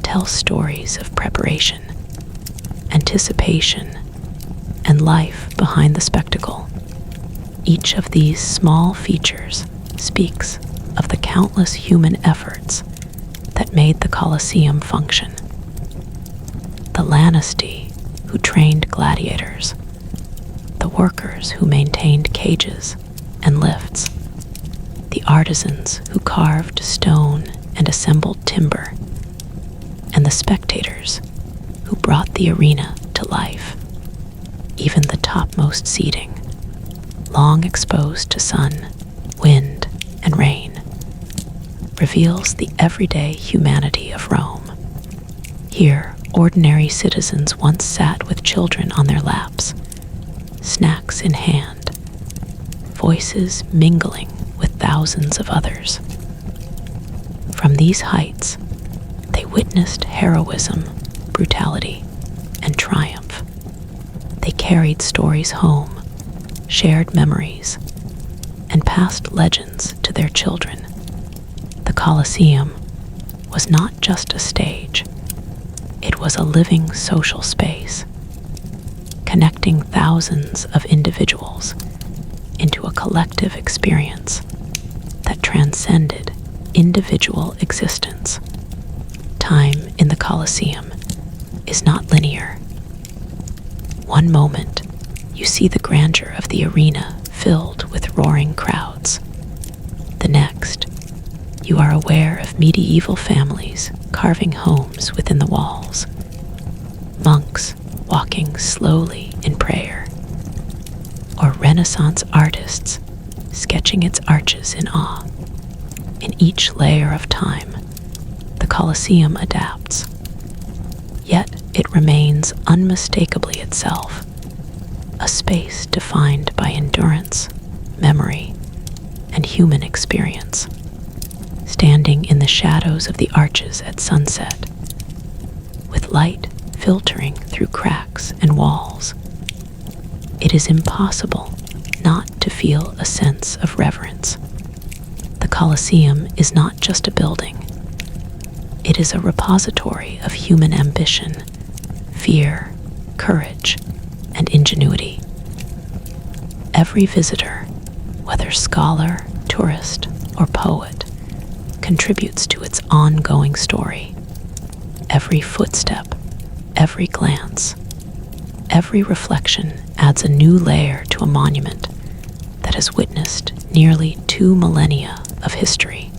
tell stories of preparation, anticipation, and life behind the spectacle. Each of these small features speaks of the countless human efforts that made the Colosseum function. The Lanistae who trained gladiators, the workers who maintained cages and lifts, the artisans who carved stone and assembled timber, and the spectators who brought the arena to life. Even the topmost seating, long exposed to sun, wind, and rain, reveals the everyday humanity of Rome. Here, ordinary citizens once sat with children on their laps, snacks in hand, voices mingling with thousands of others. From these heights, they witnessed heroism, brutality, and triumph. They carried stories home, shared memories, and passed legends to their children. The Colosseum was not just a stage, it was a living social space, connecting thousands of individuals into a collective experience that transcended individual existence. Time in the Colosseum is not linear. One moment, you see the grandeur of the arena filled with roaring crowds. The next, you are aware of medieval families carving homes within the walls, monks walking slowly in prayer, or Renaissance artists sketching its arches in awe. In each layer of time, the Colosseum adapts, yet it remains unmistakably itself, a space defined by endurance, memory, and human experience. Standing in the shadows of the arches at sunset, with light filtering through cracks and walls, it is impossible not to feel a sense of reverence. The Colosseum is not just a building. It is a repository of human ambition, fear, courage, and ingenuity. Every visitor, whether scholar, tourist, or poet, contributes to its ongoing story. Every footstep, every glance, every reflection adds a new layer to a monument that has witnessed nearly 2 millennia of history.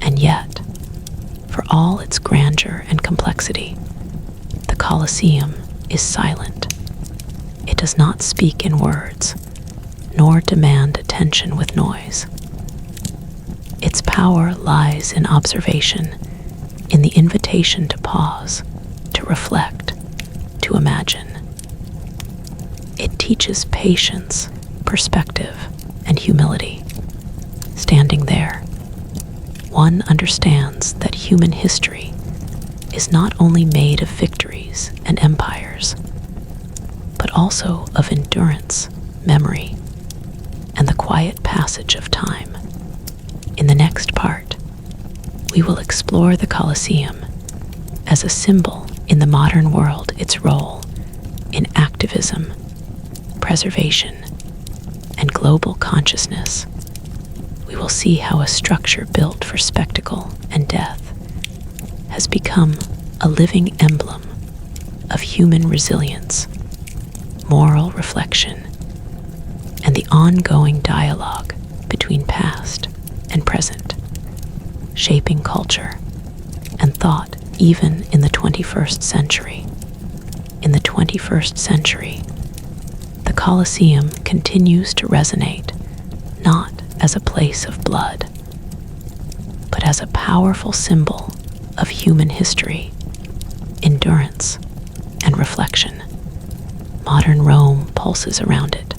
And yet, for all its grandeur and complexity, the Colosseum is silent. It does not speak in words, nor demand attention with noise. Its power lies in observation, in the invitation to pause, to reflect, to imagine. It teaches patience, perspective, and humility. Standing there, one understands that human history is not only made of victories and empires, but also of endurance, memory, and the quiet passage of time. In the next part, we will explore the Colosseum as a symbol in the modern world, its role in activism, preservation, and global consciousness. We will see how a structure built for spectacle and death has become a living emblem of human resilience, moral reflection, and the ongoing dialogue between past and present, shaping culture and thought even in the 21st century. In the 21st century, the Colosseum continues to resonate not as a place of blood, but as a powerful symbol of human history, endurance, and reflection. Modern Rome pulses around it.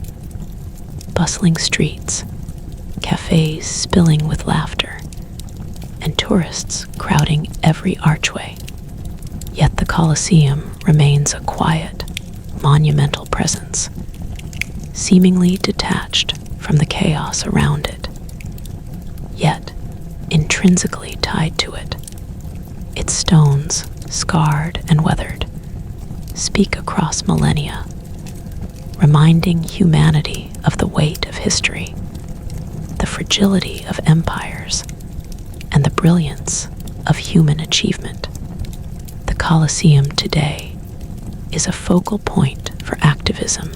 Bustling streets, cafes spilling with laughter, and tourists crowding every archway. Yet the Colosseum remains a quiet, monumental presence, seemingly detached from the chaos around it, yet intrinsically tied to it. Its stones, scarred and weathered, speak across millennia, reminding humanity of the weight of history, the fragility of empires, and the brilliance of human achievement. The Colosseum today is a focal point for activism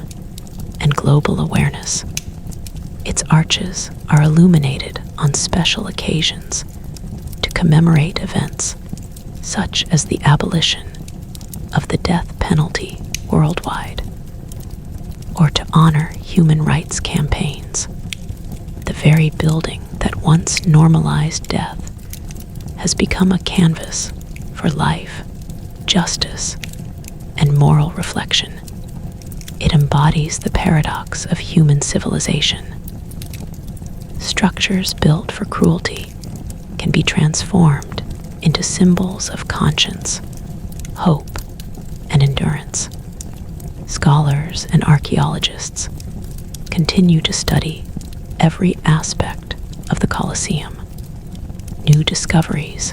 and global awareness. Its arches are illuminated on special occasions to commemorate events such as the abolition of the death penalty worldwide, or to honor human rights campaigns. The very building that once normalized death has become a canvas for life, justice, and moral reflection. It embodies the paradox of human civilization. Structures built for cruelty can be transformed into symbols of conscience, hope, and endurance. Scholars and archaeologists continue to study every aspect of the Colosseum. New discoveries,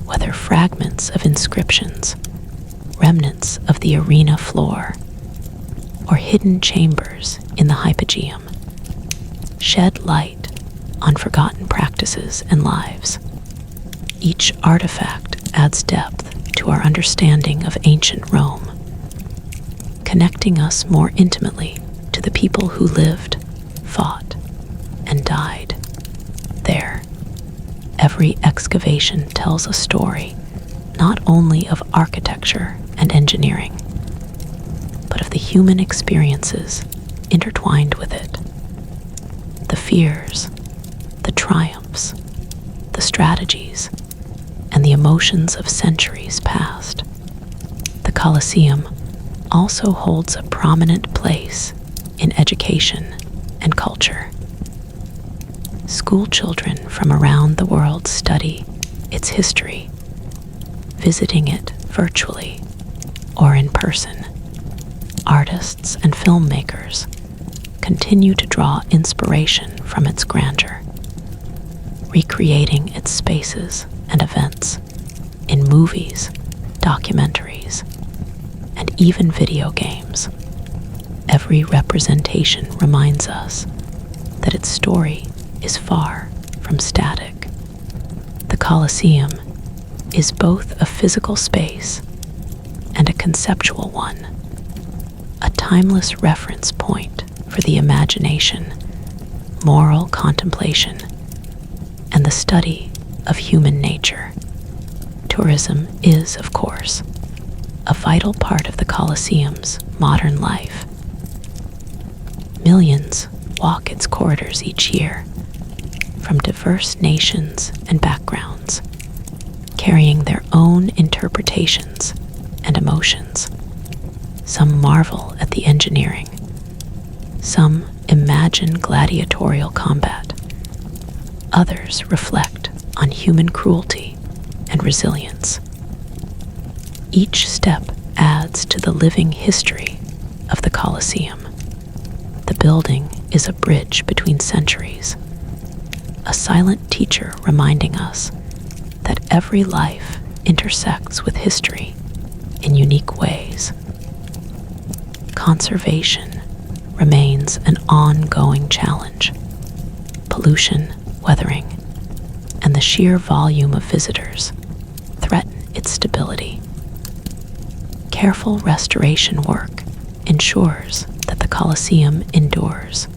whether fragments of inscriptions, remnants of the arena floor, or hidden chambers in the hypogeum, shed light on forgotten practices and lives. Each artifact adds depth to our understanding of ancient Rome, connecting us more intimately to the people who lived, fought, and died there. Every excavation tells a story not only of architecture and engineering, but of the human experiences intertwined with it. The fears, the triumphs, the strategies, and the emotions of centuries past. The Colosseum also holds a prominent place in education and culture. School children from around the world study its history, visiting it virtually or in person. Artists and filmmakers continue to draw inspiration from its grandeur, recreating its spaces and events in movies, documentaries, and even video games. Every representation reminds us that its story is far from static. The Colosseum is both a physical space and a conceptual one, a timeless reference point for the imagination, moral contemplation, and the study of human nature. Tourism is, of course, a vital part of the Colosseum's modern life. Millions walk its corridors each year, from diverse nations and backgrounds, carrying their own interpretations and emotions. Some marvel at the engineering, some imagine gladiatorial combat, others reflect on human cruelty and resilience. Each step adds to the living history of the Colosseum. The building is a bridge between centuries, a silent teacher reminding us that every life intersects with history in unique ways. Conservation remains an ongoing challenge. Pollution, weathering, and the sheer volume of visitors threaten its stability. Careful restoration work ensures that the Colosseum endures,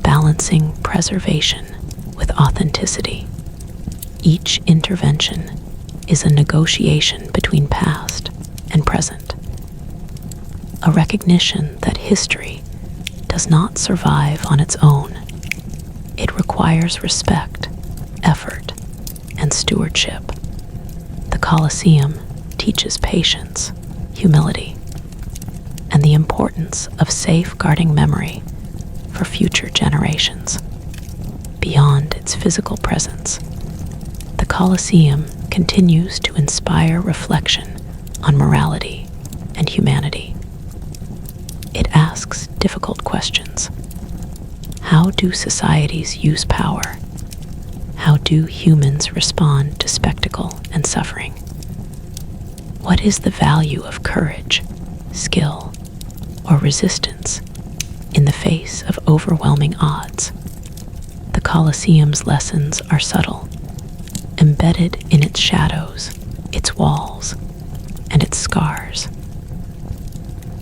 balancing preservation with authenticity. Each intervention is a negotiation between past and present, a recognition that history does not survive on its own. It requires respect, effort, and stewardship. The Colosseum teaches patience, humility, and the importance of safeguarding memory for future generations. Beyond its physical presence, the Colosseum continues to inspire reflection on morality and humanity. It asks difficult questions. How do societies use power? How do humans respond to spectacle and suffering? What is the value of courage, skill, or resistance in the face of overwhelming odds? The Colosseum's lessons are subtle, embedded in its shadows, its walls, and its scars.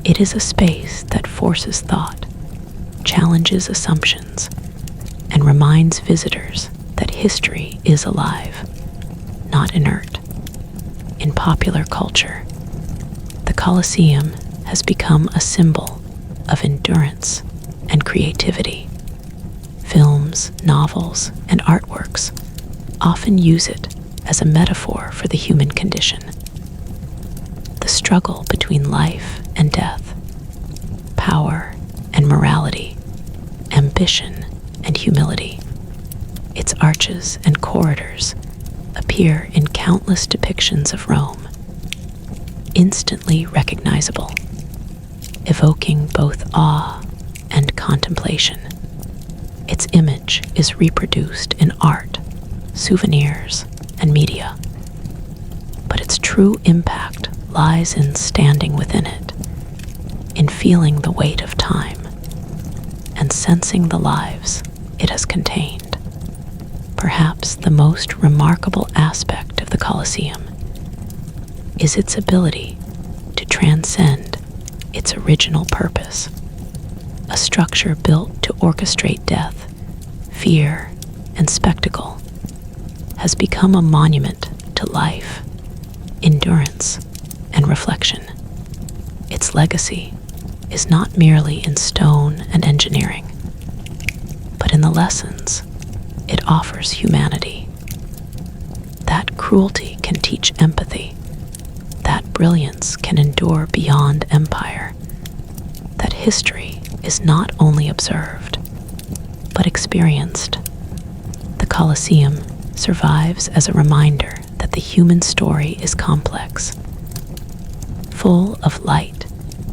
It is a space that forces thought, challenges assumptions, and reminds visitors that history is alive, not inert. In popular culture, the Colosseum has become a symbol of endurance and creativity. Films, novels, and artworks often use it as a metaphor for the human condition. The struggle between life and death, power and morality, ambition and humility. Its arches and corridors appear in countless depictions of Rome, instantly recognizable, evoking both awe and contemplation. Its image is reproduced in art, souvenirs, and media, but its true impact lies in standing within it, in feeling the weight of time, and sensing the lives it has contained. Perhaps the most remarkable aspect of the Colosseum is its ability to transcend its original purpose. A structure built to orchestrate death, fear, and spectacle has become a monument to life, endurance, and reflection. Its legacy is not merely in stone and engineering, but in the lessons it offers humanity. That cruelty can teach empathy, that brilliance can endure beyond empire, that history is not only observed, but experienced. The Colosseum survives as a reminder that the human story is complex, full of light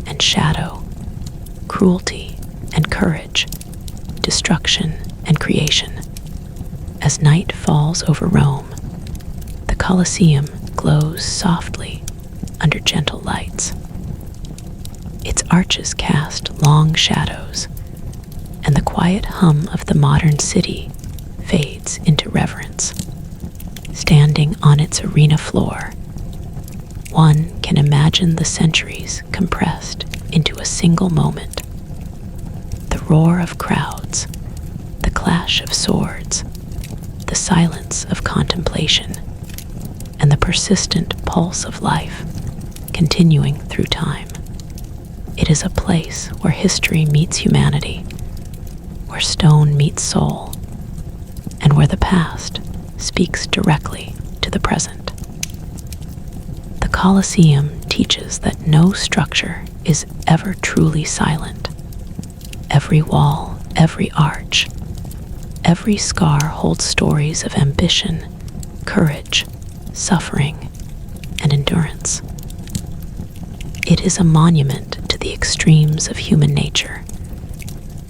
and shadow, cruelty and courage, destruction and creation. As night falls over Rome, the Colosseum glows softly under gentle lights. Its arches cast long shadows, and the quiet hum of the modern city fades into reverence. Standing on its arena floor, one can imagine the centuries compressed into a single moment. The roar of crowds, the clash of swords, the silence of contemplation, and the persistent pulse of life continuing through time. It is a place where history meets humanity, where stone meets soul, and where the past speaks directly to the present. The Colosseum teaches that no structure is ever truly silent. Every wall, every arch, every scar holds stories of ambition, courage, suffering, and endurance. It is a monument to the extremes of human nature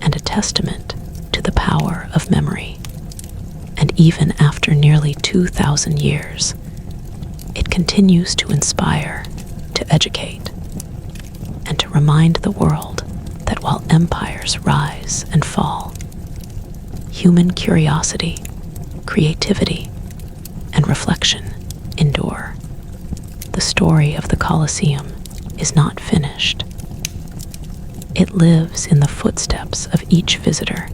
and a testament to the power of memory. And even after nearly 2,000 years, it continues to inspire, to educate, and to remind the world that while empires rise and fall, human curiosity, creativity, and reflection endure. The story of the Colosseum is not finished. It lives in the footsteps of each visitor,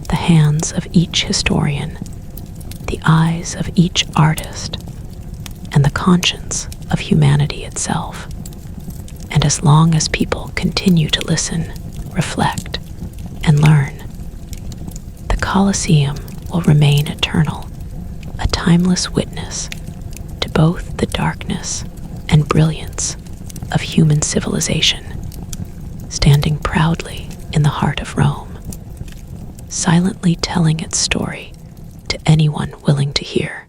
the hands of each historian, the eyes of each artist, and the conscience of humanity itself. And as long as people continue to listen, reflect, and learn, the Colosseum will remain eternal, a timeless witness to both the darkness and brilliance of human civilization, standing proudly in the heart of Rome, silently telling its story to anyone willing to hear.